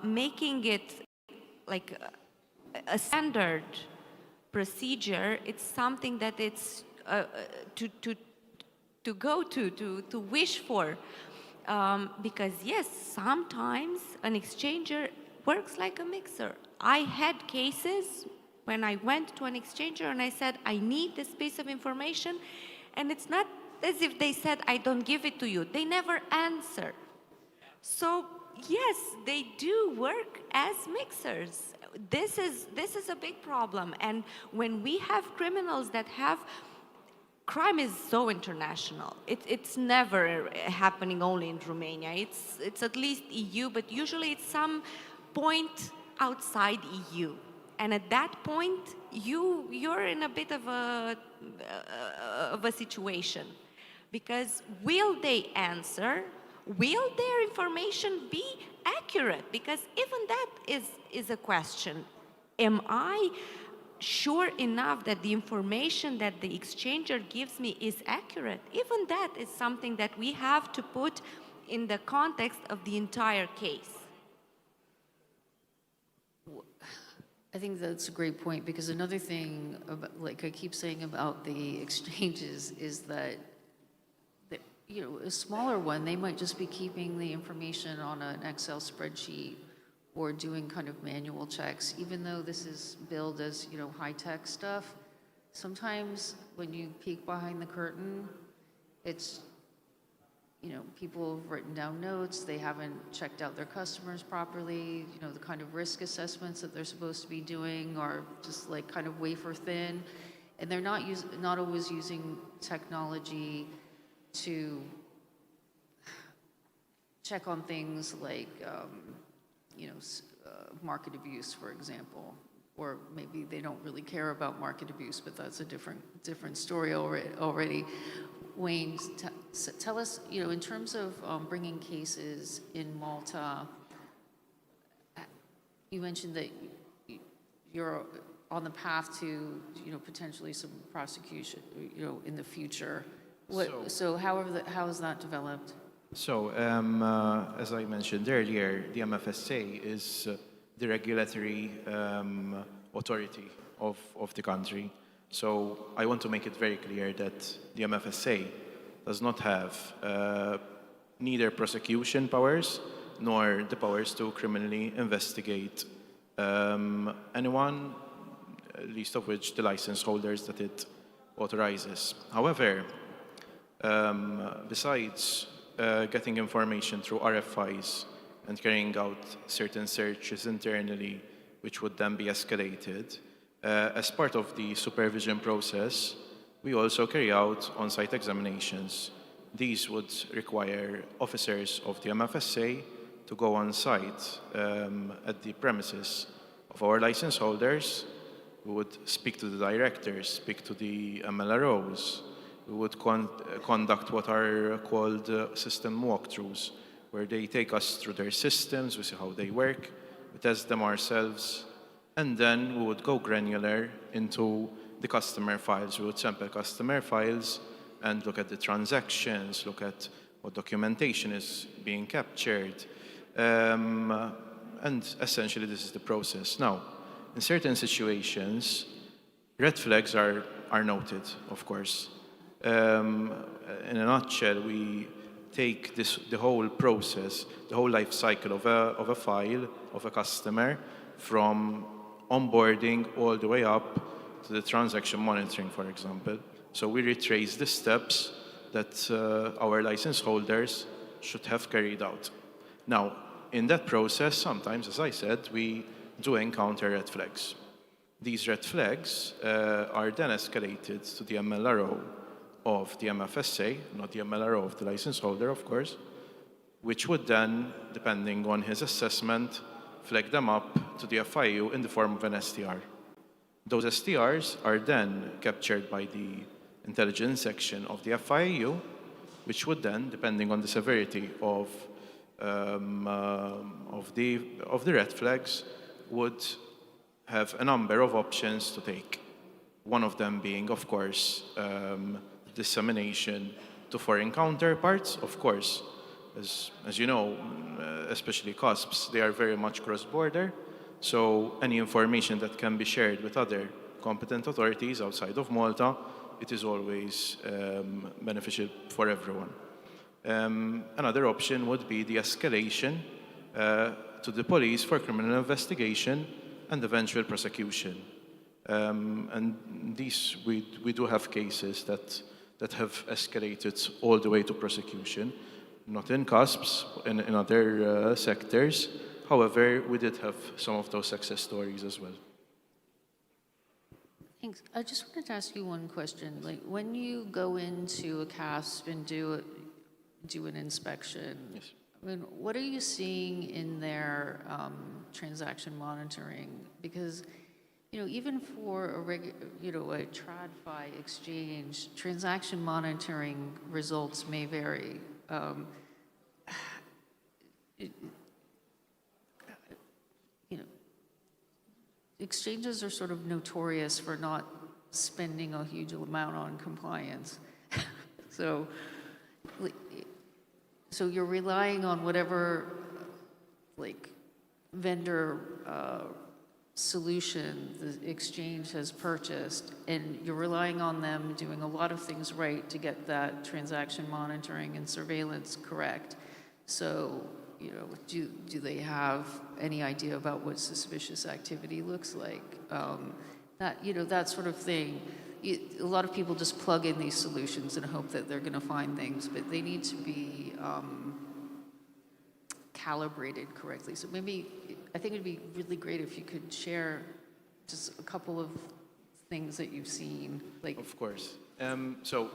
U: making it like a standard procedure, it's something that it's to go to wish for. Because yes, sometimes an exchanger works like a mixer. I had cases when I went to an exchanger and I said, I need this piece of information, and it's not as if they said, I don't give it to you. They never answer. So yes, they do work as mixers. This is a big problem. And when we have criminals that have crime is so international. It's never happening only in Romania. It's at least EU, but usually it's some point outside EU. And at that point, you're in a bit of a situation. Because will they answer? Will their information be accurate? Because even that is a question. Am I sure enough that the information that the exchanger gives me is accurate? Even that is something that we have to put in the context of the entire case.
R: I think that's a great point, because another thing, about, like I keep saying about the exchanges, is that you know, a smaller one, they might just be keeping the information on an Excel spreadsheet or doing kind of manual checks. Even though this is billed as, you know, high-tech stuff, sometimes when you peek behind the curtain, it's, you know, people have written down notes, they haven't checked out their customers properly, you know, the kind of risk assessments that they're supposed to be doing are just like kind of wafer thin, and they're not always using technology to check on things like, you know, market abuse, for example, or maybe they don't really care about market abuse, but that's a different story already. Wayne, tell us, you know, in terms of bringing cases in Malta, you mentioned that you're on the path to, you know, potentially some prosecution, you know, in the future. So how is that developed?
T: So, as I mentioned earlier, the MFSA is the regulatory authority of the country. So I want to make it very clear that the MFSA does not have neither prosecution powers nor the powers to criminally investigate anyone, least of which the license holders that it authorizes. However, besides getting information through RFIs and carrying out certain searches internally, which would then be escalated, as part of the supervision process, we also carry out on-site examinations. These would require officers of the MFSA to go on site at the premises of our license holders. We would speak to the directors, speak to the MLROs. We would conduct what are called system walkthroughs, where they take us through their systems, we see how they work, we test them ourselves, and then we would go granular into the customer files. We would sample customer files and look at the transactions, look at what documentation is being captured, and essentially this is the process. Now, in certain situations, red flags are noted, of course. In a nutshell, we take the whole process, the whole life cycle of a file, of a customer, from onboarding all the way up to the transaction monitoring, for example. So we retrace the steps that our license holders should have carried out. Now, in that process, sometimes, as I said, we do encounter red flags. These red flags are then escalated to the MLRO of the MFSA, not the MLRO of the license holder, of course, which would then, depending on his assessment, flag them up to the FIU in the form of an STR. Those STRs are then captured by the intelligence section of the FIU, which would then, depending on the severity of the red flags, would have a number of options to take. One of them being, of course, dissemination to foreign counterparts. Of course, as you know, especially COSPs, they are very much cross-border. So any information that can be shared with other competent authorities outside of Malta, it is always beneficial for everyone. Another option would be the escalation to the police for criminal investigation and eventual prosecution. And these, we do have cases that have escalated all the way to prosecution. not in CUSPs, in other sectors. However, we did have some of those success stories as well.
R: Thanks. I just wanted to ask you one question. Like, when you go into a CASP and do an inspection,
T: yes.
R: I mean, what are you seeing in their transaction monitoring? Because, you know, even for a TradFi exchange, transaction monitoring results may vary. Exchanges are sort of notorious for not spending a huge amount on compliance. So you're relying on whatever vendor solution the exchange has purchased, and you're relying on them doing a lot of things right to get that transaction monitoring and surveillance correct. So, you know, do they have any idea about what suspicious activity looks like? That sort of thing. A lot of people just plug in these solutions and hope that they're going to find things, but they need to be calibrated correctly. So maybe, I think it'd be really great if you could share just a couple of things that you've seen.
T: Of course. So,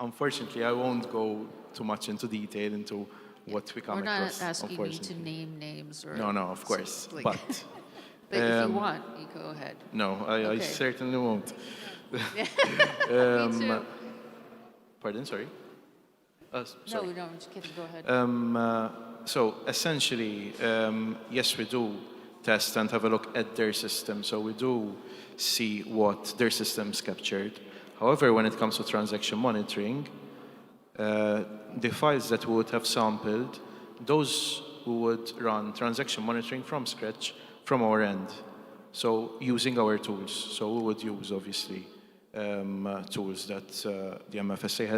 T: unfortunately, I won't go too much into detail into what we come across.
R: We're not asking you to name names or...
T: No, of course, but...
R: But if you want, you go ahead.
T: No, I certainly won't.
R: Me too.
T: Pardon, sorry?
R: Sorry. No, I'm just kidding, go ahead.
T: So essentially, yes, we do test and have a look at their system. So we do see what their system's captured. However, when it comes to transaction monitoring, the files that we would have sampled, those who would run transaction monitoring from scratch from our end. So using our tools. So we would use, obviously, tools that the MFSA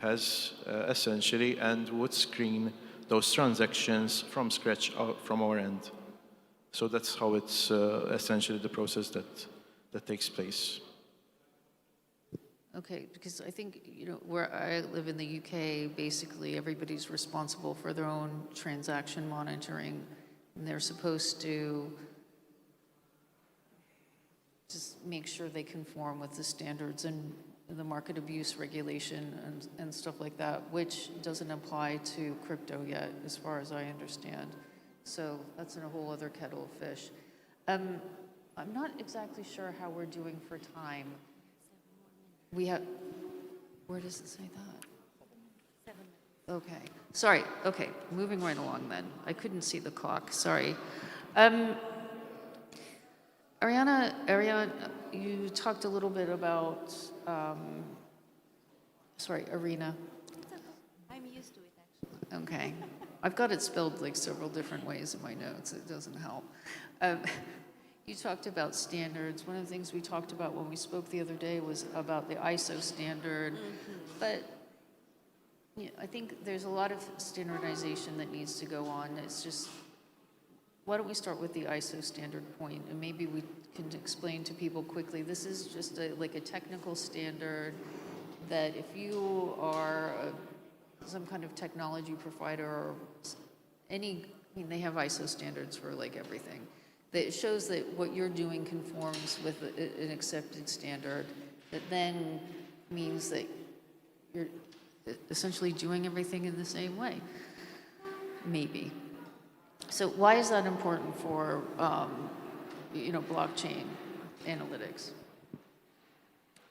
T: has essentially, and would screen those transactions from scratch from our end. So that's how it's essentially the process that takes place.
R: Okay, because I think, you know, where I live in the UK, basically everybody's responsible for their own transaction monitoring, and they're supposed to just make sure they conform with the standards and the market abuse regulation and stuff like that, which doesn't apply to crypto yet, as far as I understand. So that's in a whole other kettle of fish. I'm not exactly sure how we're doing for time. We have, where does it say that? 7 minutes. Okay, sorry, okay, moving right along then. I couldn't see the clock, sorry. Ariana, you talked a little bit about, Arena.
U: I'm used to it, actually.
R: Okay. I've got it spelled like several different ways in my notes. It doesn't help. You talked about standards. One of the things we talked about when we spoke the other day was about the ISO standard. Mm-hmm. But yeah, I think there's a lot of standardization that needs to go on. It's just, why don't we start with the ISO standard point, and maybe we can explain to people quickly. This is just like a technical standard that if you are some kind of technology provider or they have ISO standards for like everything. That shows that what you're doing conforms with an accepted standard, that then means that you're essentially doing everything in the same way, maybe. So why is that important for, blockchain analytics?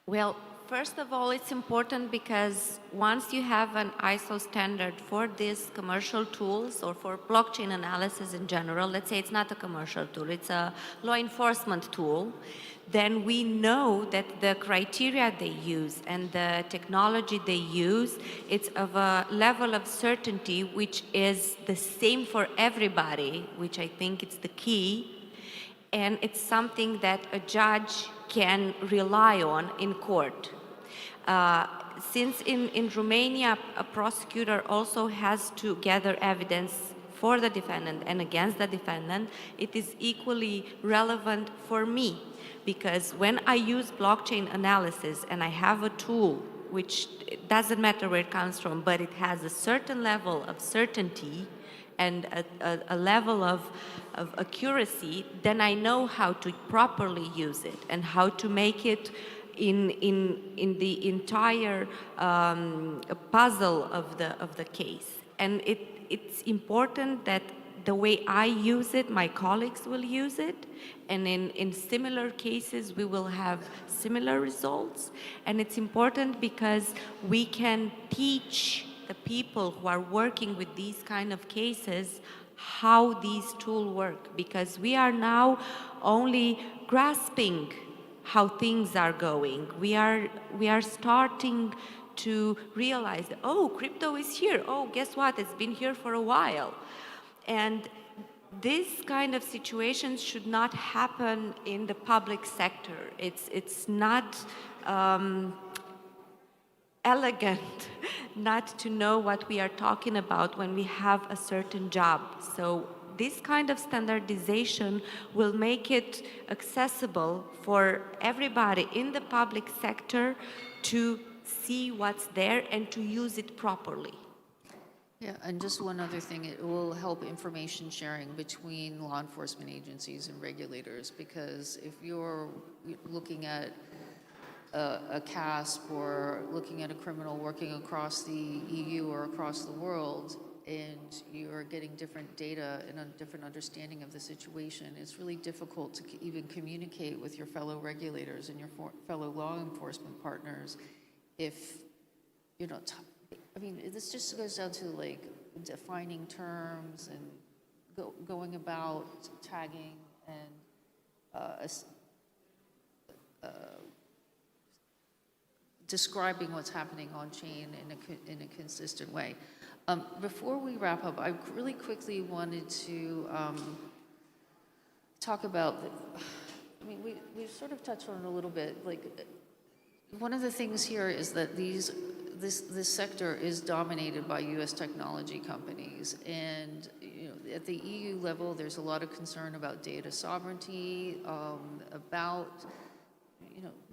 U: Well, first of all, it's important because once you have an ISO standard for these commercial tools or for blockchain analysis in general, let's say it's not a commercial tool, it's a law enforcement tool, then we know that the criteria they use and the technology they use, it's of a level of certainty which is the same for everybody, which I think it's the key, and it's something that a judge can rely on in court. Since in Romania, a prosecutor also has to gather evidence for the defendant and against the defendant, it is equally relevant for me, because when I use blockchain analysis and I have a tool which doesn't matter where it comes from, but it has a certain level of certainty and a level of accuracy, then I know how to properly use it and how to make it in the entire puzzle of the case. And it's important that the way I use it, my colleagues will use it, and in similar cases we will have similar results. And it's important because we can teach the people who are working with these kind of cases how these tools work, because we are now only grasping how things are going. We are starting to realize that, oh, crypto is here. Oh, guess what? It's been here for a while. And this kind of situations should not happen in the public sector. It's not elegant not to know what we are talking about when we have a certain job. So this kind of standardization will make it accessible for everybody in the public sector to see what's there and to use it properly.
R: Yeah, and just one other thing, it will help information sharing between law enforcement agencies and regulators, because if you're looking at a CASP or looking at a criminal working across the EU or across the world, and you're getting different data and a different understanding of the situation, it's really difficult to even communicate with your fellow regulators and your fellow law enforcement partners if you're not I mean, this just goes down to like defining terms and going about tagging and describing what's happening on chain in a consistent way. Before we wrap up, I really quickly wanted to talk about, I mean, we've sort of touched on it a little bit. Like, one of the things here is that this sector is dominated by U.S. technology companies, and at the EU level, there's a lot of concern about data sovereignty, about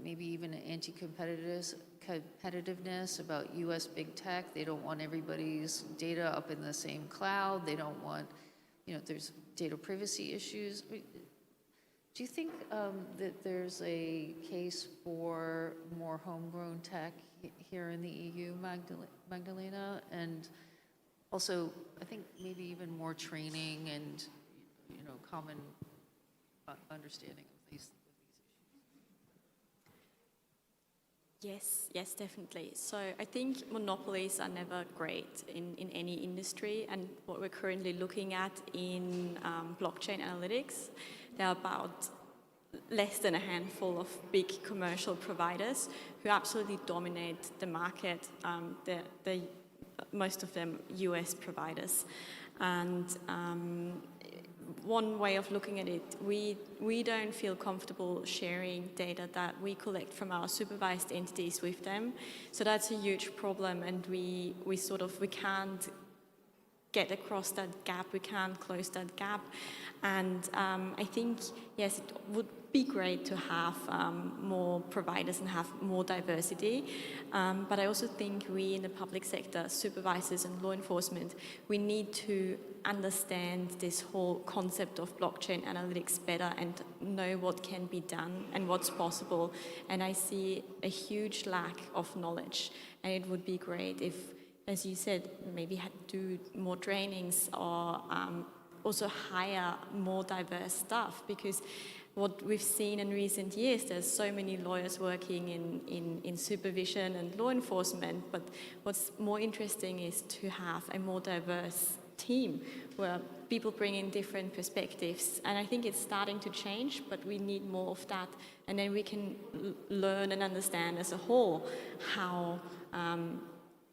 R: maybe even anti-competitiveness about U.S. big tech. They don't want everybody's data up in the same cloud. They don't want, there's data privacy issues. Do you think that there's a case for more homegrown tech here in the EU, Magdalena? And also, I think maybe even more training and, common understanding of these issues.
S: Yes, definitely. So I think monopolies are never great in any industry, and what we're currently looking at in blockchain analytics, there are about less than a handful of big commercial providers who absolutely dominate the market. They're most of them US providers. And one way of looking at it, we don't feel comfortable sharing data that we collect from our supervised entities with them. So that's a huge problem, and we can't get across that gap, we can't close that gap. And I think, yes, it would be great to have more providers and have more diversity. But I also think we in the public sector, supervisors and law enforcement, we need to understand this whole concept of blockchain analytics better and know what can be done and what's possible. And I see a huge lack of knowledge. And it would be great if, as you said, maybe do more trainings or also hire more diverse staff, because what we've seen in recent years, there's so many lawyers working in supervision and law enforcement, but what's more interesting is to have a more diverse team where people bring in different perspectives. And I think it's starting to change, but we need more of that. And then we can learn and understand as a whole how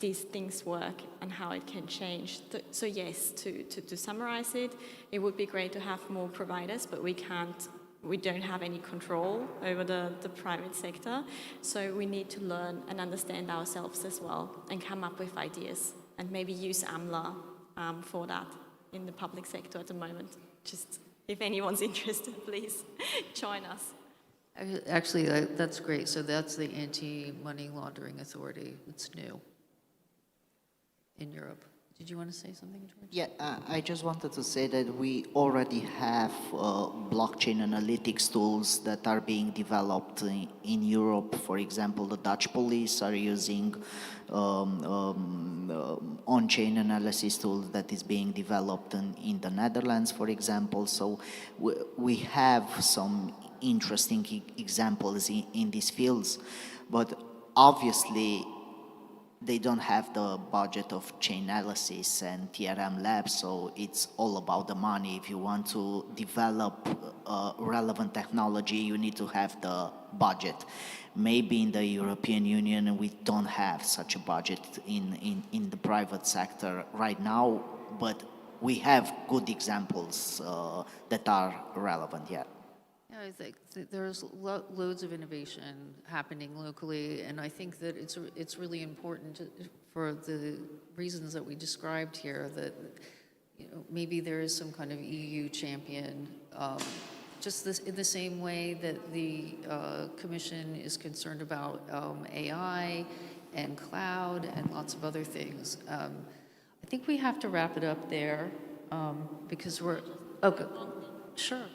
S: these things work and how it can change. So yes, to summarize it, it would be great to have more providers, but we don't have any control over the private sector. So we need to learn and understand ourselves as well and come up with ideas and maybe use AMLA for that in the public sector at the moment. Just if anyone's interested, please join us.
R: Actually, that's great. So that's the Anti-Money Laundering Authority. It's new in Europe. Did you want to say something, George?
A: Yeah, I just wanted to say that we already have blockchain analytics tools that are being developed in Europe. For example, the Dutch police are using on-chain analysis tool that is being developed in the Netherlands, for example. So we have some interesting examples in these fields, but obviously they don't have the budget of chain analysis and TRM labs, so it's all about the money. If you want to develop relevant technology, you need to have the budget. Maybe in the European Union we don't have such a budget in the private sector right now, but we have good examples that are relevant, yeah.
R: Yeah, I think there's loads of innovation happening locally, and I think that it's really important for the reasons that we described here, that maybe there is some kind of EU champion, just in the same way that the Commission is concerned about AI and cloud and lots of other things. I think we have to wrap it up there because we're okay. Sure.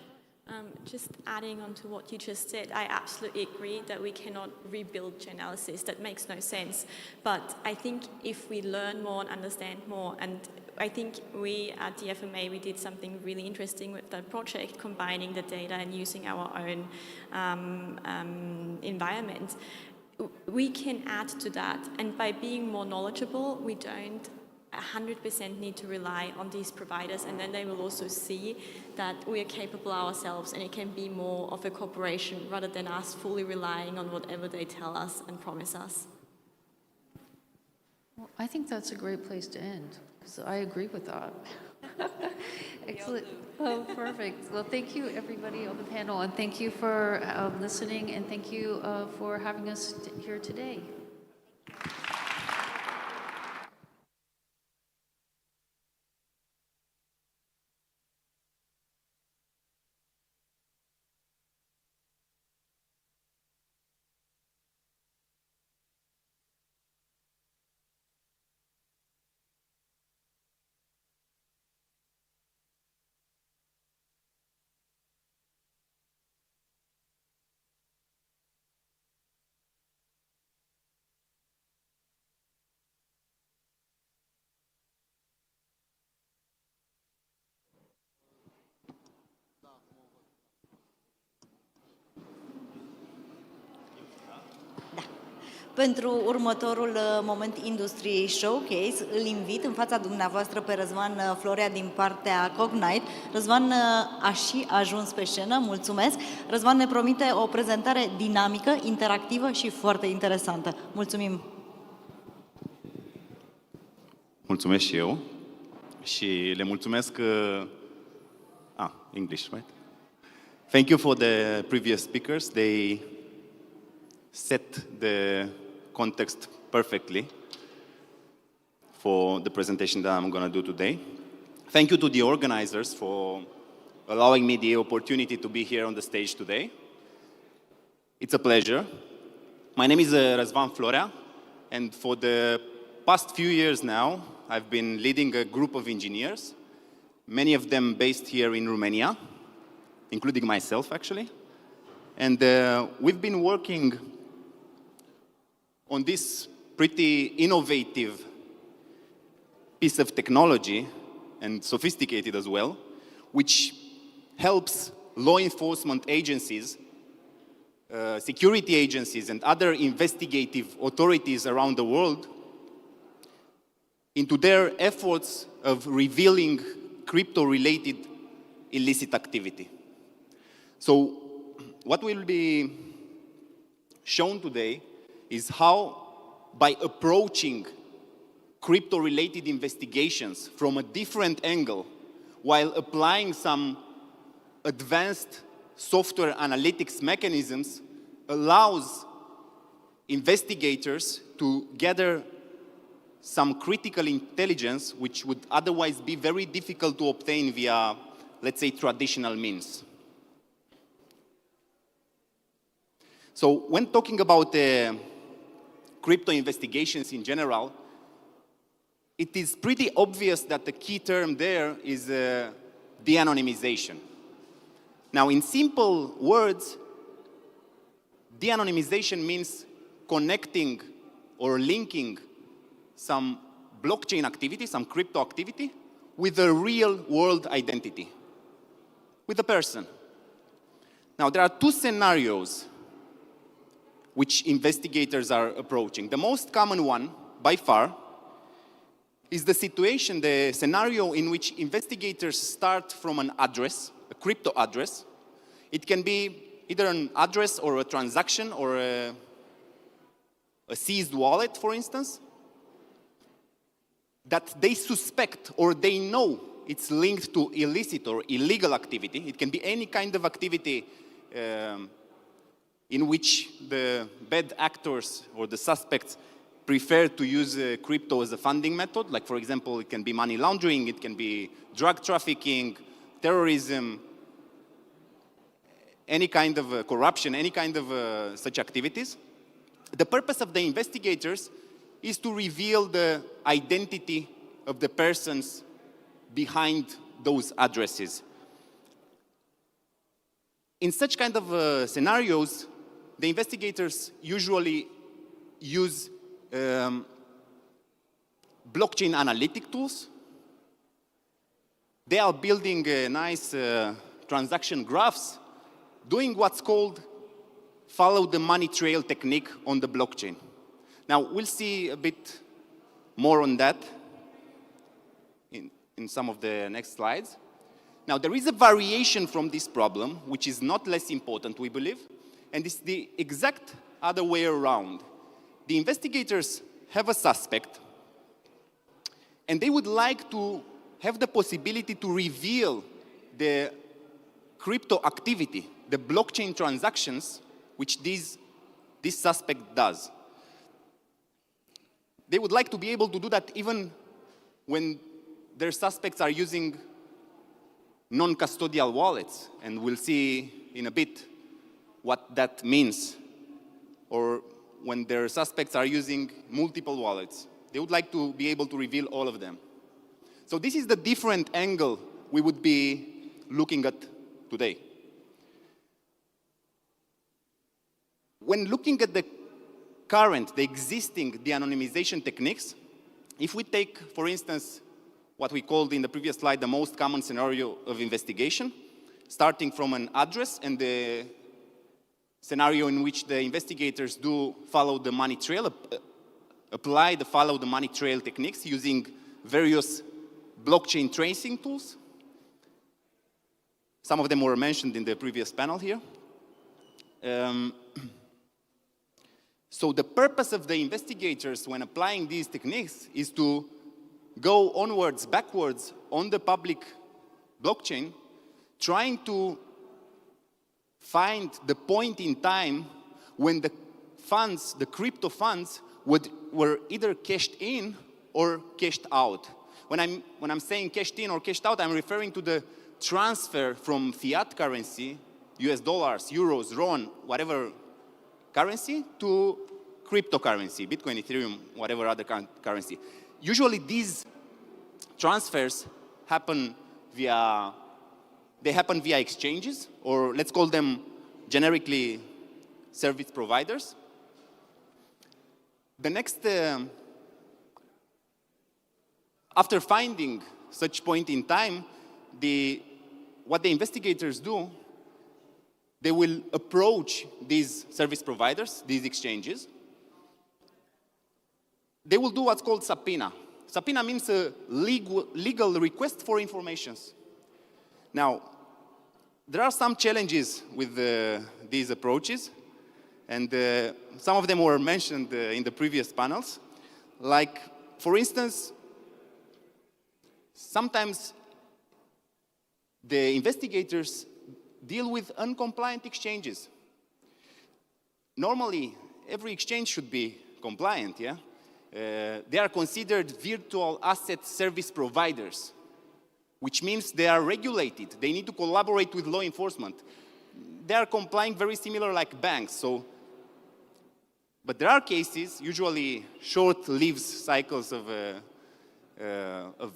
S: Just adding on to what you just said, I absolutely agree that we cannot rebuild chainalysis. That makes no sense. But I think if we learn more and understand more, and I think we at the FMA, we did something really interesting with that project, combining the data and using our own environment. We can add to that, and by being more knowledgeable, we don't 100% need to rely on these providers, and then they will also see that we are capable ourselves, and it can be more of a cooperation rather than us fully relying on whatever they tell us and promise us.
R: Well, I think that's a great place to end, because I agree with that. Excellent. Oh, perfect. Well, thank you, everybody on the panel, and thank you for listening, and thank you for having us here today.
G: Pentru următorul moment Industry Showcase, îl invit în fața dumneavoastră pe Răzvan Florea din partea Cognite. Răzvan a și ajuns pe scenă, mulțumesc. Răzvan ne promite o prezentare dinamică, interactivă și foarte interesantă. Mulțumim!
B: Mulțumesc și eu și le mulțumesc English, right? Thank you for the previous speakers. They set the context perfectly for the presentation that I'm going to do today. Thank you to the organizers for allowing me the opportunity to be here on the stage today. It's a pleasure. My name is Răzvan Florea, and for the past few years now, I've been leading a group of engineers, many of them based here in Romania, including myself, actually. And we've been working on this pretty innovative piece of technology, and sophisticated as well, which helps law enforcement agencies, security agencies, and other investigative authorities around the world into their efforts of revealing crypto-related illicit activity. So what will be shown today is how, by approaching crypto-related investigations from a different angle, while applying some advanced software analytics mechanisms, allows investigators to gather some critical intelligence which would otherwise be very difficult to obtain via, let's say, traditional means. So when talking about crypto investigations in general, it is pretty obvious that the key term there is de-anonymization. Now, in simple words, de-anonymization means connecting or linking some blockchain activity, some crypto activity, with a real-world identity, with a person. Now, there are two scenarios which investigators are approaching. The most common one, by far, is the situation, the scenario in which investigators start from an address, a crypto address. It can be either an address or a transaction or a seized wallet, for instance, that they suspect or they know it's linked to illicit or illegal activity. It can be any kind of activity in which the bad actors or the suspects prefer to use crypto as a funding method. Like, for example, it can be money laundering, it can be drug trafficking, terrorism, any kind of corruption, any kind of such activities. The purpose of the investigators is to reveal the identity of the persons behind those addresses. In such kind of scenarios, the investigators usually use blockchain analytic tools. They are building nice transaction graphs, doing what's called follow the money trail technique on the blockchain. Now, we'll see a bit more on that in some of the next slides. Now, there is a variation from this problem, which is not less important, we believe, and it's the exact other way around. The investigators have a suspect, and they would like to have the possibility to reveal the crypto activity, the blockchain transactions, which this suspect does. They would like to be able to do that even when their suspects are using non-custodial wallets, and we'll see in a bit what that means, or when their suspects are using multiple wallets. They would like to be able to reveal all of them. So this is the different angle we would be looking at today. When looking at the existing de-anonymization techniques, if we take, for instance, what we called in the previous slide the most common scenario of investigation, starting from an address and the scenario in which the investigators do follow the money trail, apply the follow the money trail techniques using various blockchain tracing tools. Some of them were mentioned in the previous panel here. So the purpose of the investigators when applying these techniques is to go onwards, backwards on the public blockchain, trying to find the point in time when the funds, the crypto funds, were either cashed in or cashed out. When I'm saying cashed in or cashed out, I'm referring to the transfer from fiat currency, US dollars, euros, RON, whatever currency, to cryptocurrency, Bitcoin, Ethereum, whatever other currency. Usually these transfers happen via exchanges, or let's call them generically service providers. The next, after finding such point in time, what the investigators do, they will approach these service providers, these exchanges. They will do what's called subpoena. Subpoena means a legal request for information. Now, there are some challenges with these approaches, and some of them were mentioned in the previous panels. Like, for instance, sometimes the investigators deal with uncompliant exchanges. Normally, every exchange should be compliant, yeah? They are considered virtual asset service providers, which means they are regulated. They need to collaborate with law enforcement. They are complying very similar like banks. So But there are cases, usually short-lived cycles of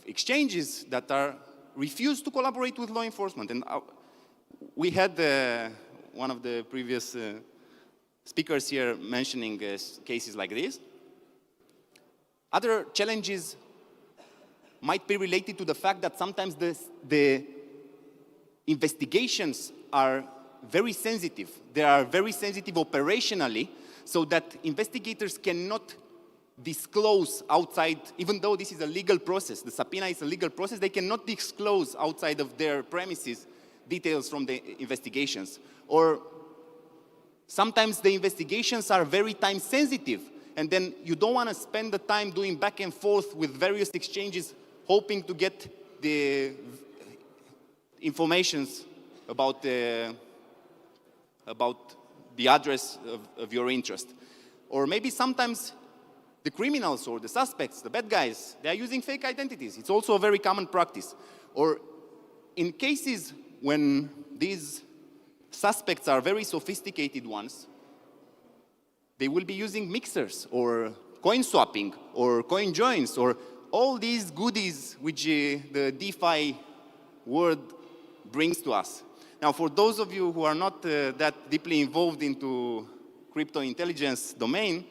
B: exchanges that are refused to collaborate with law enforcement. And we had one of the previous speakers here mentioning cases like this. Other challenges might be related to the fact that sometimes the investigations are very sensitive. They are very sensitive operationally, so that investigators cannot disclose outside, even though this is a legal process, the subpoena is a legal process, they cannot disclose outside of their premises details from the investigations. Or sometimes the investigations are very time sensitive, and then you don't want to spend the time doing back and forth with various exchanges hoping to get the informations about the address of your interest. Or maybe sometimes the criminals or the suspects, the bad guys, they are using fake identities. It's also a very common practice. Or in cases when these suspects are very sophisticated ones, they will be using mixers or coin swapping or coin joins or all these goodies which the DeFi world brings to us. Now, for those of you who are not that deeply involved into crypto intelligence domain,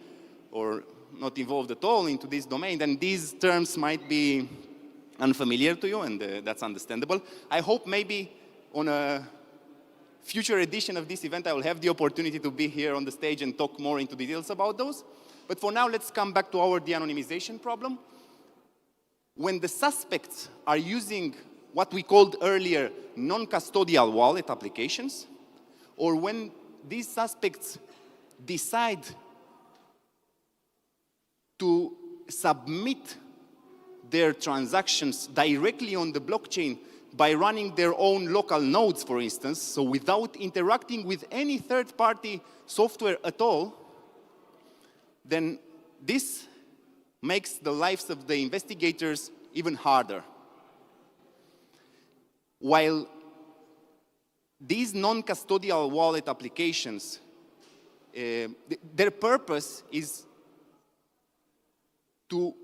B: or not involved at all into this domain, then these terms might be unfamiliar to you, and that's understandable. I hope maybe on a future edition of this event, I will have the opportunity to be here on the stage and talk more into details about those. But for now, let's come back to our de-anonymization problem. When the suspects are using what we called earlier non-custodial wallet applications, or when these suspects decide to submit their transactions directly on the blockchain by running their own local nodes, for instance, so without interacting with any third-party software at all, then this makes the lives of the investigators even harder. While these non-custodial wallet applications, their purpose is to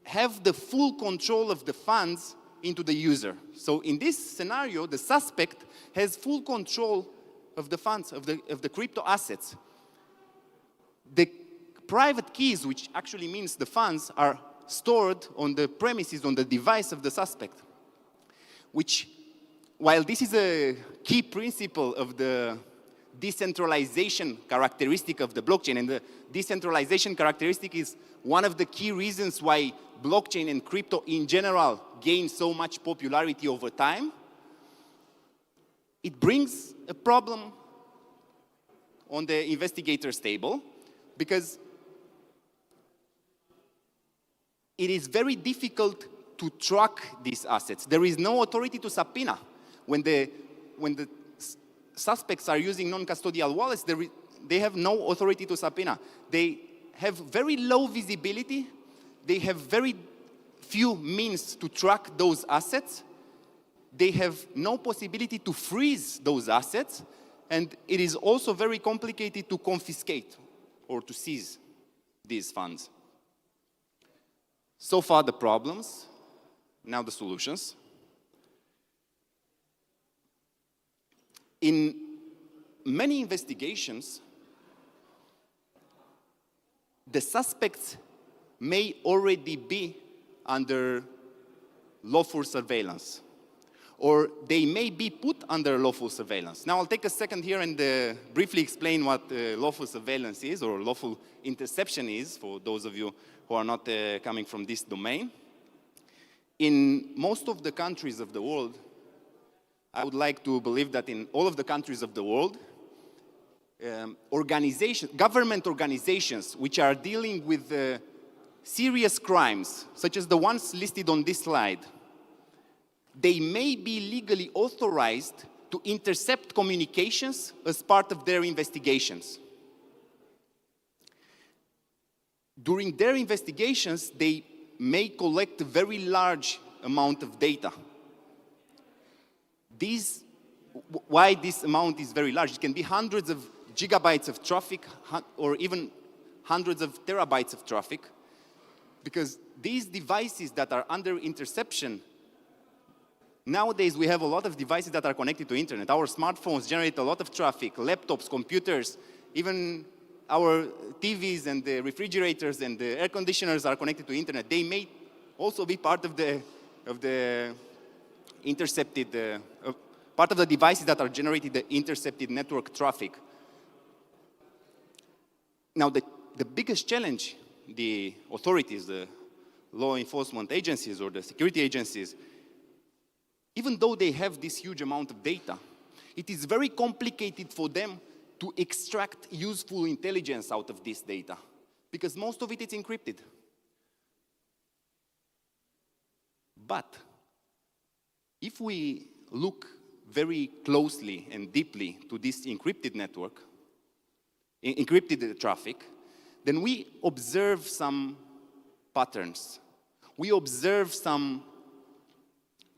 B: have the full control of the funds into the user. So in this scenario, the suspect has full control of the funds, of the crypto assets. The private keys, which actually means the funds, are stored on the premises, on the device of the suspect, which, while this is a key principle of the decentralization characteristic of the blockchain, and the decentralization characteristic is one of the key reasons why blockchain and crypto in general gain so much popularity over time, it brings a problem on the investigator's table, because it is very difficult to track these assets. There is no authority to subpoena. When the suspects are using non-custodial wallets, they have no authority to subpoena. They have very low visibility. They have very few means to track those assets. They have no possibility to freeze those assets. And it is also very complicated to confiscate or to seize these funds. So far the problems, now the solutions. In many investigations, the suspects may already be under lawful surveillance, or they may be put under lawful surveillance. Now I'll take a second here and briefly explain what lawful surveillance is, or lawful interception is, for those of you who are not coming from this domain. In most of the countries of the world, I would like to believe that in all of the countries of the world, government organizations which are dealing with serious crimes, such as the ones listed on this slide, they may be legally authorized to intercept communications as part of their investigations. During their investigations, they may collect a very large amount of data. Why this amount is very large? It can be hundreds of gigabytes of traffic, or even hundreds of terabytes of traffic, because these devices that are under interception, nowadays we have a lot of devices that are connected to internet. Our smartphones generate a lot of traffic, laptops, computers, even our TVs and the refrigerators and the air conditioners are connected to internet. They may also be part of the intercepted, part of the devices that are generating the intercepted network traffic. Now, the biggest challenge the authorities, the law enforcement agencies or the security agencies, even though they have this huge amount of data, it is very complicated for them to extract useful intelligence out of this data, because most of it is encrypted. But if we look very closely and deeply to this encrypted network, encrypted traffic, then we observe some patterns. We observe some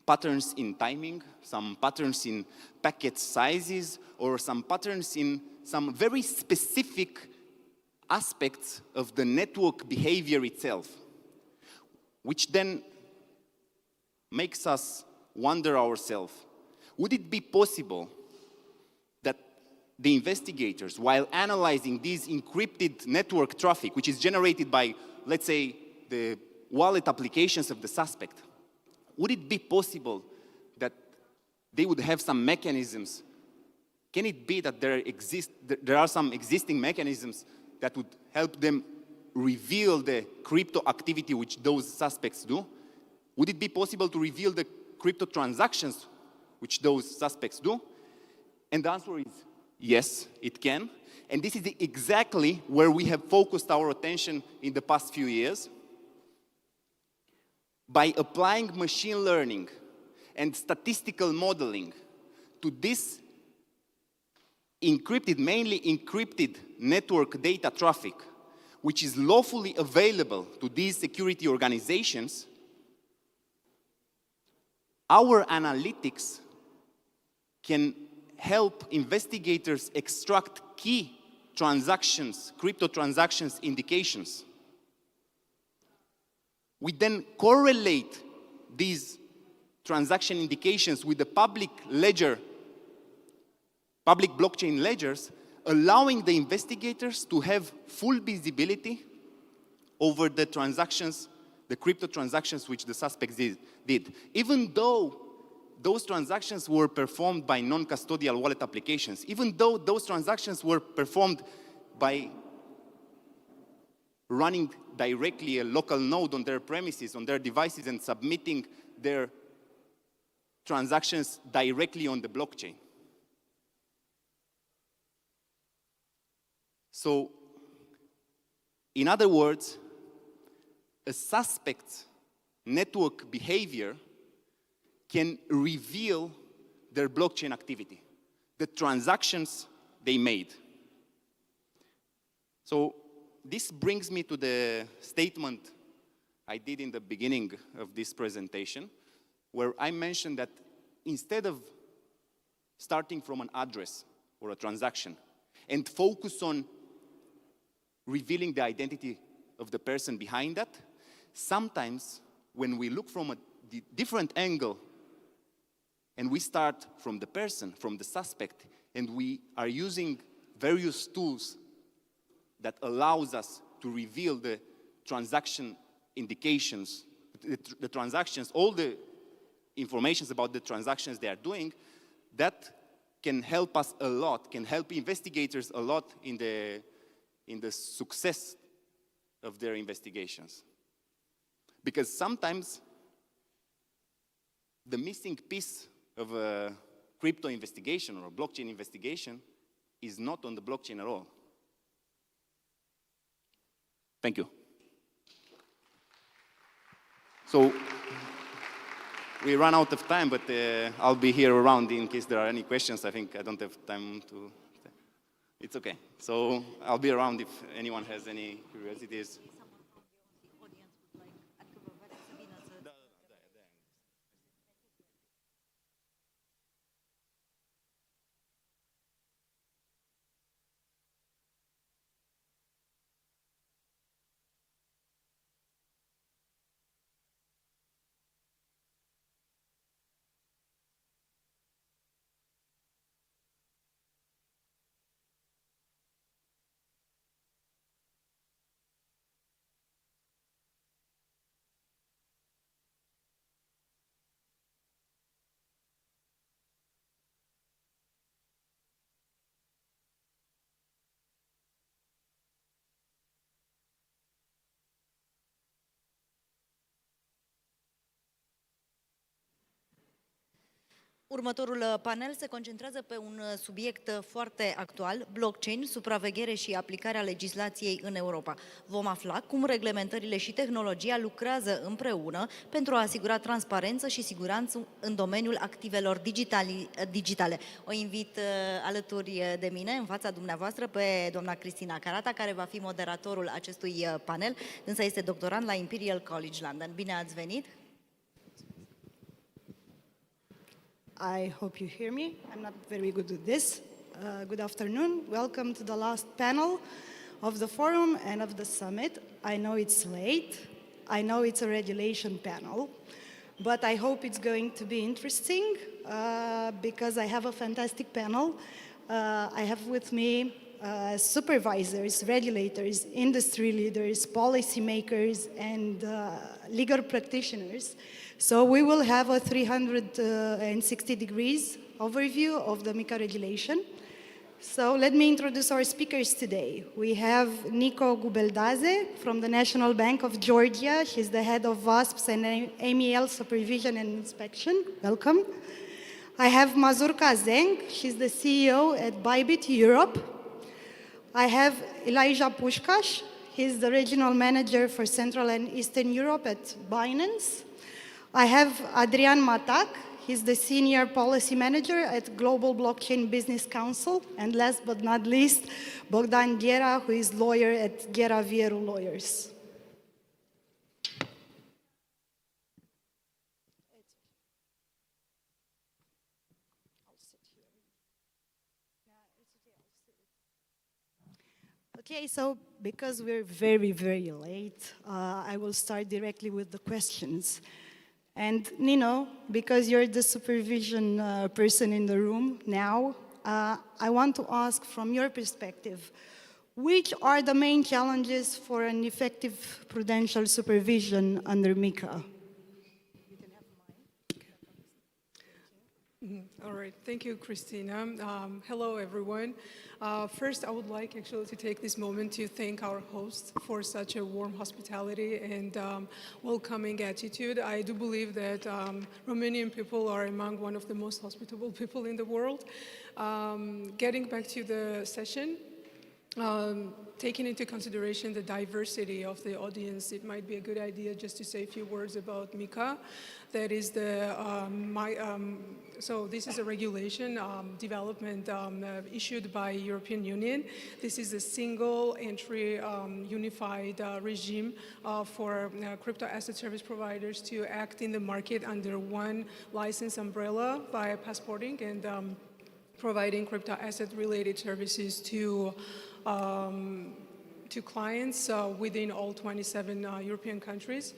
B: patterns in timing, some patterns in packet sizes, or some patterns in some very specific aspects of the network behavior itself, which then makes us wonder ourselves, would it be possible that the investigators, while analyzing this encrypted network traffic, which is generated by, let's say, the wallet applications of the suspect, would it be possible that they would have some mechanisms? Can it be that there are some existing mechanisms that would help them reveal the crypto activity which those suspects do? Would it be possible to reveal the crypto transactions which those suspects do? And the answer is yes, it can. And this is exactly where we have focused our attention in the past few years. By applying machine learning and statistical modeling to this encrypted, mainly encrypted network data traffic, which is lawfully available to these security organizations, our analytics can help investigators extract key transactions, crypto transactions indications. We then correlate these transaction indications with the public ledger, public blockchain ledgers, allowing the investigators to have full visibility over the transactions, the crypto transactions which the suspects did. Even though those transactions were performed by non-custodial wallet applications, even though those transactions were performed by running directly a local node on their premises, on their devices, and submitting their transactions directly on the blockchain. So, in other words, a suspect's network behavior can reveal their blockchain activity, the transactions they made. So this brings me to the statement I did in the beginning of this presentation, where I mentioned that instead of starting from an address or a transaction and focus on revealing the identity of the person behind that, sometimes when we look from a different angle and we start from the person, from the suspect, and we are using various tools that allows us to reveal the transaction indications, the transactions, all the information about the transactions they are doing, that can help us a lot, can help investigators a lot in the success of their investigations. Because sometimes the missing piece of a crypto investigation or a blockchain investigation is not on the blockchain at all. Thank you. So we run out of time, but I'll be here around in case there are any questions. I think I don't have time to. It's okay. So I'll be around if anyone has any curiosities.
G: Următorul panel se concentrează pe un subiect foarte actual, blockchain, supraveghere și aplicarea legislației în Europa. Vom afla cum reglementările și tehnologia lucrează împreună pentru a asigura transparență și siguranță în domeniul activelor digitale. O invit alături de mine, în fața dumneavoastră, pe doamna Cristina Carata, care va fi moderatorul acestui panel. Însă este doctorand la Imperial College London. Bine ați venit!
C: I hope you hear me. I'm not very good with this. Good afternoon. Welcome to the last panel of the forum and of the summit. I know it's late. I know it's a regulation panel, but I hope it's going to be interesting because I have a fantastic panel. I have with me supervisors, regulators, industry leaders, policymakers, and legal practitioners. So we will have a 360 degrees overview of the MiCA regulation. So let me introduce our speakers today. We have Nico Gubeldaze from the National Bank of Georgia. He's the head of WASPs and MEL Supervision and Inspection. Welcome. I have Mazurka Zeng. She's the CEO at Bybit Europe. I have Elijah Pushkash. He's the regional manager for Central and Eastern Europe at Binance. I have Adrian Matac. He's the senior policy manager at Global Blockchain Business Council. And last but not least, Bogdan Ghera, who is lawyer at Ghera Vieru Lawyers. Okay, so because we're very, very late, I will start directly with the questions. And Nino, because you're the supervision person in the room now, I want to ask from your perspective, which are the main challenges for an effective prudential supervision under MiCA?
V: All right, thank you, Christina. Hello, everyone. First, I would like actually to take this moment to thank our hosts for such a warm hospitality and welcoming attitude. I do believe that Romanian people are among one of the most hospitable people in the world. Getting back to the session, taking into consideration the diversity of the audience, it might be a good idea just to say a few words about MiCA. That is so this is a regulation development issued by European Union. This is a single entry unified regime for crypto asset service providers to act in the market under one license umbrella via passporting and providing crypto asset related services to clients within all 27 European countries.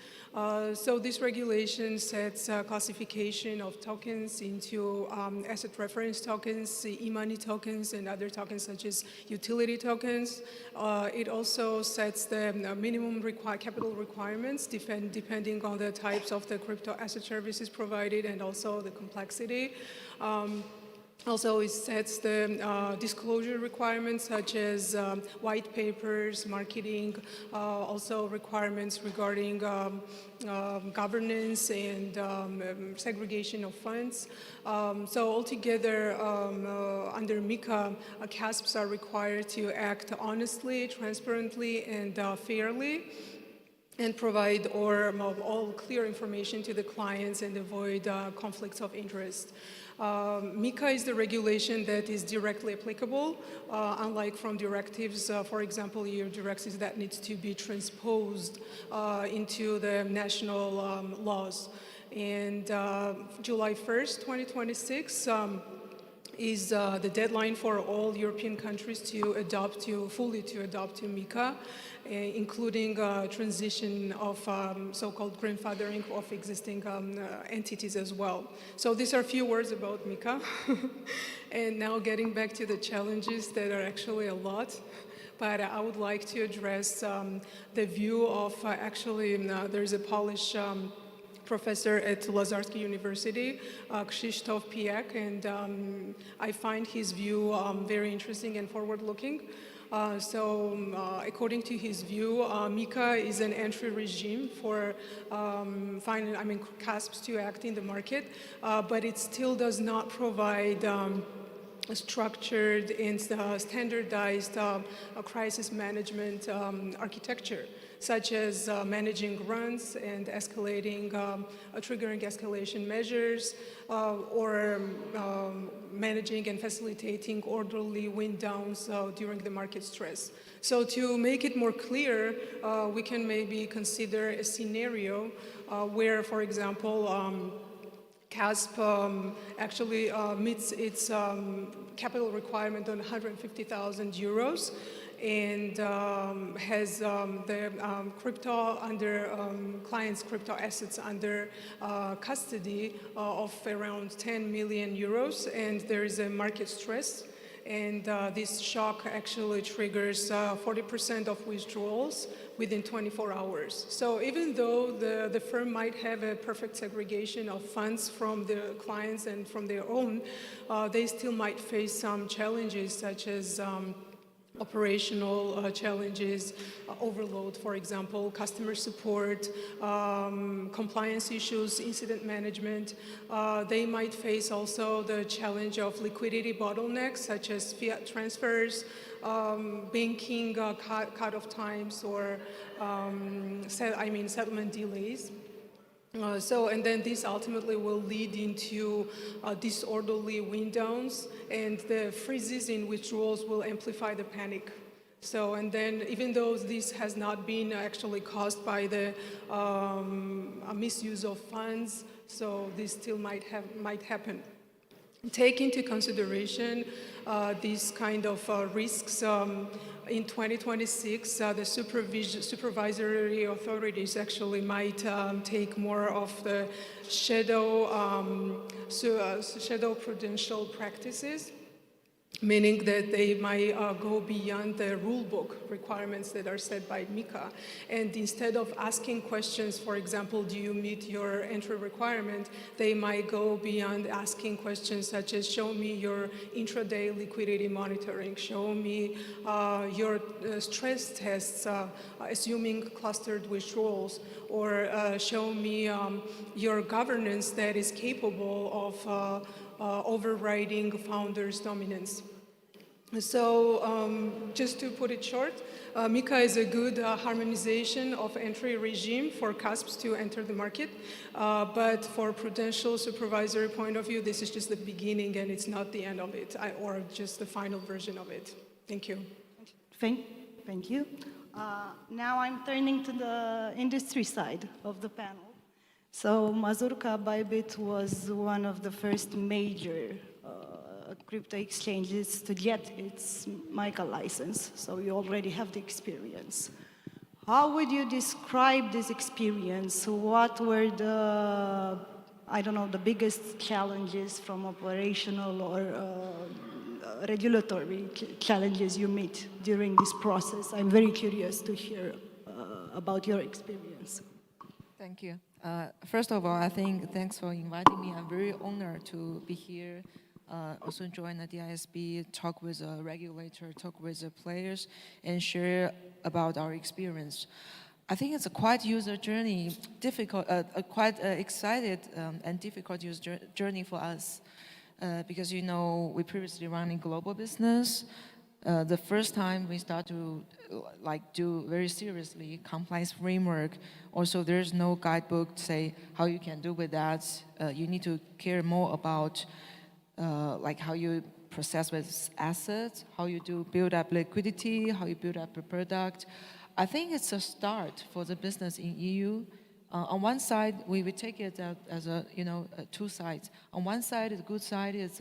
V: So this regulation sets classification of tokens into asset reference tokens, e-money tokens, and other tokens such as utility tokens. It also sets the minimum capital requirements depending on the types of the crypto asset services provided and also the complexity. Also, it sets the disclosure requirements such as white papers, marketing, also requirements regarding governance and segregation of funds. So altogether, under MiCA, CASPs are required to act honestly, transparently, and fairly, and provide all clear information to the clients and avoid conflicts of interest. MiCA is the regulation that is directly applicable, unlike from directives, for example, EU directives that needs to be transposed into the national laws. And July 1st, 2026, is the deadline for all European countries to fully adopt MiCA, including transition of so-called grandfathering of existing entities as well. So these are a few words about MiCA. And now getting back to the challenges that are actually a lot. But I would like to address the view of there's a Polish professor at Lazarski University, Krzysztof Pijak, and I find his view very interesting and forward-looking. According to his view, MiCA is an entry regime for CASPs to act in the market, but it still does not provide a structured and standardized crisis management architecture, such as managing runs and triggering escalation measures, or managing and facilitating orderly wind downs during the market stress. So to make it more clear, we can maybe consider a scenario where, for example, CASP actually meets its capital requirement on 150,000 euros and has the client's crypto assets under custody of around 10 million euros, and there is a market stress. And this shock actually triggers 40% of withdrawals within 24 hours. So even though the firm might have a perfect segregation of funds from the clients and from their own, they still might face some challenges such as operational challenges, overload, for example, customer support, compliance issues, incident management. They might face also the challenge of liquidity bottlenecks, such as fiat transfers, banking cut-off times, or settlement delays. And then this ultimately will lead into disorderly wind downs, and the freezes in withdrawals will amplify the panic. And then even though this has not been actually caused by the misuse of funds, so this still might happen. Take into consideration these kind of risks. In 2026, the supervisory authorities actually might take more of the shadow prudential practices, meaning that they might go beyond the rule book requirements that are set by MiCA. And instead of asking questions, for example, do you meet your entry requirement, they might go beyond asking questions such as, show me your intraday liquidity monitoring, show me your stress tests, assuming clustered withdrawals, or show me your governance that is capable of overriding founders' dominance. So just to put it short, MiCA is a good harmonization of entry regime for CASPs to enter the market, but for prudential supervisory point of view, this is just the beginning and it's not the end of it, or just the final version of it. Thank you.
C: Thank you. Now I'm turning to the industry side of the panel. So Mazurka Bybit was one of the first major crypto exchanges to get its MiCA license, so you already have the experience. How would you describe this experience? What were the, the biggest challenges from operational or regulatory challenges you meet during this process? I'm very curious to hear about your experience.
E: Thank you. First of all, I think thanks for inviting me. I'm very honored to be here, also join the DISB, talk with a regulator, talk with the players, and share about our experience. I think it's a quite user journey, difficult, quite excited and difficult user journey for us, because we previously run a global business. The first time we start to do very seriously compliance framework, also there's no guidebook to say how you can do with that. You need to care more about how you process with assets, how you build up liquidity, how you build up a product. I think it's a start for the business in EU. On one side, we take it as two sides. On one side, the good side is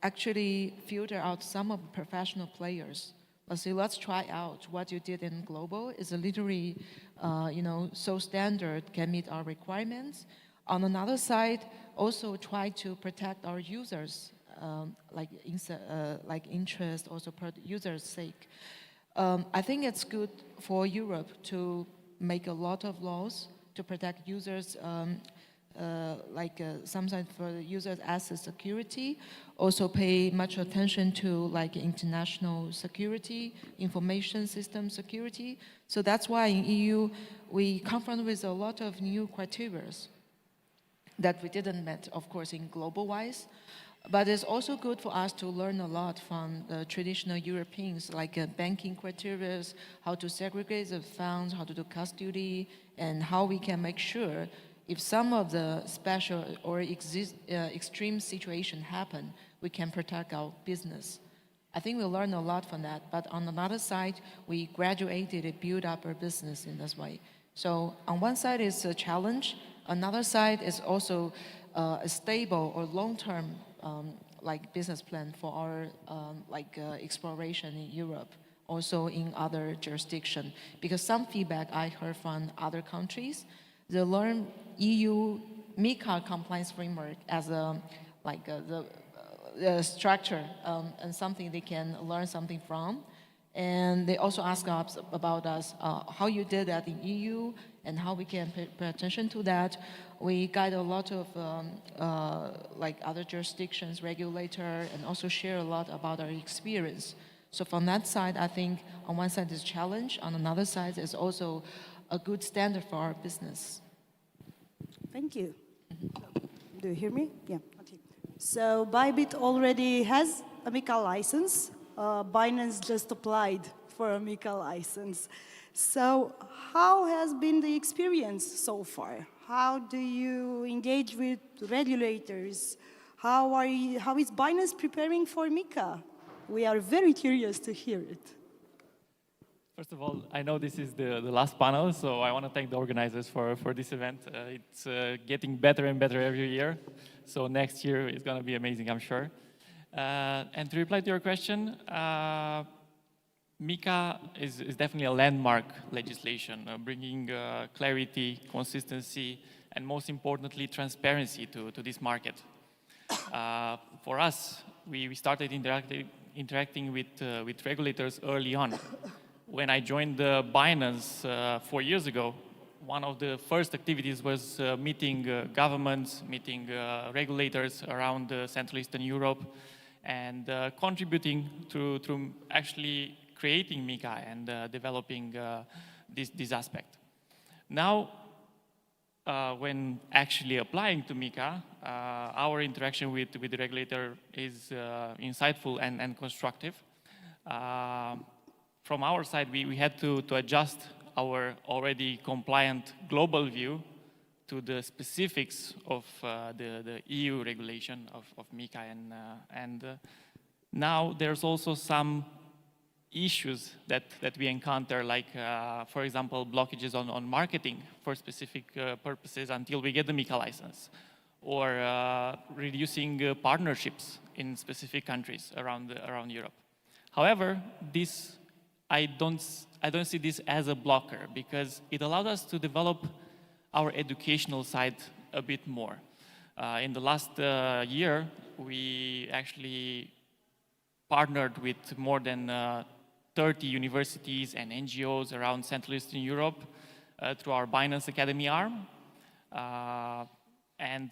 E: actually filter out some of the professional players. So let's try out what you did in global. Is literally, so standard, can meet our requirements. On another side, also try to protect our users, interest, also for the users' sake. I think it's good for Europe to make a lot of laws to protect users' sometimes for the user's access security, also pay much attention to like international security, information system security. So that's why in EU, we confront with a lot of new criteria that we didn't met, of course, in global-wise. But it's also good for us to learn a lot from the traditional Europeans, like banking criteria, how to segregate the funds, how to do custody, and how we can make sure if some of the special or extreme situation happen, we can protect our business. I think we learned a lot from that, but on another side, we graduated and built up our business in this way. So on one side is a challenge, another side is also a stable or long-term like business plan for our exploration in Europe, also in other jurisdictions. Because some feedback I heard from other countries, they learn EU MiCA compliance framework as a the structure and something they can learn something from. And they also ask us about us, how you did that in EU and how we can pay attention to that. We guide a lot of other jurisdictions, regulator, and also share a lot about our experience. So from that side, I think on one side is a challenge, on another side is also a good standard for our business.
C: Thank you. Do you hear me? Yeah. Okay. So Bybit already has a MiCA license. Binance just applied for a MiCA license. So how has been the experience so far? How do you engage with regulators? How is Binance preparing for MiCA? We are very curious to hear it.
F: First of all, I know this is the last panel, so I want to thank the organizers for this event. It's getting better and better every year, so next year is going to be amazing, I'm sure. And to reply to your question, MiCA is definitely a landmark legislation, bringing clarity, consistency, and most importantly, transparency to this market. For us, we started interacting with regulators early on. When I joined Binance 4 years ago, one of the first activities was meeting governments, meeting regulators around Central Eastern Europe, and contributing through actually creating MiCA and developing this aspect. Now, when actually applying to MiCA, our interaction with the regulator is insightful and constructive. From our side, we had to adjust our already compliant global view to the specifics of the EU regulation of MiCA. And now there's also some issues that we encounter, like, for example, blockages on marketing for specific purposes until we get the MiCA license, or reducing partnerships in specific countries around Europe. However, I don't see this as a blocker, because it allowed us to develop our educational side a bit more. In the last year, we actually partnered with more than 30 universities and NGOs around Central Eastern Europe through our Binance Academy arm. And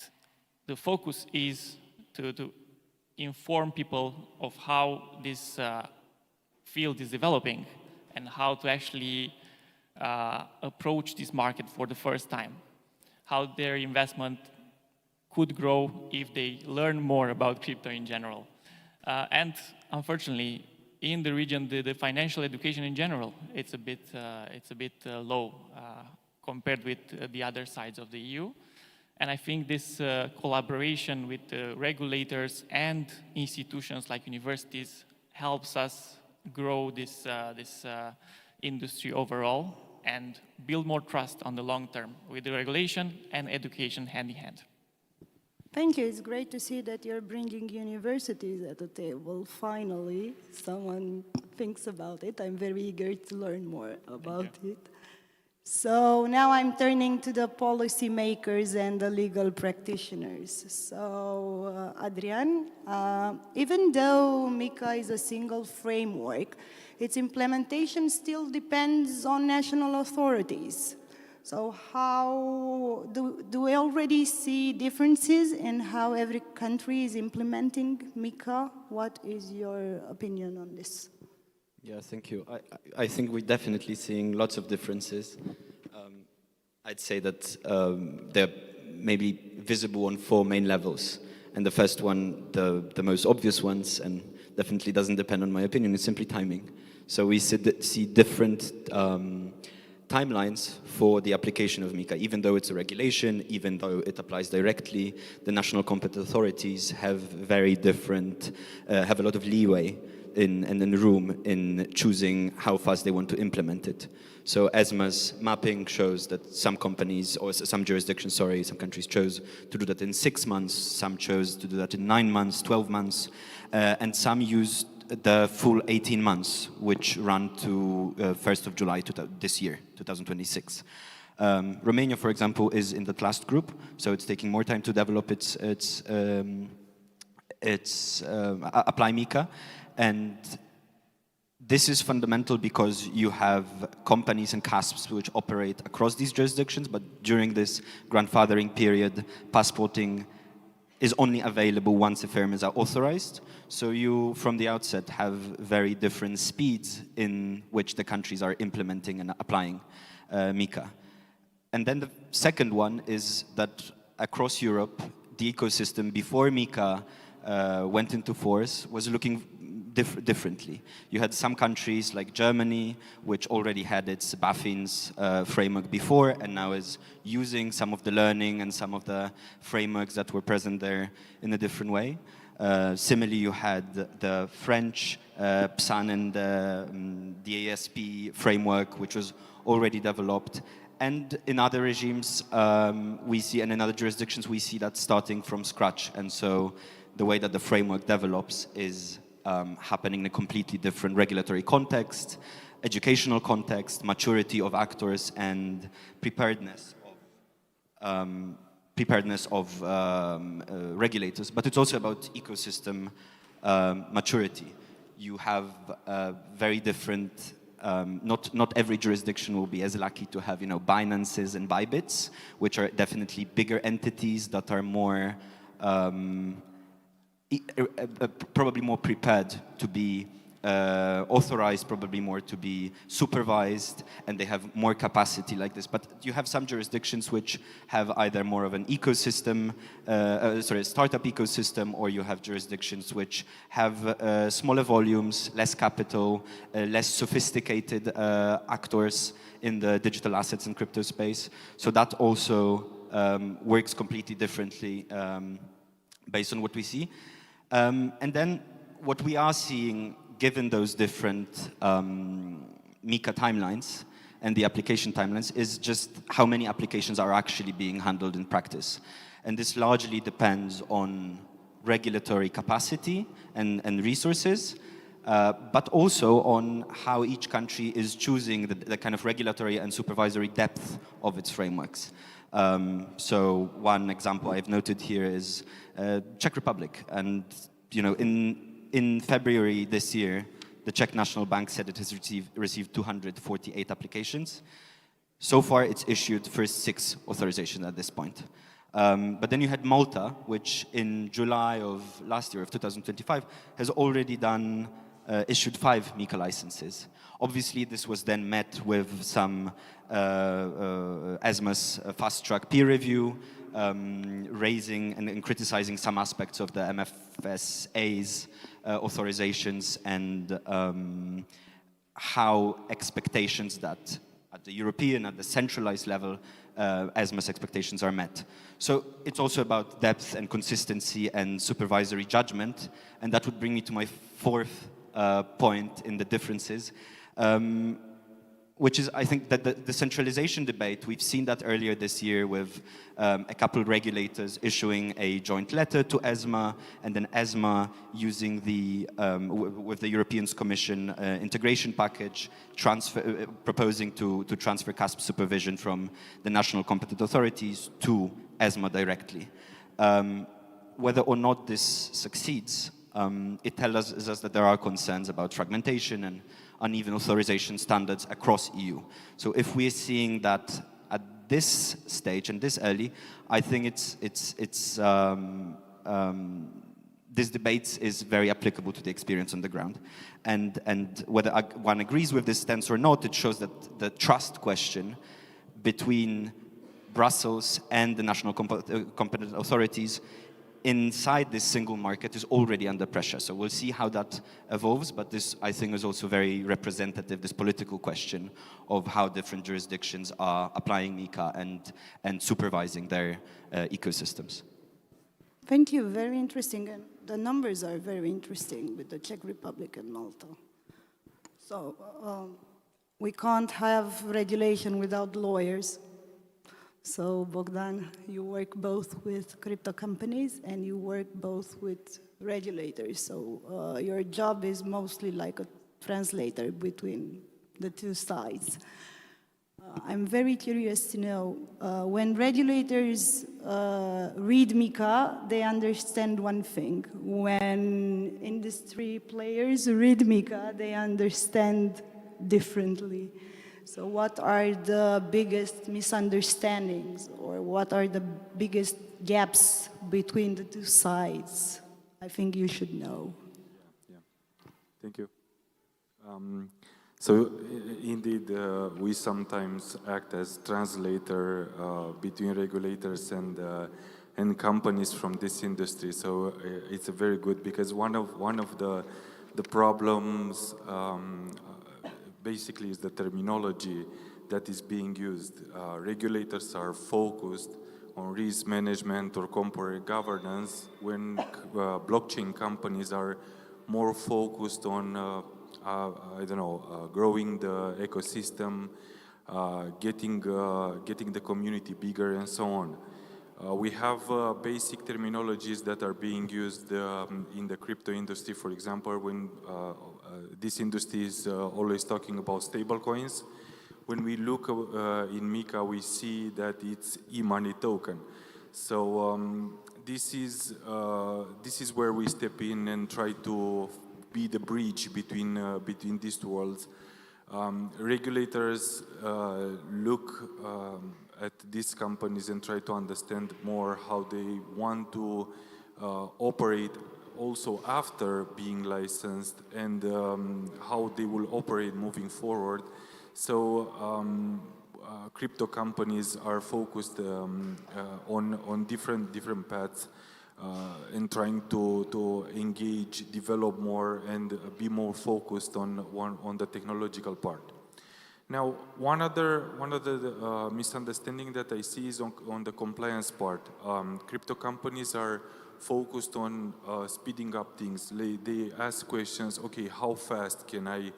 F: the focus is to inform people of how this field is developing and how to actually approach this market for the first time, how their investment could grow if they learn more about crypto in general. And unfortunately, in the region, the financial education in general, it's a bit low compared with the other sides of the EU. And I think this collaboration with regulators and institutions like universities helps us grow this industry overall and build more trust on the long term with the regulation and education hand in hand.
C: Thank you. It's great to see that you're bringing universities at the table. Finally, someone thinks about it. I'm very eager to learn more about it. So now I'm turning to the policymakers and the legal practitioners. So, Adrian, even though MiCA is a single framework, its implementation still depends on national authorities. So how do we already see differences in how every country is implementing MiCA? What is your opinion on this?
J: Yeah, thank you. I think we're definitely seeing lots of differences. I'd say that they're maybe visible on 4 main levels. And the first one, the most obvious ones, and definitely doesn't depend on my opinion, is simply timing. So we see different timelines for the application of MiCA. Even though it's a regulation, even though it applies directly, the national competent authorities have very different, have a lot of leeway in room in choosing how fast they want to implement it. So ESMA's mapping shows that some companies, or some jurisdictions, sorry, some countries chose to do that in 6 months, some chose to do that in 9 months, 12 months, and some used the full 18 months, which run to 1st of July this year, 2026. Romania, for example, is in the last group, so it's taking more time to develop its apply MiCA, and this is fundamental because you have companies and CASPs which operate across these jurisdictions, but during this grandfathering period, passporting is only available once the firms are authorized. So you, from the outset, have very different speeds in which the countries are implementing and applying MiCA. And then the second one is that across Europe, the ecosystem before MiCA went into force was looking differently. You had some countries like Germany, which already had its BaFin's framework before, and now is using some of the learning and some of the frameworks that were present there in a different way. Similarly, you had the French PSAN and the ASP framework, which was already developed. And in other regimes, we see, and in other jurisdictions, we see that starting from scratch. And so the way that the framework develops is happening in a completely different regulatory context, educational context, maturity of actors, and preparedness of regulators. But it's also about ecosystem maturity. You have very different. Not every jurisdiction will be as lucky to have, Binances and Bybits, which are definitely bigger entities that are more. Probably more prepared to be authorized, probably more to be supervised, and they have more capacity like this. But you have some jurisdictions which have either more of an ecosystem, startup ecosystem, or you have jurisdictions which have smaller volumes, less capital, less sophisticated actors in the digital assets and crypto space. So that also works completely differently based on what we see. And then what we are seeing, given those different MiCA timelines and the application timelines, is just how many applications are actually being handled in practice. And this largely depends on regulatory capacity and resources, but also on how each country is choosing the kind of regulatory and supervisory depth of its frameworks. So one example I've noted here is Czech Republic, and in February this year, the Czech National Bank said it has received 248 applications. So far, it's issued first 6 authorizations at this point. But then you had Malta, which in July of last year, of 2025, has already issued 5 MiCA licenses. Obviously, this was then met with some ESMA's fast-track peer review, raising and criticizing some aspects of the MFSA's authorizations and how expectations that at the European, at the centralized level, ESMA's expectations are met. So it's also about depth and consistency and supervisory judgment, and that would bring me to my 4th point in the differences, which is, I think, that the centralization debate, we've seen that earlier this year with a couple of regulators issuing a joint letter to ESMA, and then ESMA using with the European Commission integration package, proposing to transfer CASP supervision from the national competent authorities to ESMA directly. Whether or not this succeeds, it tells us that there are concerns about fragmentation and uneven authorization standards across EU. So if we're seeing that at this stage and this early, I think this debate is very applicable to the experience on the ground. And whether one agrees with this stance or not, it shows that the trust question between Brussels and the national competent authorities inside this single market is already under pressure. So we'll see how that evolves, but this, I think, is also very representative, this political question of how different jurisdictions are applying MiCA and supervising their ecosystems.
C: Thank you, very interesting. And the numbers are very interesting with the Czech Republic and Malta. So we can't have regulation without lawyers. So Bogdan, you work both with crypto companies and you work both with regulators. So your job is mostly like a translator between the two sides. I'm very curious to know, when regulators read MiCA, they understand one thing. When industry players read MiCA, they understand differently. So what are the biggest misunderstandings, or what are the biggest gaps between the two sides? I think you should know.
H: Yeah. Thank you. So indeed, we sometimes act as translator between regulators and companies from this industry. So it's a very good, because one of the problems basically is the terminology that is being used. Regulators are focused on risk management or corporate governance, when blockchain companies are more focused on growing the ecosystem, getting the community bigger, and so on. We have basic terminologies that are being used in the crypto industry. For example, when this industry is always talking about stable coins. When we look in MiCA, we see that it's e-money token. So this is where we step in and try to be the bridge between these two worlds. Regulators look at these companies and try to understand more how they want to operate also after being licensed, and how they will operate moving forward. So crypto companies are focused on different paths and trying to engage, develop more, and be more focused on the technological part. Now, one other misunderstanding that I see is on the compliance part. Crypto companies are focused on speeding up things. They ask questions, okay, how fast can I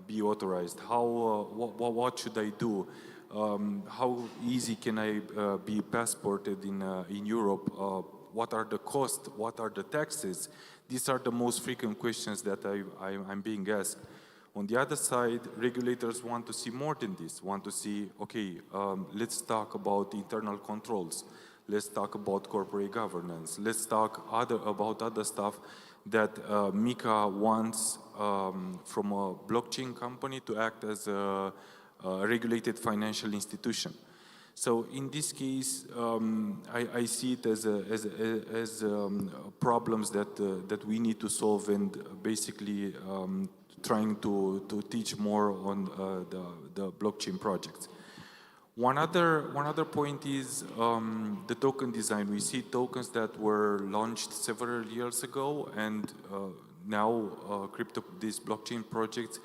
H: be authorized? What should I do? How easy can I be passported in Europe? What are the costs? What are the taxes? These are the most frequent questions that I'm being asked. On the other side, regulators want to see more than this, want to see, okay, let's talk about internal controls. Let's talk about corporate governance. Let's talk about other stuff that MiCA wants from a blockchain company to act as a regulated financial institution. So in this case, I see it as problems that we need to solve, and basically trying to teach more on the blockchain projects. One other point is the token design. We see tokens that were launched several years ago, and now this blockchain project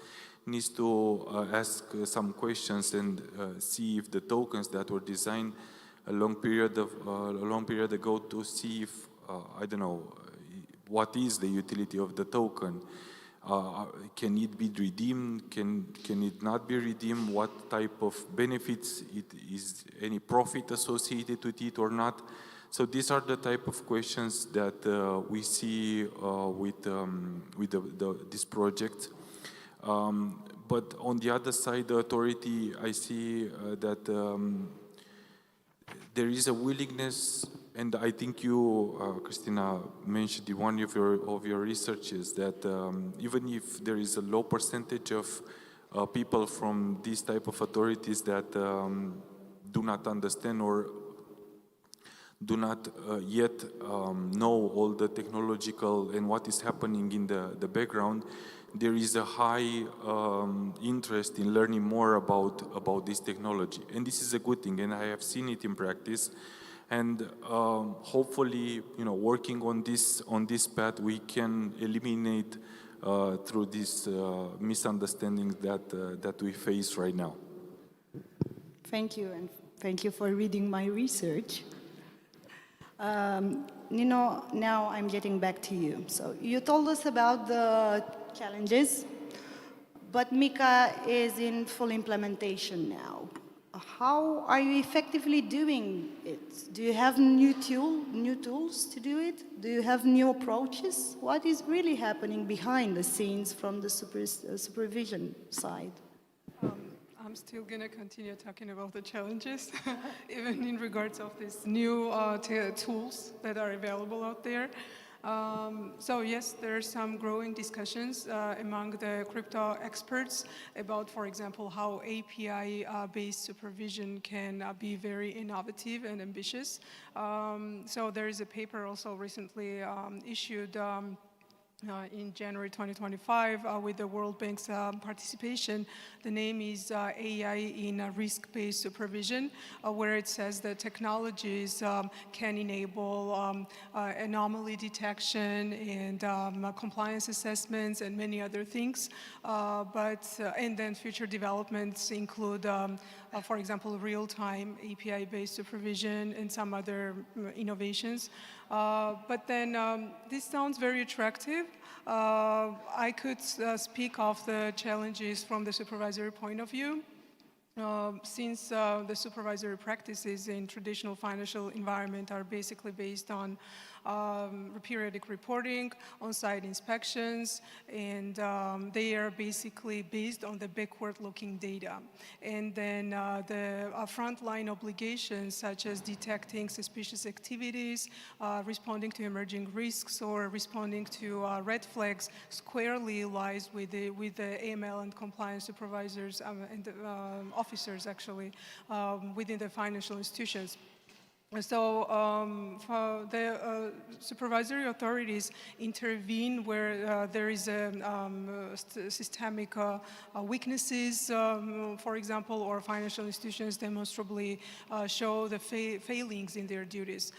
H: needs to ask some questions and see if the tokens that were designed a long period ago, to see if what is the utility of the token. Can it be redeemed? Can it not be redeemed? What type of benefits? Is any profit associated with it or not? So these are the type of questions that we see with this project. But on the other side, the authority, I see that there is a willingness. And I think you, Christina, mentioned in one of your researches that even if there is a low percentage of people from these type of authorities that do not understand or do not yet know all the technological and what is happening in the background, there is a high interest in learning more about this technology. And this is a good thing, and I have seen it in practice. And hopefully, working on this path, we can eliminate through these misunderstandings that we face right now.
C: Thank you, and thank you for reading my research. Now I'm getting back to you. So you told us about the challenges, but MiCA is in full implementation now. How are you effectively doing it? Do you have new tools to do it? Do you have new approaches? What is really happening behind the scenes from the supervision side?
V: I'm still going to continue talking about the challenges, even in regards of these new tools that are available out there. So yes, there are some growing discussions among the crypto experts about, for example, how API-based supervision can be very innovative and ambitious. So there is a paper also recently issued in January 2025 with the World Bank's participation. The name is AI in risk-based supervision, where it says that technologies can enable anomaly detection and compliance assessments and many other things. And then future developments include, for example, real-time API-based supervision and some other innovations. But then this sounds very attractive. I could speak of the challenges from the supervisory point of view. Since the supervisory practices in traditional financial environment are basically based on periodic reporting, on-site inspections, and they are basically based on the backward-looking data. And then the frontline obligations, such as detecting suspicious activities, responding to emerging risks, or responding to red flags, squarely lies with the AML and compliance supervisors and officers, actually, within the financial institutions. So the supervisory authorities intervene where there is systemic weaknesses, for example, or financial institutions demonstrably show the failings in their duties.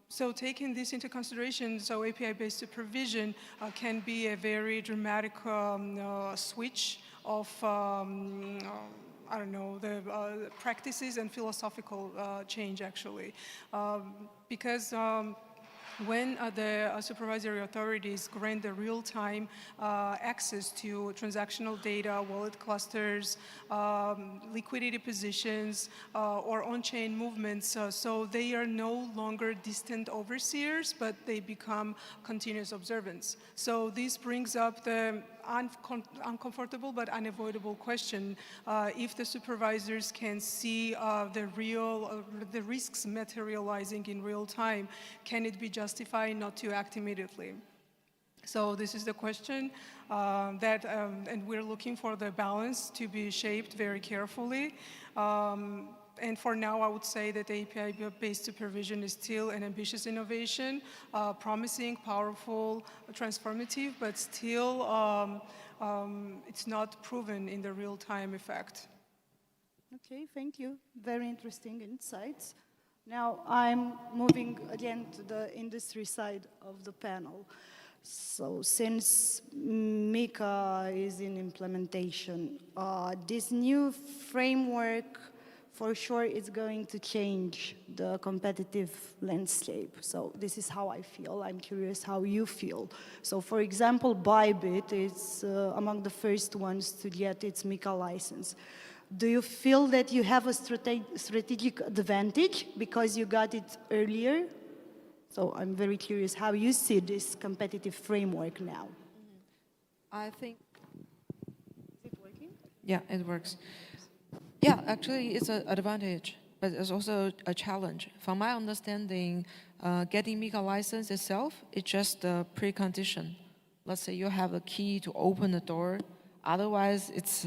V: So taking this into consideration, so API-based supervision can be a very dramatic switch of I don't know, the practices and philosophical change, actually. Because when the supervisory authorities grant the real-time access to transactional data, wallet clusters, liquidity positions, or on-chain movements, so they are no longer distant overseers, but they become continuous observants. So this brings up the uncomfortable but unavoidable question: if the supervisors can see the risks materializing in real time, can it be justified not to act immediately? So this is the question and we're looking for the balance to be shaped very carefully. And for now, I would say that API-based supervision is still an ambitious innovation, promising, powerful, transformative, but still it's not proven in the real-time effect.
C: Okay, thank you. Very interesting insights. Now I'm moving again to the industry side of the panel. So since MiCA is in implementation, this new framework for sure it's going to change the competitive landscape. So this is how I feel. I'm curious how you feel. So for example, Bybit is among the first ones to get its MiCA license. Do you feel that you have a strategic advantage because you got it earlier? So I'm very curious how you see this competitive framework now.
E: I think...
C: Is it working?
E: Yeah, it works. Yeah, actually, it's an advantage, but it's also a challenge. From my understanding, getting MiCA license itself is just a precondition. Let's say you have a key to open the door. Otherwise, it's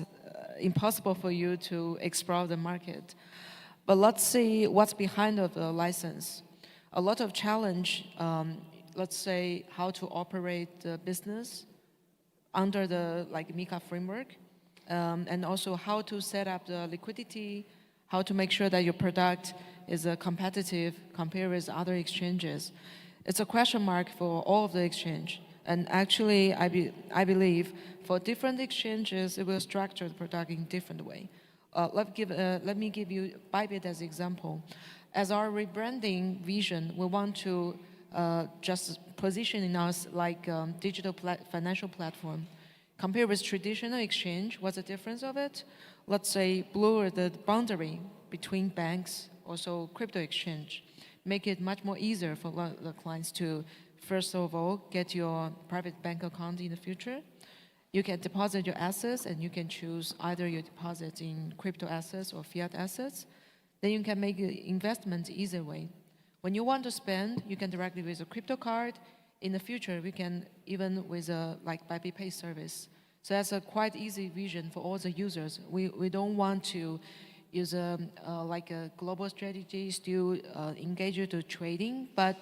E: impossible for you to explore the market. But let's see what's behind of the license. A lot of challenge, let's say how to operate the business under the MiCA framework, and also how to set up the liquidity, how to make sure that your product is competitive compared with other exchanges. It's a question mark for all of the exchange. And actually, I believe for different exchanges, it will structure the product in different way. Let me give you Bybit as example. As our rebranding vision, we want to just positioning us like digital financial platform. Compared with traditional exchange, what's the difference of it? Let's say blur the boundary between banks, also crypto exchange. Make it much more easier for the clients to, first of all, get your private bank account in the future. You can deposit your assets and you can choose either your deposit in crypto assets or fiat assets. Then you can make investments easier way. When you want to spend, you can directly with a crypto card. In the future, we can even with a Bybit Pay service. So that's a quite easy vision for all the users. We don't want to use a global strategy, still engage you to trading, but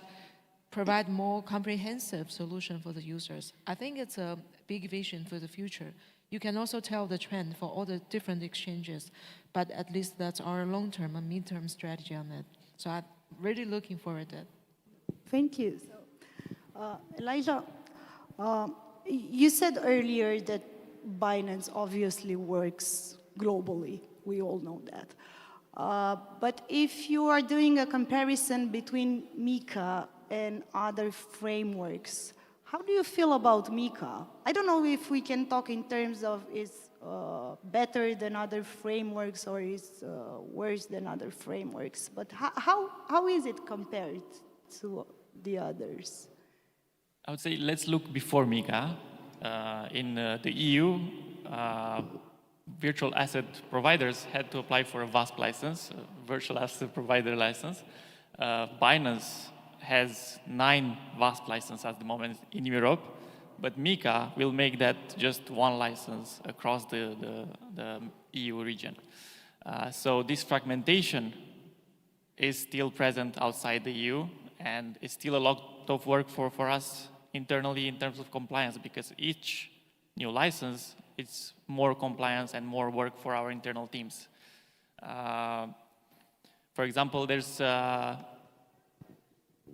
E: provide more comprehensive solution for the users. I think it's a big vision for the future. You can also tell the trend for all the different exchanges, but at least that's our long-term and mid-term strategy on it. So I'm really looking forward to it.
C: Thank you. So, Elijah, you said earlier that Binance obviously works globally. We all know that. But if you are doing a comparison between MiCA and other frameworks, how do you feel about MiCA? I don't know if we can talk in terms of is better than other frameworks or is worse than other frameworks, but how is it compared to the others?
F: I would say let's look before MiCA. In the EU, virtual asset providers had to apply for a VASP license, a virtual asset provider license. Binance has 9 VASP licenses at the moment in Europe, but MiCA will make that just one license across the EU region. So this fragmentation is still present outside the EU, and it's still a lot of work for us internally in terms of compliance, because each new license is more compliance and more work for our internal teams. For example, there's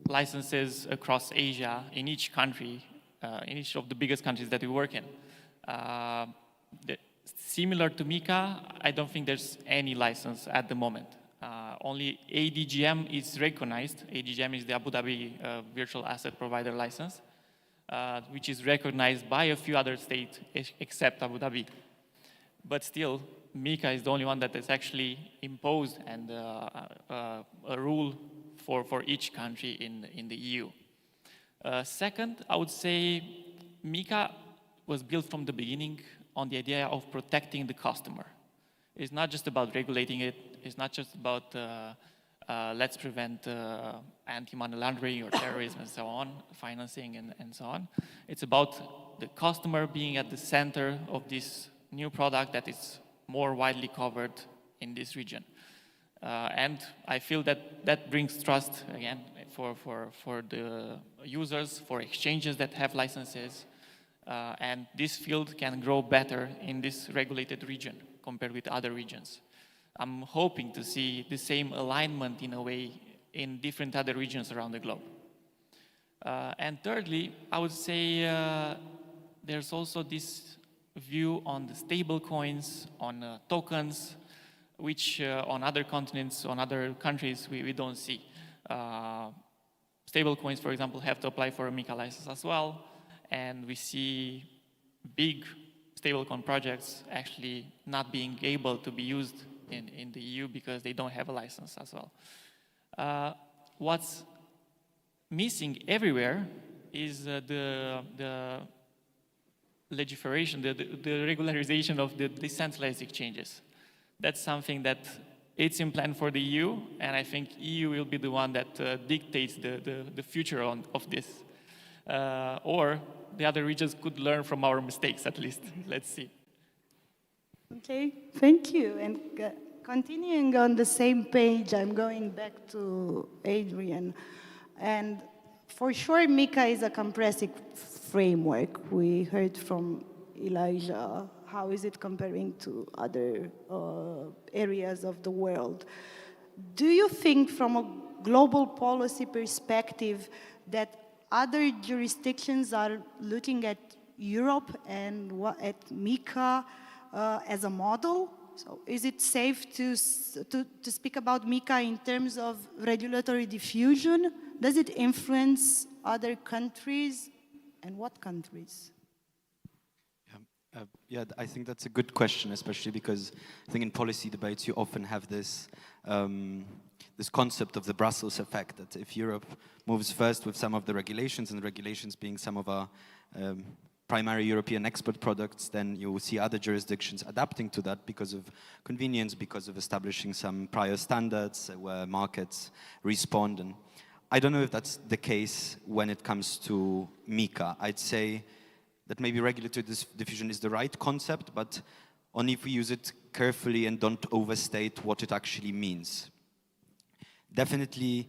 F: licenses across Asia in each country, in each of the biggest countries that we work in. Similar to MiCA, I don't think there's any license at the moment. Only ADGM is recognized. ADGM is the Abu Dhabi Virtual Asset Provider License, which is recognized by a few other states except Abu Dhabi. But still, MiCA is the only one that is actually imposed and a rule for each country in the EU. Second, I would say MiCA was built from the beginning on the idea of protecting the customer. It's not just about regulating it. It's not just about let's prevent anti-money laundering or terrorism and so on, financing and so on. It's about the customer being at the center of this new product that is more widely covered in this region. And I feel that that brings trust, again, for the users, for exchanges that have licenses. And this field can grow better in this regulated region compared with other regions. I'm hoping to see the same alignment in a way in different other regions around the globe. And thirdly, I would say there's also this view on the stable coins, on tokens, which on other continents, on other countries, we don't see. Stable coins, for example, have to apply for a MiCA license as well. And we see big stablecoin projects actually not being able to be used in the EU because they don't have a license as well. What's missing everywhere is the legislation, the regularization of the decentralized exchanges. That's something that it's in plan for the EU, and I think EU will be the one that dictates the future of this. Or the other regions could learn from our mistakes, at least. Let's see.
C: Okay, thank you. And continuing on the same page, I'm going back to Adrian. And for sure, MiCA is a compressive framework. We heard from Elijah. How is it comparing to other areas of the world? Do you think from a global policy perspective that other jurisdictions are looking at Europe and at MiCA as a model? So is it safe to speak about MiCA in terms of regulatory diffusion? Does it influence other countries, and what countries?
J: Yeah, I think that's a good question, especially because I think in policy debates you often have this this concept of the Brussels effect, that if Europe moves first with some of the regulations, and the regulations being some of our primary European export products, then you will see other jurisdictions adapting to that because of convenience, because of establishing some prior standards where markets respond. And I don't know if that's the case when it comes to MiCA. I'd say that maybe regulatory diffusion is the right concept, but only if we use it carefully and don't overstate what it actually means. Definitely,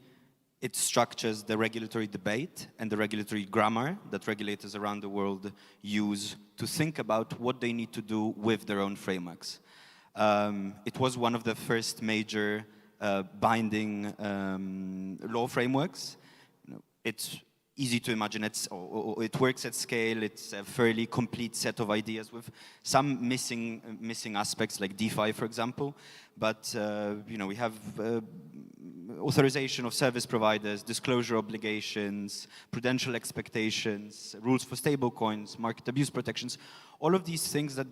J: it structures the regulatory debate and the regulatory grammar that regulators around the world use to think about what they need to do with their own frameworks. It was one of the first major binding law frameworks. It's easy to imagine it works at scale. It's a fairly complete set of ideas with some missing aspects like DeFi, for example. But we have authorization of service providers, disclosure obligations, prudential expectations, rules for stablecoins, market abuse protections. All of these things that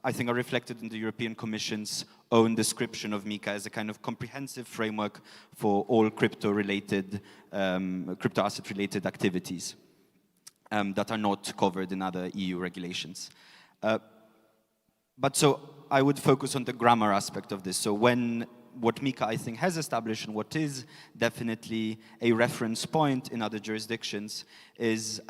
J: I think are reflected in the European Commission's own description of MiCA as a kind of comprehensive framework for all crypto-related, crypto asset-related activities that are not covered in other EU regulations. But so I would focus on the grammar aspect of this. So what MiCA, I think, has established, and what is definitely a reference point in other jurisdictions, is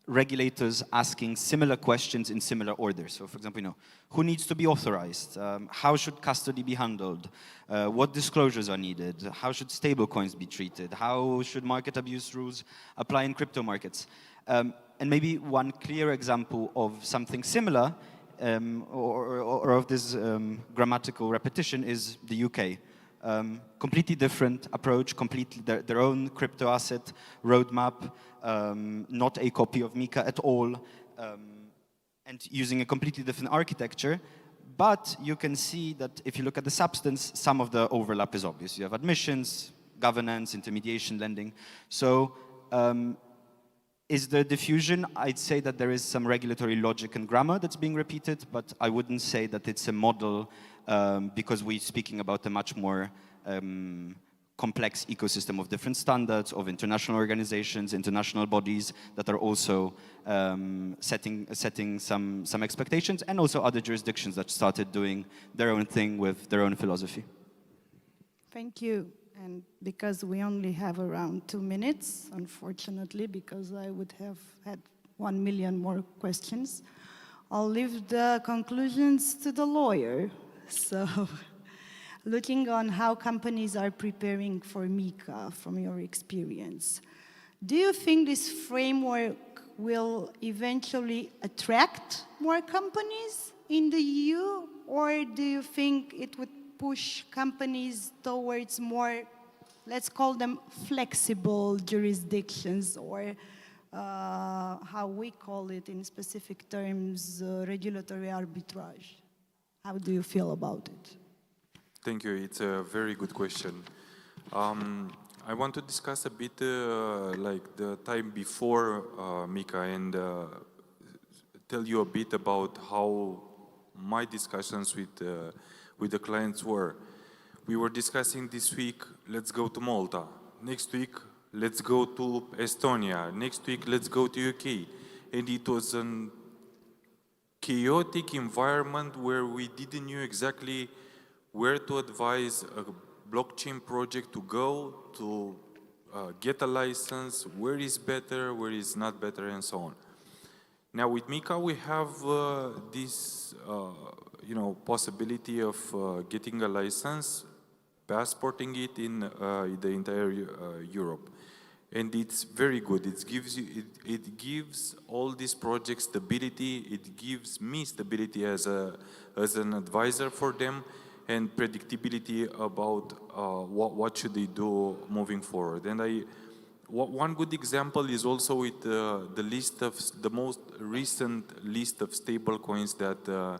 J: regulators asking similar questions in similar order. So, for example, who needs to be authorized? How should custody be handled? What disclosures are needed? How should stablecoins be treated? How should market abuse rules apply in crypto markets? And maybe one clear example of something similar or of this grammatical repetition is the UK. Completely different approach, completely their own crypto asset roadmap, not a copy of MiCA at all, and using a completely different architecture. But you can see that if you look at the substance, some of the overlap is obvious. You have admissions, governance, intermediation, lending. So is there diffusion? I'd say that there is some regulatory logic and grammar that's being repeated, but I wouldn't say that it's a model because we're speaking about a much more complex ecosystem of different standards, of international organizations, international bodies that are also setting some expectations, and also other jurisdictions that started doing their own thing with their own philosophy.
C: Thank you. And because we only have around 2 minutes, unfortunately, because I would have had 1 million more questions, I'll leave the conclusions to the lawyer. So, looking on how companies are preparing for MiCA from your experience, do you think this framework will eventually attract more companies in the EU, or do you think it would push companies towards more, let's call them flexible jurisdictions, or how we call it in specific terms, regulatory arbitrage? How do you feel about it?
H: Thank you. It's a very good question. I want to discuss a bit like the time before MiCA and tell you a bit about how my discussions with the clients were. We were discussing this week, let's go to Malta. Next week, let's go to Estonia. Next week, let's go to UK. And it was a chaotic environment where we didn't know exactly where to advise a blockchain project to go, to get a license, where is better, where is not better, and so on. Now with Mika, we have this, possibility of getting a license, passporting it in the entire Europe. And it's very good. It gives all these projects stability. It gives me stability as an advisor for them, and predictability about what should they do moving forward. And one good example is also with the most recent list of stable coins that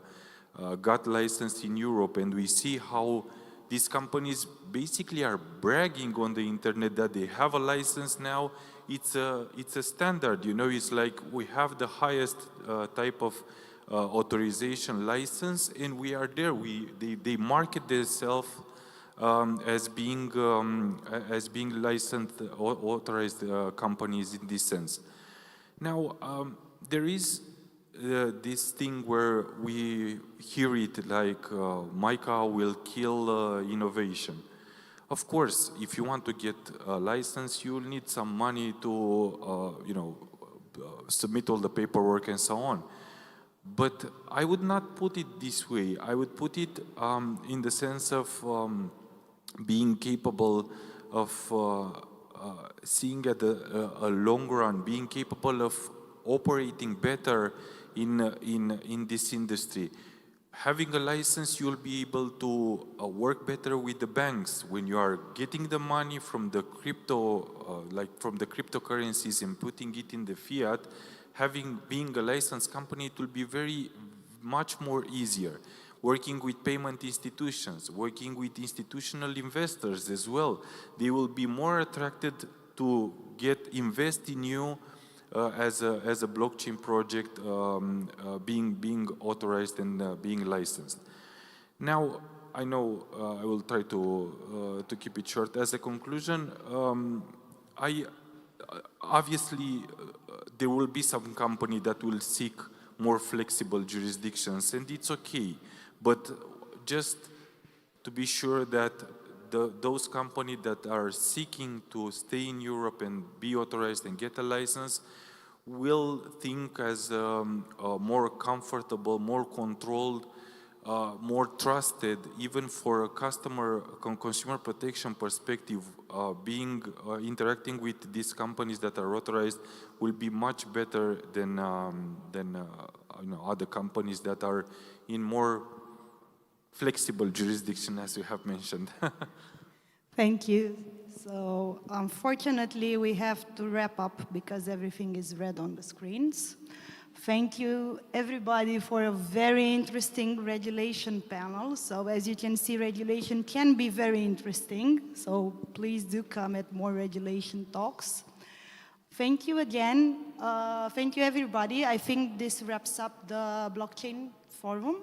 H: got licensed in Europe, and we see how these companies basically are bragging on the internet that they have a license now. It's a standard, it's like we have the highest type of authorization license, and we are there. They market themselves as being licensed, authorized companies in this sense. Now, there is this thing where we hear it like MiCA will kill innovation. Of course, if you want to get a license, you will need some money to, submit all the paperwork and so on. But I would not put it this way. I would put it in the sense of being capable of seeing at a long run, being capable of operating better in this industry. Having a license, you'll be able to work better with the banks. When you are getting the money from the from the cryptocurrencies and putting it in the fiat, being a licensed company, it will be very much more easier. Working with payment institutions, working with institutional investors as well. They will be more attracted to invest in you as a blockchain project, being authorized and being licensed. Now, I know I will try to keep it short. As a conclusion, obviously there will be some company that will seek more flexible jurisdictions, and it's okay. But just to be sure that those companies that are seeking to stay in Europe and be authorized and get a license will think as more comfortable, more controlled, more trusted, even for a consumer protection perspective. Interacting with these companies that are authorized will be much better than other companies that are in more flexible jurisdiction, as you have mentioned.
C: Thank you. So unfortunately, we have to wrap up because everything is red on the screens. Thank you, everybody, for a very interesting regulation panel. So as you can see, regulation can be very interesting. So please do come at more regulation talks. Thank you again. Thank you, everybody. I think this wraps up the blockchain forum.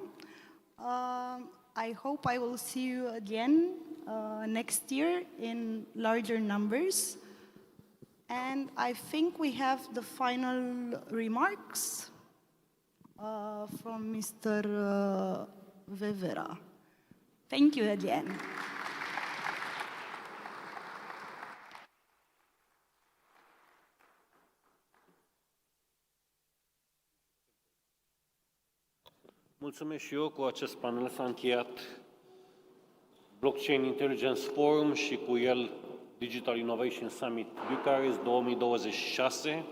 C: I hope I will see you again next year in larger numbers. And I think we have the final remarks from Mr. Vevera. Thank you again.
I: Mulțumesc și eu. Cu acest panel s-a încheiat Blockchain Intelligence Forum și cu el Digital Innovation Summit Bucharest 2026.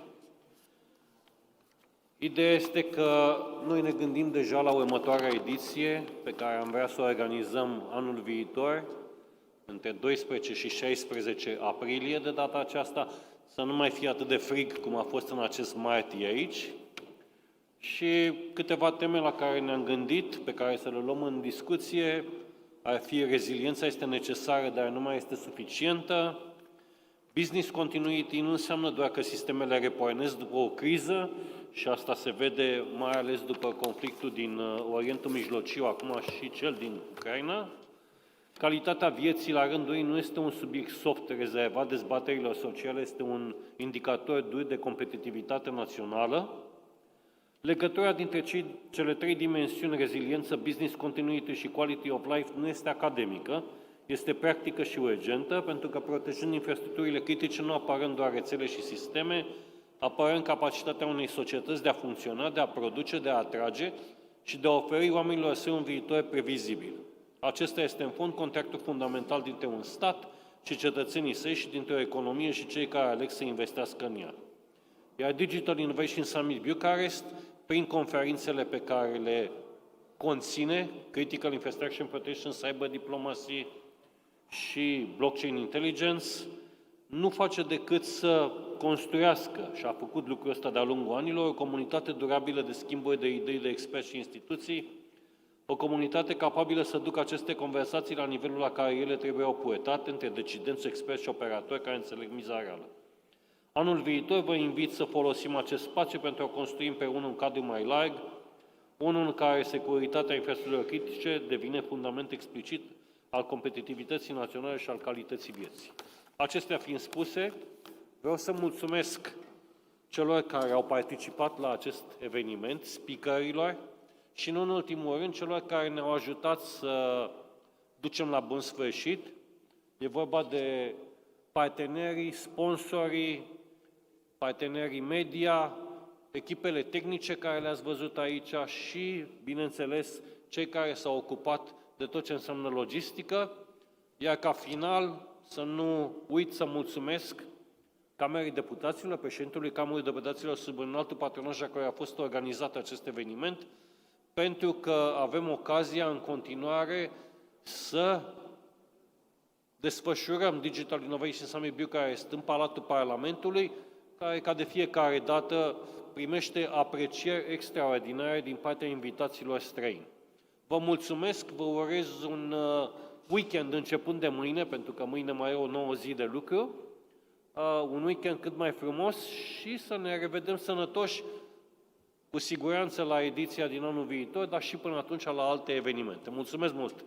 I: Ideea este că noi ne gândim deja la următoarea ediție pe care am vrea să o organizăm anul viitor, între 12 și 16 aprilie de data aceasta, să nu mai fie atât de frig cum a fost în acest martie aici. Și câteva teme la care ne-am gândit, pe care să le luăm în discuție, ar fi reziliența este necesară, dar nu mai este suficientă. Business continuity nu înseamnă doar că sistemele repornesc după o criză, și asta se vede mai ales după conflictul din Orientul Mijlociu, acum și cel din Ucraina. Calitatea vieții, la rândul ei, nu este un subiect soft rezervat dezbaterilor sociale, este un indicator dur de competitivitate națională. Legătura dintre cele trei dimensiuni, reziliență, business continuity și quality of life, nu este academică, este practică și urgentă, pentru că protejând infrastructurile critice, nu apărăm doar rețele și sisteme, apărăm capacitatea unei societăți de a funcționa, de a produce, de a atrage și de a oferi oamenilor săi un viitor previzibil. Acesta este, în fond, contractul fundamental dintre un stat și cetățenii săi și dintre o economie și cei care aleg să investească în ea. Iar Digital Innovation Summit Bucharest, prin conferințele pe care le conține, Critical Infrastructure Protection, Cyber Diplomacy și Blockchain Intelligence, nu face decât să construiască, și a făcut lucrul ăsta de-a lungul anilor, o comunitate durabilă de schimburi de idei, de experți și instituții, o comunitate capabilă să ducă aceste conversații la nivelul la care ele trebuiau poetate între decidenți, experți și operatori care înțeleg miza reală. Anul viitor vă invit să folosim acest spațiu pentru a construi împreună un cadru mai larg, unul în care securitatea infrastructurilor critice devine fundament explicit al competitivității naționale și al calității vieții. Acestea fiind spuse, vreau să mulțumesc celor care au participat la acest eveniment, speakerilor, și nu în ultimul rând celor care ne-au ajutat să ducem la bun sfârșit. E vorba de partenerii, sponsorii, partenerii media, echipele tehnice care le-ați văzut aici și, bineînțeles, cei care s-au ocupat de tot ce înseamnă logistică, iar ca final să nu uit să mulțumesc Camerei Deputaților, președintelui Camerei Deputaților sub înaltul patronaj a care a fost organizat acest eveniment, pentru că avem ocazia în continuare să desfășurăm Digital Innovation Summit Bucharest în Palatul Parlamentului, care, ca de fiecare dată, primește aprecieri extraordinare din partea invitaților străini. Vă mulțumesc, vă urez un weekend începând de mâine, pentru că mâine mai e o nouă zi de lucru, un weekend cât mai frumos și să ne revedem sănătoși, cu siguranță la ediția din anul viitor, dar și până atunci la alte evenimente. Mulțumesc mult!